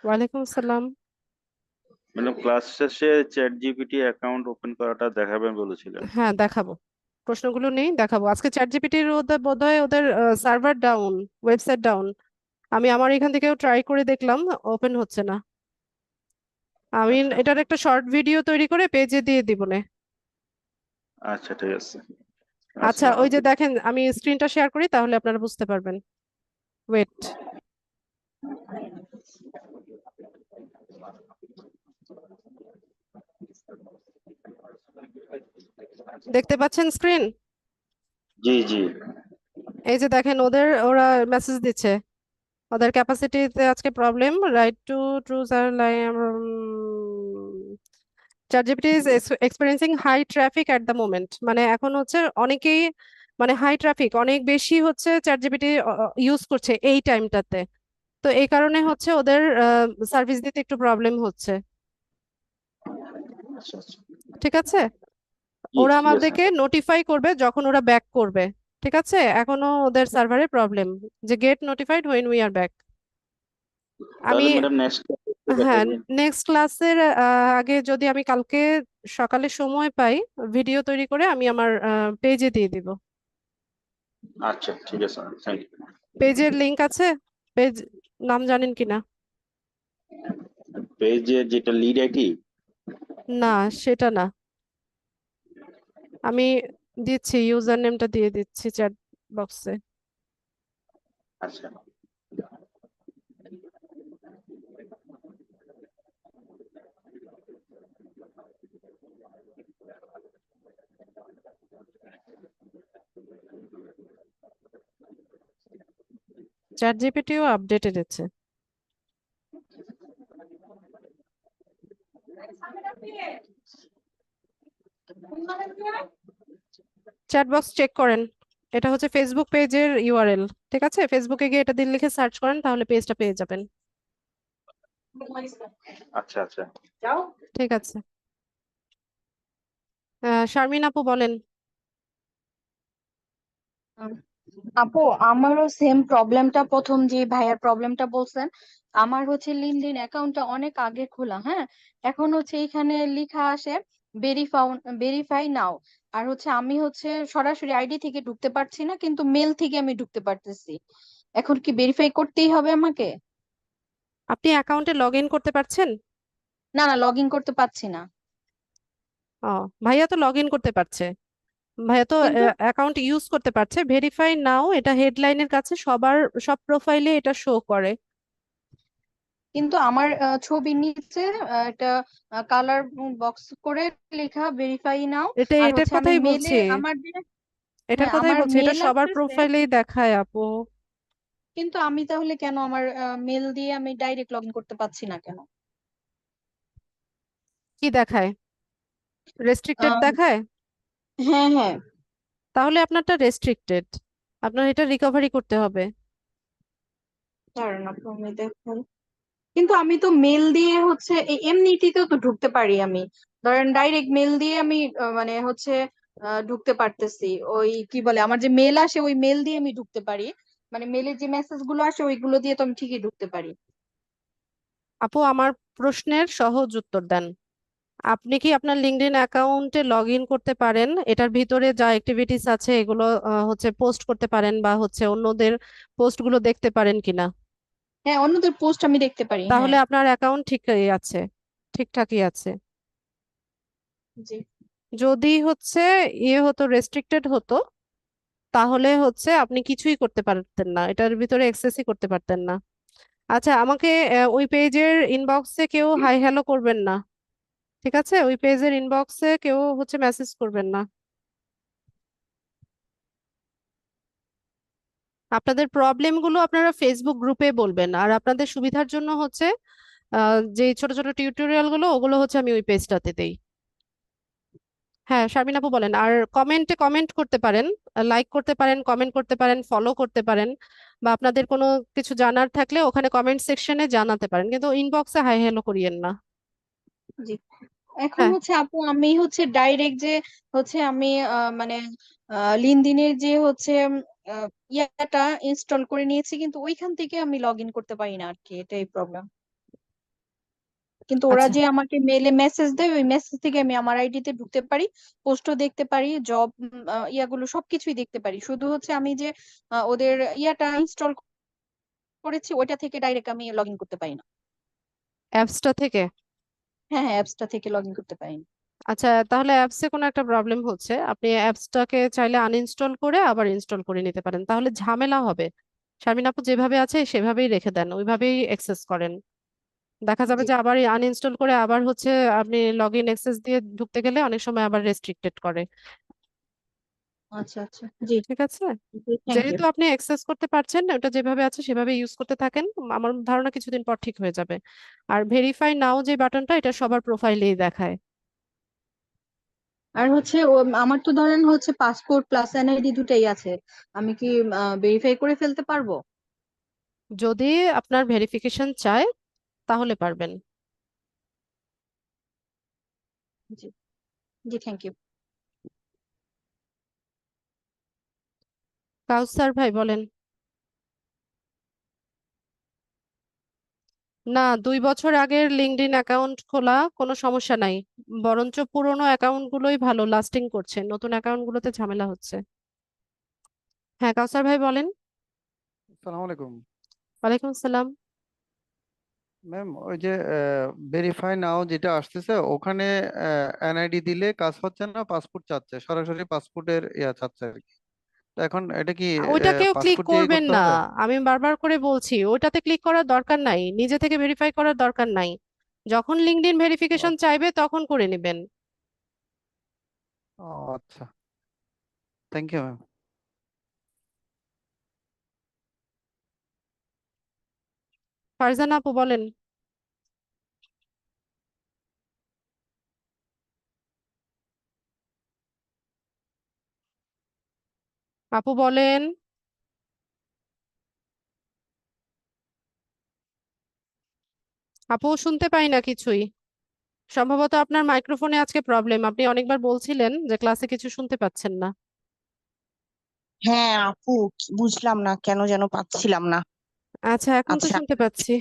[SPEAKER 1] ওয়ালাইকুম আসসালাম।
[SPEAKER 9] ম্যাডাম। ক্লাস শেষে চ্যাট জিপিটি অ্যাকাউন্ট ওপেন করাটা দেখাবেন বলেছিলেন।
[SPEAKER 1] হ্যাঁ দেখাবো, প্রশ্নগুলো নেই দেখাবো। আজকে চ্যাট জিপিটির ওদের বোধহয় ওদের সার্ভার ডাউন, ওয়েবসাইট ডাউন। আমি আমার এখান থেকেও ট্রাই করে দেখলাম, ওপেন হচ্ছে না। আমি
[SPEAKER 9] আচ্ছা
[SPEAKER 1] এটার একটা শর্ট ভিডিও তৈরি করে পেজে দিয়ে দিব নে।
[SPEAKER 9] আচ্ছা, ঠিক আছে।
[SPEAKER 1] আচ্ছা,
[SPEAKER 9] আসসালামু
[SPEAKER 1] ওই যে
[SPEAKER 9] আলাইকুম।
[SPEAKER 1] দেখেন আমি স্ক্রিনটা শেয়ার করি, তাহলে আপনারা বুঝতে পারবেন। ওয়েট, দেখতে পাচ্ছেন স্ক্রিন?
[SPEAKER 9] জি জি।
[SPEAKER 1] এই যে দেখেন ওরা মেসেজ দিচ্ছে, ওদের ক্যাপাসিটিতে আজকে প্রবলেম, রাইট টু ট্রুজ আর ChatGPT is experiencing high traffic at the moment. মানে এখন হচ্ছে অনেকেই, মানে হাই ট্রাফিক অনেক বেশি হচ্ছে ChatGPT ইউজ করছে এই টাইমটাতে। তো এই কারণে হচ্ছে ওদের সার্ভিস দিতে একটু প্রবলেম হচ্ছে।
[SPEAKER 9] আচ্ছা আচ্ছা।
[SPEAKER 1] ঠিক আছে,
[SPEAKER 9] জি,
[SPEAKER 1] ওরা
[SPEAKER 9] ঠিক আছে
[SPEAKER 1] আমাদেরকে
[SPEAKER 9] ম্যাডাম।
[SPEAKER 1] নোটিফাই করবে যখন ওরা ব্যাক করবে। ঠিক আছে, এখনো ওদের সার্ভারে প্রবলেম, যে get notified when we are back. আমি,
[SPEAKER 9] তাহলে ম্যাডাম নেক্সট
[SPEAKER 1] হ্যাঁ,
[SPEAKER 9] দেখাবেন।
[SPEAKER 1] নেক্সট ক্লাসের আগে যদি আমি কালকে সকালে সময় পাই, ভিডিও তৈরি করে আমি আমার পেজে দিয়ে দিব।
[SPEAKER 9] আচ্ছা ঠিক আছে ম্যাডাম, থ্যাংক ইউ।
[SPEAKER 1] পেজের লিংক আছে? পেজ নাম জানেন কিনা?
[SPEAKER 9] পেজের যেটা লিড আইডি।
[SPEAKER 1] না, সেটা না, আমি দিচ্ছি, ইউজার নেমটা দিয়ে দিচ্ছি চ্যাট বক্সে।
[SPEAKER 9] আচ্ছা
[SPEAKER 1] চ্যাট জিপিটিও আপডেটেড আছে। চ্যাট বক্স চেক করেন। এটা হচ্ছে ফেসবুক পেজের ইউআরএল। ঠিক আছে, ফেসবুকে গিয়ে এটা দিয়ে লিখে সার্চ করেন, তাহলে পেজটা পেয়ে যাবেন।
[SPEAKER 9] আচ্ছা আচ্ছা।
[SPEAKER 1] ঠিক আছে। শারমিন আপু বলেন।
[SPEAKER 10] উম, আপু, আমারও সেম প্রবলেমটা, প্রথম যে ভাইয়ার প্রবলেমটা বলছেন। আমার হচ্ছে লিনক্ডইন অ্যাকাউন্টটা অনেক আগে খোলা, হ্যাঁ। এখন হচ্ছে এখানে লেখা আসে ভেরিফাই নাও। আর হচ্ছে আমি হচ্ছে সরাসরি আইডি থেকে ঢুকতে পারছি না, কিন্তু মেল থেকে আমি ঢুকতে পারতেছি। এখন কি ভেরিফাই করতেই হবে আমাকে?
[SPEAKER 1] আপনি অ্যাকাউন্টে লগ ইন করতে পারছেন?
[SPEAKER 10] না, না, লগ ইন করতে পারছি না।
[SPEAKER 1] ও, ভাইয়া তো লগ ইন করতে পারছে, ভাইয়া তো
[SPEAKER 10] কিন্তু
[SPEAKER 1] অ্যাকাউন্ট ইউজ করতে পারছে। ভেরিফাই নাও এটা হেডলাইনের কাছে সবার সব প্রোফাইলে এটা শো করে।
[SPEAKER 10] কিন্তু আমার ছবির নিচে একটা কালার বক্স করে লেখা ভেরিফাই নাও। আর
[SPEAKER 1] এটার
[SPEAKER 10] হচ্ছে আমি
[SPEAKER 1] কথাই
[SPEAKER 10] মেলে
[SPEAKER 1] বলছি,
[SPEAKER 10] আমার যে,
[SPEAKER 1] এটার
[SPEAKER 10] হ্যাঁ,
[SPEAKER 1] কথাই
[SPEAKER 10] আমার
[SPEAKER 1] বলছি, এটা
[SPEAKER 10] মেল
[SPEAKER 1] সবার
[SPEAKER 10] আসতেছে।
[SPEAKER 1] প্রোফাইলেই দেখায় আপু।
[SPEAKER 10] কিন্তু আমি তাহলে কেন আমার মেল দিয়ে আমি ডাইরেক্ট লগ ইন করতে পারছি না কেন?
[SPEAKER 1] কি দেখায়? রেস্ট্রিক্টেড
[SPEAKER 10] আহ,
[SPEAKER 1] দেখায়?
[SPEAKER 10] হ্যাঁ, হ্যাঁ।
[SPEAKER 1] তাহলে আপনারটা রেস্ট্রিক্টেড, আপনার এটা রিকভারি করতে হবে।
[SPEAKER 10] কারণ আপনি দেখুন, কিন্তু আমি তো মেল দিয়ে হচ্ছে এমনিটিতেও তো ঢুকতে পারি আমি। ধরেন ডাইরেক্ট মেল দিয়ে আমি মানে হচ্ছে ঢুকতে পারতেছি। ওই কি বলে, আমার যে মেল আসে ওই মেল দিয়ে আমি ঢুকতে পারি। মানে মেলের যে মেসেজ গুলো আসে ওইগুলো দিয়ে তো আমি ঠিকই ঢুকতে পারি।
[SPEAKER 1] আপু আমার প্রশ্নের সহজ উত্তর দেন। আপনি কি আপনার লিঙ্কডইন অ্যাকাউন্টে লগ ইন করতে পারেন? এটার ভিতরে যা অ্যাক্টিভিটিস আছে এগুলো হচ্ছে পোস্ট করতে পারেন, বা হচ্ছে অন্যদের পোস্টগুলো দেখতে পারেন কিনা?
[SPEAKER 10] হ্যাঁ, অন্যদের পোস্ট আমি দেখতে পারি, হ্যাঁ।
[SPEAKER 1] তাহলে আপনার অ্যাকাউন্ট ঠিকই আছে, ঠিকঠাকই আছে।
[SPEAKER 10] জি।
[SPEAKER 1] যদি হচ্ছে ইয়ে হতো, রেস্ট্রিক্টেড হতো, তাহলে হচ্ছে আপনি কিছুই করতে পারতেন না, এটার ভিতরে এক্সেসই করতে পারতেন না। আচ্ছা, আমাকে ওই পেজের ইনবক্সে কেউ হাই হ্যালো করবেন না। ঠিক আছে, ওই পেজের ইনবক্সে কেউ হচ্ছে মেসেজ করবেন না। আপনাদের প্রবলেম গুলো আপনারা ফেসবুক গ্রুপে বলবেন, আর আপনাদের সুবিধার জন্য হচ্ছে যে ছোট ছোট টিউটোরিয়াল গুলো ওগুলো হচ্ছে আমি ওই পেজটাতে দেই। হ্যাঁ, শারমিন আপু বলেন। আর কমেন্টে কমেন্ট করতে পারেন, লাইক করতে পারেন, কমেন্ট করতে পারেন, ফলো করতে পারেন, বা আপনাদের কোনো কিছু জানার থাকলে ওখানে কমেন্ট সেকশনে জানাতে পারেন, কিন্তু ইনবক্সে হাই হ্যালো করিয়েন না।
[SPEAKER 10] জি। এখন
[SPEAKER 1] হ্যাঁ,
[SPEAKER 10] হচ্ছে আপু, আমি হচ্ছে ডাইরেক্ট যে হচ্ছে আমি মানে লিনক্ডইনের যে হচ্ছে ইয়াটা ইনস্টল করে নিয়েছি, কিন্তু ওইখান থেকে আমি লগ ইন করতে পারি না আর কি, এটাই প্রবলেম। কিন্তু ওরা
[SPEAKER 1] আচ্ছা।
[SPEAKER 10] যে আমাকে মেলে মেসেজ দেয় ওই মেসেজ থেকে আমি আমার আইডিতে ঢুকতে পারি, পোস্টও দেখতে পারি, জব ইয়াগুলো সবকিছুই দেখতে পারি। শুধু হচ্ছে আমি যে ওদের ইয়াটা ইনস্টল করেছি ওইটা থেকে ডাইরেক্ট আমি লগ ইন করতে পারি না।
[SPEAKER 1] অ্যাপসটা থেকে?
[SPEAKER 10] হ্যাঁ, হ্যাঁ, অ্যাপসটা থেকে লগ ইন করতে পারি না।
[SPEAKER 1] আচ্ছা, তাহলে অ্যাপসে কোনো একটা প্রবলেম হচ্ছে, আপনি অ্যাপসটাকে চাইলে আনইনস্টল করে আবার ইনস্টল করে নিতে পারেন, তাহলে ঝামেলা হবে। শারমিন আপু যেভাবে আছে সেভাবেই রেখে দেন, ওইভাবেই অ্যাক্সেস করেন। দেখা যাবে
[SPEAKER 10] জি।
[SPEAKER 1] যে আবার আনইনস্টল করে আবার হচ্ছে আপনি লগ ইন অ্যাক্সেস দিয়ে ঢুকতে গেলে অনেক সময় আবার রেস্ট্রিক্টেড করে।
[SPEAKER 10] আচ্ছা, আচ্ছা। জি।
[SPEAKER 1] ঠিক আছে,
[SPEAKER 10] জি, থ্যাংক ইউ।
[SPEAKER 1] যেহেতু আপনি অ্যাক্সেস করতে পারছেন, ওটা যেভাবে আছে সেভাবে ইউজ করতে থাকেন, আমার ধারণা কিছুদিন পর ঠিক হয়ে যাবে। আর ভেরিফাই নাও যে বাটনটা, এটা সবার প্রোফাইলেই দেখায়।
[SPEAKER 10] আর হচ্ছে আমার তো ধরেন হচ্ছে পাসপোর্ট প্লাস এনআইডি দুটাই আছে। আমি কি ভেরিফাই করে ফেলতে পারবো?
[SPEAKER 1] যদি আপনার ভেরিফিকেশন চায় তাহলে পারবেন।
[SPEAKER 10] জি। জি, থ্যাংক ইউ।
[SPEAKER 1] কাউসার ভাই বলেন। না, 2 বছর আগের লিঙ্কডইন অ্যাকাউন্ট খোলা কোনো সমস্যা নাই, বরঞ্চ পুরোনো অ্যাকাউন্ট গুলোই ভালো লাস্টিং করছে, নতুন অ্যাকাউন্ট গুলোতে ঝামেলা হচ্ছে। হ্যাঁ, কাউসার ভাই বলেন।
[SPEAKER 11] আসসালামু আলাইকুম
[SPEAKER 1] ওয়ালাইকুম আসসালাম।
[SPEAKER 11] ম্যাম। ওই যে ভেরিফাই নাও যেটা আসতেছে ওখানে এনআইডি দিলে কাজ হচ্ছে না, পাসপোর্ট চাচ্ছে, সরাসরি পাসপোর্টের ইয়া চাচ্ছে আর কি। তো এখন এটা কি
[SPEAKER 1] ওইটাকেও ক্লিক
[SPEAKER 11] পাসপোর্ট দিয়েই
[SPEAKER 1] করবেন
[SPEAKER 11] করতে
[SPEAKER 1] না,
[SPEAKER 11] হবে?
[SPEAKER 1] আমি বারবার করে বলছি ওইটাতে ক্লিক করার দরকার নাই, নিজে থেকে ভেরিফাই করার দরকার নাই। যখন লিঙ্কডইন ভেরিফিকেশন চাইবে তখন করে নেবেন।
[SPEAKER 11] ও আচ্ছা, থ্যাংক ইউ ম্যাম।
[SPEAKER 1] ফারজানা আপু বলেন। আপু বলেন। আপু শুনতে পাই না কিছুই। সম্ভবত আপনার মাইক্রোফোনে আজকে প্রবলেম, আপনি অনেকবার বলছিলেন যে ক্লাসে কিছু শুনতে পাচ্ছেন না।
[SPEAKER 12] হ্যাঁ আপু, বুঝলাম না কেন যেন পাচ্ছিলাম না।
[SPEAKER 1] আচ্ছা, এখন তো
[SPEAKER 12] আচ্ছা,
[SPEAKER 1] শুনতে পাচ্ছি।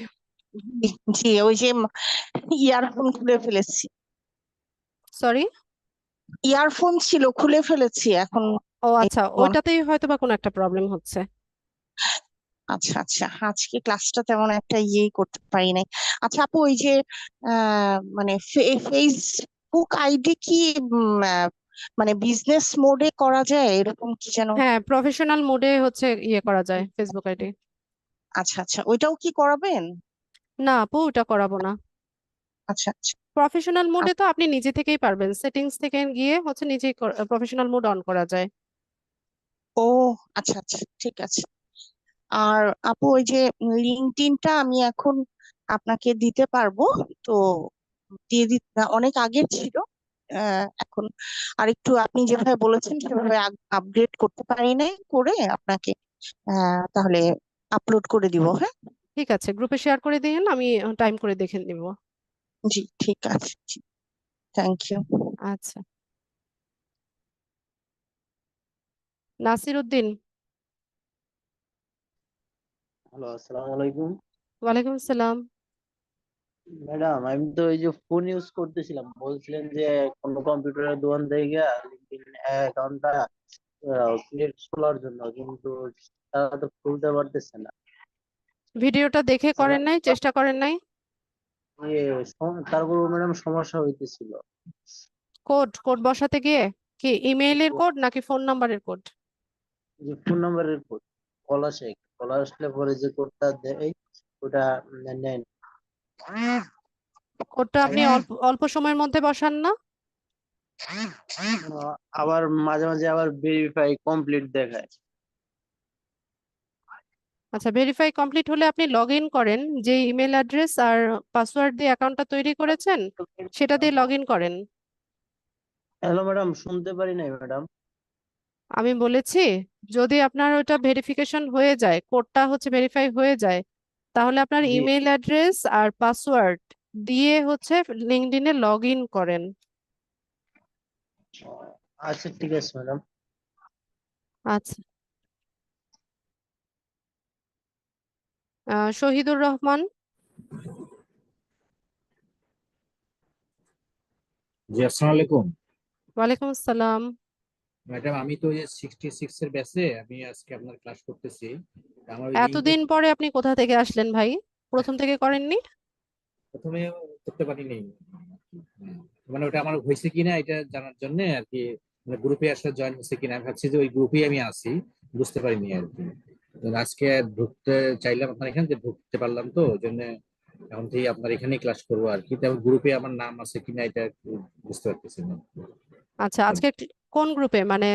[SPEAKER 12] জি জি, ওই যে ইয়ারফোন খুলে ফেলেছি।
[SPEAKER 1] সরি।
[SPEAKER 12] ইয়ারফোন ছিল, খুলে ফেলেছি এখন।
[SPEAKER 1] ও
[SPEAKER 12] এই
[SPEAKER 1] আচ্ছা,
[SPEAKER 12] মনে
[SPEAKER 1] ওইটাতেই হয়তো বা কোনো একটা প্রবলেম হচ্ছে।
[SPEAKER 12] আচ্ছা আচ্ছা, আজকে ক্লাসটা তেমন একটা ইয়েই করতে পারি নাই। আচ্ছা আপু, ওই যে মানে ফেসবুক আইডি কি মানে বিজনেস মোডে করা যায় এরকম কি যেন?
[SPEAKER 1] হ্যাঁ, প্রফেশনাল মোডে হচ্ছে ইয়ে করা যায় ফেসবুক আইডি।
[SPEAKER 12] আচ্ছা আচ্ছা, ওইটাও কি করাবেন?
[SPEAKER 1] না আপু, ওটা করাবো না।
[SPEAKER 12] আচ্ছা আচ্ছা।
[SPEAKER 1] প্রফেশনাল মোডে
[SPEAKER 12] আপ-
[SPEAKER 1] তো আপনি নিজে থেকেই পারবেন, সেটিংস থেকে গিয়ে হচ্ছে নিজেই প্রফেশনাল মোড অন করা যায়।
[SPEAKER 12] ও আচ্ছা আচ্ছা, ঠিক আছে। আর আপু, ওই যে লিঙ্কডইনটা আমি এখন আপনাকে দিতে পারবো তো? দিয়ে দিতে অনেক আগের ছিল, এখন আরেকটু আপনি যেভাবে বলেছেন সেভাবে আপগ্রেড করতে পারি নাই, করে আপনাকে তাহলে আপলোড করে দিব, হ্যাঁ?
[SPEAKER 1] ঠিক আছে, গ্রুপে শেয়ার করে দিন, আমি টাইম করে দেখে নিব।
[SPEAKER 12] জি ঠিক আছে, থ্যাংক ইউ।
[SPEAKER 1] আচ্ছা। নাসির উদ্দিন।
[SPEAKER 13] হ্যালো, আসসালামু আলাইকুম।
[SPEAKER 1] ওয়ালাইকুম আসসালাম।
[SPEAKER 13] ম্যাডাম, আমি তো এই যে ফোন ইউজ করতেছিলাম, বলছিলেন যে কোনো কম্পিউটারের দোকান থেকে লিঙ্কডইন অ্যাকাউন্টটা ক্রিয়েট করার জন্য, কিন্তু তারা তো খুলতে পারতেছে না।
[SPEAKER 1] ভিডিওটা দেখে করেন নাই, চেষ্টা করেন নাই?
[SPEAKER 13] তারপর ম্যাডাম সমস্যা হইতেছিল।
[SPEAKER 1] কোড কোড বসাতে গিয়ে কি ইমেইলের কোড নাকি ফোন নাম্বারের কোড?
[SPEAKER 13] যে ফোন নাম্বারের কোড কল আসে, কল আসলে পরে যে কোডটা দেয় ওটা নেন।
[SPEAKER 1] কোডটা আপনি অল্প অল্প সময়ের মধ্যে বসান না?
[SPEAKER 13] আবার মাঝে মাঝে আবার ভেরিফাই কমপ্লিট দেখায়।
[SPEAKER 1] আচ্ছা, ভেরিফাই কমপ্লিট হলে আপনি লগ ইন করেন, যে ইমেল অ্যাড্রেস আর পাসওয়ার্ড দিয়ে অ্যাকাউন্টটা তৈরি করেছেন সেটা দিয়ে লগ ইন করেন।
[SPEAKER 13] হ্যালো ম্যাডাম, শুনতে পারি নাই ম্যাডাম।
[SPEAKER 1] আমি বলেছি, যদি আপনার ওটা ভেরিফিকেশন হয়ে যায়, কোডটা হচ্ছে ভেরিফাই হয়ে যায়, তাহলে আপনার
[SPEAKER 13] জি,
[SPEAKER 1] ইমেল অ্যাড্রেস আর পাসওয়ার্ড দিয়ে হচ্ছে লিঙ্কডইনে লগ ইন করেন।
[SPEAKER 13] আচ্ছা ঠিক আছে ম্যাডাম।
[SPEAKER 1] আচ্ছা। শহীদুর রহমান।
[SPEAKER 14] জি, আসসালামু আলাইকুম।
[SPEAKER 1] ওয়ালাইকুম আসসালাম।
[SPEAKER 14] ম্যাডাম, আমি তো ওই যে 66 এর ব্যাচে আমি আজকে আপনার ক্লাস করতেছি। আমার ওই লিঙ্কটা
[SPEAKER 1] এতদিন পরে আপনি কোথা থেকে আসলেন ভাই? প্রথম থেকে করেননি?
[SPEAKER 14] প্রথমে করতে পারিনি। মানে ওটা আমার হয়েছে কিনা এটা জানার জন্য আর কি, মানে গ্রুপে আসলে জয়েন হয়েছে কিনা আমি ভাবছি যে ওই গ্রুপেই আমি আছি, বুঝতে পারিনি আর কি। তো আজকে ঢুকতে চাইলাম আপনার এখানে, যে ঢুকতে পারলাম, তো ওই জন্য এখন থেকে আপনার এখানেই ক্লাস করবো আর কি। তারপর গ্রুপে আমার নাম আছে কিনা এটা একটু বুঝতে পারতেছি না।
[SPEAKER 1] আচ্ছা, আজকে কোন গ্রুপে, মানে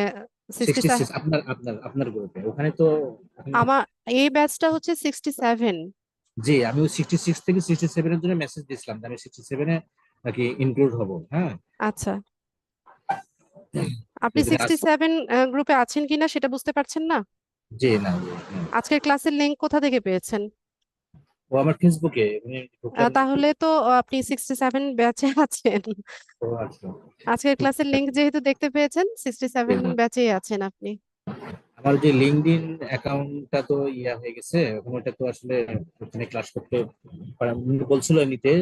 [SPEAKER 14] 66 আপনার আপনার আপনার গ্রুপে ওখানে তো এখন।
[SPEAKER 1] আমার এই ব্যাচটা হচ্ছে 67।
[SPEAKER 14] জি, আমি ওই 66 থেকে 67 এর জন্য মেসেজ দিয়েছিলাম যে আমি 67 এ নাকি ইনক্লুড হব। হ্যাঁ,
[SPEAKER 1] আচ্ছা, আপনি
[SPEAKER 14] যদি
[SPEAKER 1] 67 গ্রুপে আছেন কিনা সেটা বুঝতে পারছেন না?
[SPEAKER 14] জি না,
[SPEAKER 1] আজকের ক্লাসের লিংক কোথা থেকে পেয়েছেন?
[SPEAKER 14] ও আমার ফেসবুকে আমি ঢুকলাম।
[SPEAKER 1] তাহলে তো আপনি 67 ব্যাচে আছেন।
[SPEAKER 14] ও আচ্ছা,
[SPEAKER 1] আজকের ক্লাসের লিংক যেহেতু দেখতে পেয়েছেন, 67 ব্যাচেই আছেন আপনি।
[SPEAKER 14] আমার যে লিঙ্কডইন অ্যাকাউন্টটা তো ইয়া হয়ে গেছে, এখন ওটা তো আসলে ওখানে ক্লাস করতে বলছিল নিতে,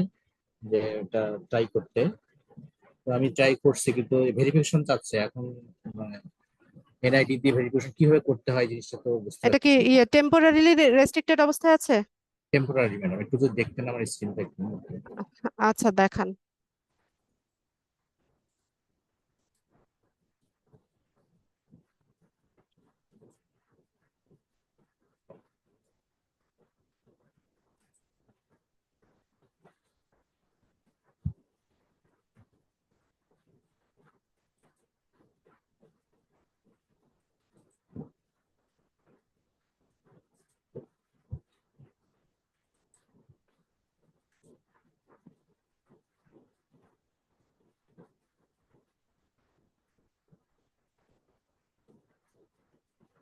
[SPEAKER 14] যে ওটা ট্রাই করতে। তো আমি ট্রাই করছি, কিন্তু ভেরিফিকেশন চাচ্ছে এখন। মানে এনআইডি দিয়ে ভেরিফিকেশন কিভাবে করতে হয় জিনিসটা তো বুঝতে
[SPEAKER 1] এটা কি
[SPEAKER 14] পারতেছি না।
[SPEAKER 1] টেম্পোরারিলি রেস্ট্রিক্টেড অবস্থায় আছে?
[SPEAKER 14] টেম্পোরারি ম্যাডাম, একটু তো দেখতেন আমার স্ক্রিনটা একটু।
[SPEAKER 1] আচ্ছা, দেখান।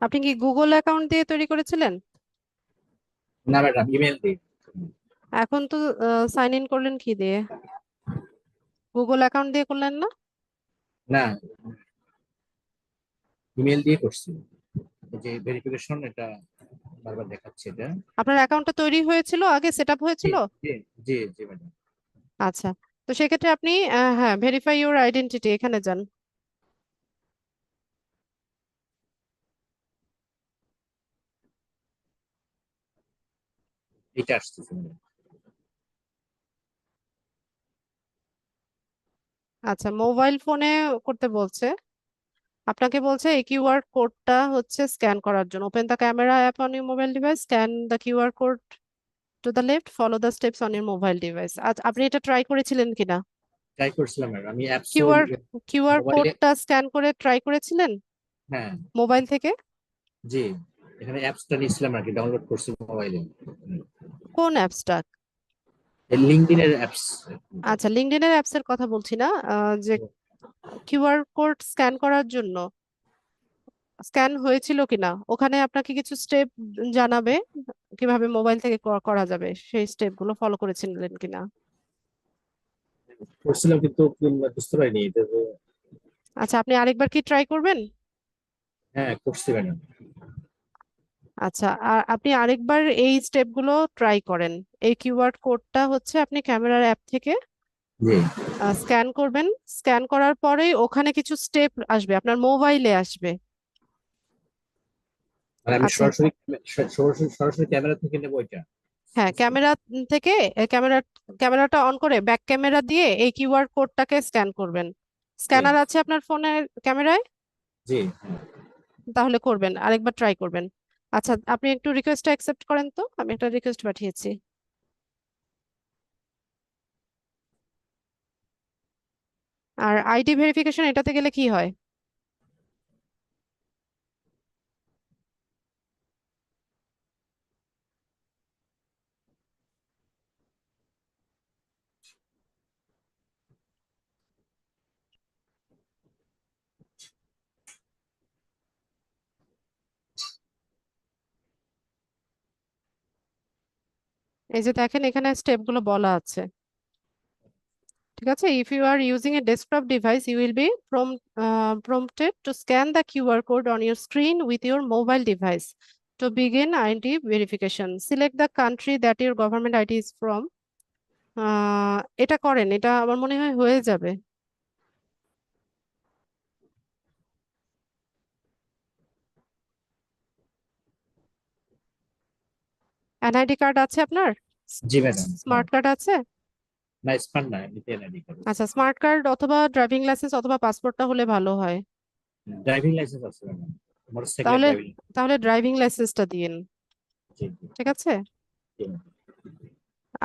[SPEAKER 1] আপনি কি গুগল অ্যাকাউন্ট দিয়ে তৈরি করেছিলেন?
[SPEAKER 14] না ম্যাডাম, ইমেল দিই।
[SPEAKER 1] এখন তো সাইন ইন করলেন কি দিয়ে? গুগল অ্যাকাউন্ট দিয়ে করলেন না?
[SPEAKER 14] না, ইমেল দিয়ে করছি। এই যে ভেরিফিকেশন, এটা বারবার দেখাচ্ছে এটা।
[SPEAKER 1] আপনার অ্যাকাউন্টটা তৈরি হয়েছিল, আগে সেট আপ
[SPEAKER 14] জি
[SPEAKER 1] হয়েছিল?
[SPEAKER 14] জি জি জি ম্যাডাম।
[SPEAKER 1] আচ্ছা, তো সেক্ষেত্রে আপনি হ্যাঁ, ভেরিফাই ইউর আইডেন্টিটি এখানে যান।
[SPEAKER 14] এটা আসতেছে ম্যাডাম।
[SPEAKER 1] আচ্ছা, মোবাইল ফোনে করতে বলছে, আপনাকে বলছে এই কিউআর কোডটা হচ্ছে স্ক্যান করার জন্য। Open the camera app on your mobile device, scan the QR code to the left, follow the steps on your mobile device. আচ্ছা, আপনি এটা ট্রাই করেছিলেন কিনা?
[SPEAKER 14] ট্রাই করছিলাম ম্যাডাম, আমি অ্যাপস
[SPEAKER 1] কিউআর
[SPEAKER 14] মোবাইলে।
[SPEAKER 1] কোডটা স্ক্যান করে ট্রাই করেছিলেন
[SPEAKER 14] হ্যাঁ
[SPEAKER 1] মোবাইল থেকে?
[SPEAKER 14] জি, এখানে অ্যাপসটা নিয়েছিলাম আর কি, ডাউনলোড করছি মোবাইলে।
[SPEAKER 1] কোন অ্যাপসটা?
[SPEAKER 14] লিঙ্কডইনের অ্যাপস।
[SPEAKER 1] আচ্ছা, লিঙ্কডইনের অ্যাপস এর কথা বলছি না, যে কিউআর কোড স্ক্যান করার জন্য স্ক্যান হয়েছিল কিনা, ওখানে আপনাকে কিছু স্টেপ জানাবে কিভাবে মোবাইল থেকে করা যাবে, সেই স্টেপ গুলো ফলো করেছিলেন কিনা?
[SPEAKER 14] করছিলাম কিন্তু বুঝতে পারিনি এটা
[SPEAKER 1] আচ্ছা, আপনি আরেকবার কি ট্রাই করবেন?
[SPEAKER 14] হ্যাঁ করছি ম্যাডাম।
[SPEAKER 1] আচ্ছা, আর আপনি আরেকবার এই স্টেপ গুলো ট্রাই করেন। এই কিউআর কোডটা হচ্ছে আপনি ক্যামেরার অ্যাপ থেকে
[SPEAKER 14] জি,
[SPEAKER 1] স্ক্যান করবেন। স্ক্যান করার পরেই ওখানে কিছু স্টেপ আসবে, আপনার মোবাইলে আসবে।
[SPEAKER 14] মানে আমি
[SPEAKER 1] আচ্ছা,
[SPEAKER 14] সরাসরি ক্যামেরা থেকে নেবো এটা।
[SPEAKER 1] হ্যাঁ, ক্যামেরা থেকে ক্যামেরাটা অন করে ব্যাক ক্যামেরা দিয়ে এই কিউআর কোডটাকে স্ক্যান করবেন। স্ক্যানার আছে আপনার ফোনের ক্যামেরায়?
[SPEAKER 14] জি
[SPEAKER 1] তাহলে করবেন, আরেকবার ট্রাই করবেন। আচ্ছা, আপনি একটু রিকোয়েস্টটা অ্যাকসেপ্ট করেন তো, আমি একটা রিকোয়েস্ট পাঠিয়েছি। আর আইডি ভেরিফিকেশন এটাতে গেলে কি হয়? এই যে দেখেন, এখানে স্টেপ গুলো বলা আছে, ঠিক আছে? If you are using a desktop device, you will be prompted to scan the QR code on your screen with your mobile device to begin ID verification. Select the country that your government ID is from. এটা করেন, এটা আমার মনে হয় হয়ে যাবে। NID card আছে আপনার?
[SPEAKER 14] জি ম্যাডাম।
[SPEAKER 1] স্মার্ট কার্ড আছে?
[SPEAKER 14] না, স্মার্ট না, এমনিতে এনআইডি কার্ড।
[SPEAKER 1] আচ্ছা, স্মার্ট কার্ড অথবা ড্রাইভিং লাইসেন্স অথবা পাসপোর্টটা হলে ভালো হয়।
[SPEAKER 14] ড্রাইভিং লাইসেন্স আছে ম্যাডাম, মোটরসাইকেলের
[SPEAKER 1] তাহলে
[SPEAKER 14] ড্রাইভিং।
[SPEAKER 1] তাহলে ড্রাইভিং লাইসেন্সটা দিন,
[SPEAKER 14] জি
[SPEAKER 1] ঠিক আছে?
[SPEAKER 14] জি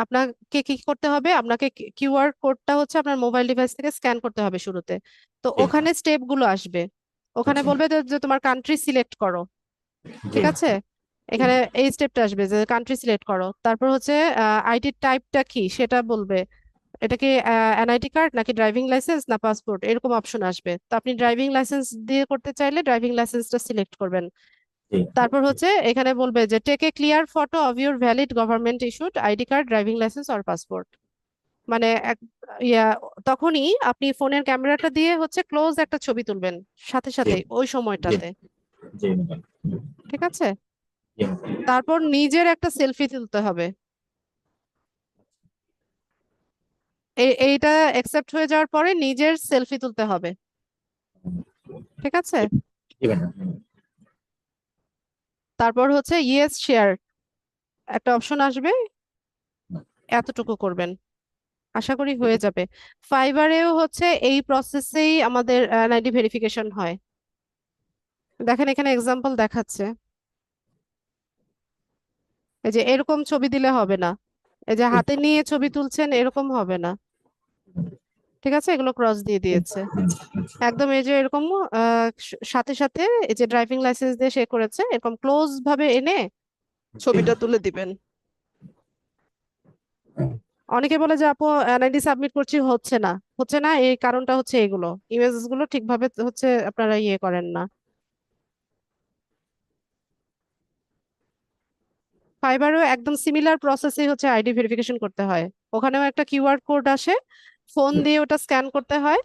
[SPEAKER 1] আপনাকে কি করতে হবে, আপনাকে কিউআর কোডটা হচ্ছে আপনার মোবাইল ডিভাইস থেকে স্ক্যান করতে হবে শুরুতে। তো
[SPEAKER 14] জি
[SPEAKER 1] ওখানে স্টেপ গুলো আসবে, ওখানে
[SPEAKER 14] আচ্ছা
[SPEAKER 1] বলবে যে তোমার কান্ট্রি সিলেক্ট করো,
[SPEAKER 14] জি
[SPEAKER 1] ঠিক আছে? এখানে এই স্টেপটা আসবে যে কান্ট্রি সিলেক্ট করো, তারপর হচ্ছে আইডি টাইপটা কি সেটা বলবে। এটা কি এনআইডি কার্ড নাকি ড্রাইভিং লাইসেন্স না পাসপোর্ট, এরকম অপশন আসবে। তো আপনি ড্রাইভিং লাইসেন্স দিয়ে করতে চাইলে ড্রাইভিং লাইসেন্সটা সিলেক্ট করবেন।
[SPEAKER 14] জি
[SPEAKER 1] তারপর হচ্ছে এখানে বলবে যে take a clear photo of your valid government issued ID card, driving licence or passport. মানে ইয়া, তখনই আপনি ফোনের ক্যামেরাটা দিয়ে হচ্ছে ক্লোজ একটা ছবি তুলবেন সাথে
[SPEAKER 14] জি
[SPEAKER 1] সাথে ওই
[SPEAKER 14] জি
[SPEAKER 1] সময়টাতে,
[SPEAKER 14] জি ম্যাডাম।
[SPEAKER 1] ঠিক আছে?
[SPEAKER 14] জি ম্যাডাম।
[SPEAKER 1] তারপর নিজের একটা সেলফি তুলতে হবে। এইটা অ্যাকসেপ্ট হয়ে যাওয়ার পরে নিজের সেলফি তুলতে হবে, ঠিক আছে?
[SPEAKER 14] জি ম্যাডাম।
[SPEAKER 1] তারপর হচ্ছে ইয়েস শেয়ার একটা অপশন আসবে, এতটুকু করবেন, আশা করি হয়ে যাবে। ফাইবারেও হচ্ছে এই প্রসেসেই আমাদের এনআইডি ভেরিফিকেশন হয়। দেখেন এখানে এক্সাম্পল দেখাচ্ছে, এই যে এরকম ছবি দিলে হবে না, এই যে হাতে নিয়ে ছবি তুলছেন এরকম হবে না, ঠিক আছে? এগুলো ক্রস দিয়ে দিয়েছে একদম। এই যে এরকম সাথে সাথে এই যে ড্রাইভিং লাইসেন্স দিয়ে সে করেছে, এরকম ক্লোজ ভাবে এনে ছবিটা তুলে দিবেন। অনেকে বলে যে আপু এনআইডি সাবমিট করছি হচ্ছে না, এই কারণটা হচ্ছে এগুলো ইমেজেস গুলো ঠিকভাবে হচ্ছে আপনারা ইয়ে করেন না। ফাইবারও একদম সিমিলার প্রসেসে হচ্ছে আইডি ভেরিফিকেশন করতে হয়। ওখানেও একটা কিউআর কোড আসে, ফোন দিয়ে ওটা স্ক্যান করতে হয়,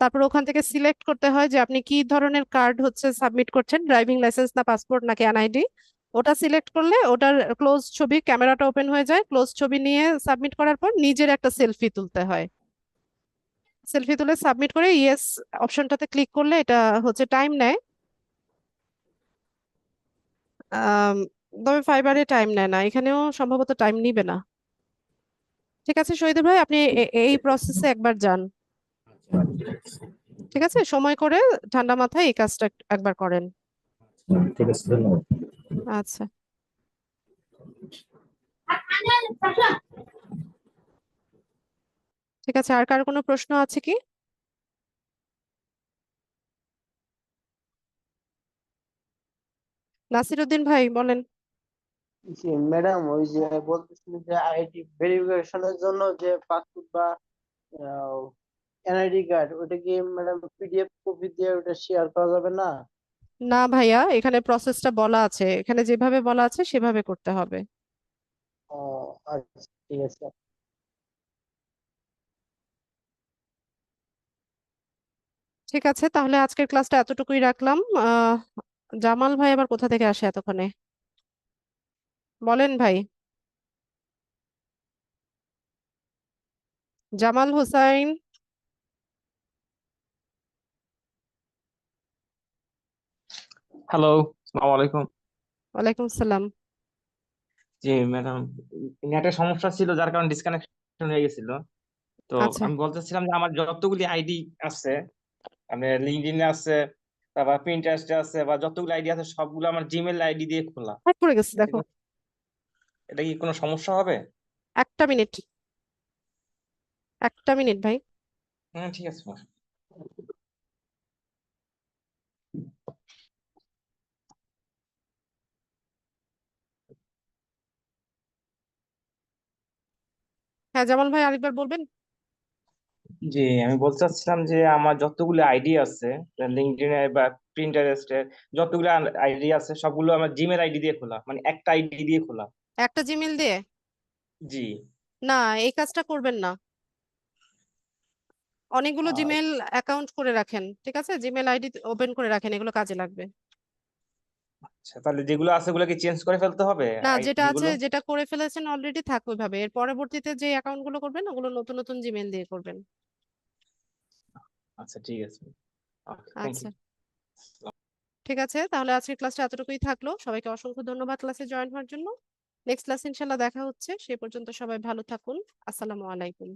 [SPEAKER 1] তারপর ওখান থেকে সিলেক্ট করতে হয় যে আপনি কি ধরনের কার্ড হচ্ছে সাবমিট করছেন, ড্রাইভিং লাইসেন্স না পাসপোর্ট নাকি এনআইডি। ওটা সিলেক্ট করলে ওটার ক্লোজ ছবি, ক্যামেরাটা ওপেন হয়ে যায়, ক্লোজ ছবি নিয়ে সাবমিট করার পর নিজের একটা সেলফি তুলতে হয়। সেলফি তুলে সাবমিট করে ইয়েস অপশনটাতে ক্লিক করলে এটা হচ্ছে টাইম নেয়। আম, তবে ফাইবারে টাইম নেয় না, এখানেও সম্ভবত টাইম নিবে না। ঠিক আছে শহীদুল ভাই, আপনি এই প্রসেসে একবার যান। ঠিক আছে, সময় করে ঠান্ডা মাথায় এই কাজটা একবার করেন।
[SPEAKER 14] ঠিক আছে, ধন্যবাদ।
[SPEAKER 1] আচ্ছা, ঠিক আছে। আর কার কোনো প্রশ্ন আছে কি? নাসিরউদ্দিন ভাই বলেন।
[SPEAKER 13] জি ম্যাডাম, ওই যে বলতেছিলেন যে আইডি ভেরিফিকেশনের জন্য যে পাসপোর্ট বা এনআইডি কার্ড, ওটা কি ম্যাডাম পিডিএফ কপি দিয়ে ওটা শেয়ার করা যাবে না?
[SPEAKER 1] না ভাইয়া, এখানে প্রসেসটা বলা আছে, এখানে যেভাবে বলা আছে সেভাবে করতে হবে।
[SPEAKER 13] ও আচ্ছা, ঠিক আছে।
[SPEAKER 1] ঠিক আছে, তাহলে আজকের ক্লাসটা এতটুকুই রাখলাম। জামাল ভাই আবার কোথা থেকে আসে এতক্ষণে? বলেন ভাই। জামাল হোসাইন।
[SPEAKER 15] হ্যালো, আসসালামু আলাইকুম।
[SPEAKER 1] ওয়ালাইকুম সালাম।
[SPEAKER 15] জি ম্যাডাম, নেটের সমস্যা ছিল যার কারণে ডিসকানেকশন হয়ে গেছিল। তো
[SPEAKER 1] আচ্ছা,
[SPEAKER 15] আমি বলতেছিলাম যে আমার যতগুলি আইডি আছে, আপনার লিঙ্কডইনে আছে, তারপর পিন্টারেস্টে আছে, বা যতগুলো আইডি আছে সবগুলো আমার জিমেল আইডি দিয়ে খোলা।
[SPEAKER 1] হ্যাক করে গেছে
[SPEAKER 15] এটা
[SPEAKER 1] দেখো।
[SPEAKER 15] কি এটা কি কোনো সমস্যা হবে?
[SPEAKER 1] একটা মিনিট, একটা মিনিট ভাই।
[SPEAKER 15] হ্যাঁ ঠিক আছে।
[SPEAKER 1] হ্যাঁ জামাল ভাই, আরেকবার বলবেন।
[SPEAKER 15] জি, আমি বলতে চাচ্ছিলাম যে আমার যতগুলো আইডি আছে লিঙ্কডইনে বা প্রিন্টারেস্টে, যতগুলো আইডি আছে সবগুলো আমার জিমেল আইডি দিয়ে খোলা, মানে একটা আইডি দিয়ে খোলা।
[SPEAKER 1] একটা জিমেল দিয়ে?
[SPEAKER 15] জি।
[SPEAKER 1] না, এই কাজটা করবেন না। অনেকগুলো জিমেল অ্যাকাউন্ট করে রাখেন, ঠিক আছে, জিমেল আইডি ওপেন করে রাখেন, এগুলো কাজে লাগবে।
[SPEAKER 15] আচ্ছা, তাহলে যেগুলো আছে ওগুলো কি চেঞ্জ করে ফেলতে হবে
[SPEAKER 1] না, যেটা
[SPEAKER 15] আইডি
[SPEAKER 1] আছে,
[SPEAKER 15] গুলো?
[SPEAKER 1] যেটা করে ফেলেছেন অলরেডি থাক ওইভাবে। এর পরবর্তীতে যে অ্যাকাউন্ট গুলো করবেন ওগুলো নতুন নতুন জিমেল দিয়ে করবেন।
[SPEAKER 15] আচ্ছা ঠিক আছে। ওকে, থ্যাংক
[SPEAKER 1] আচ্ছা,
[SPEAKER 15] ইউ।
[SPEAKER 1] ঠিক আছে, তাহলে আজকের ক্লাসটা এতটুকুই থাকলো। সবাইকে অসংখ্য ধন্যবাদ ক্লাসে জয়েন হওয়ার জন্য। নেক্সট ক্লাসে ইনশাল্লাহ দেখা হচ্ছে, সে পর্যন্ত সবাই ভালো থাকুন। আসসালামু আলাইকুম।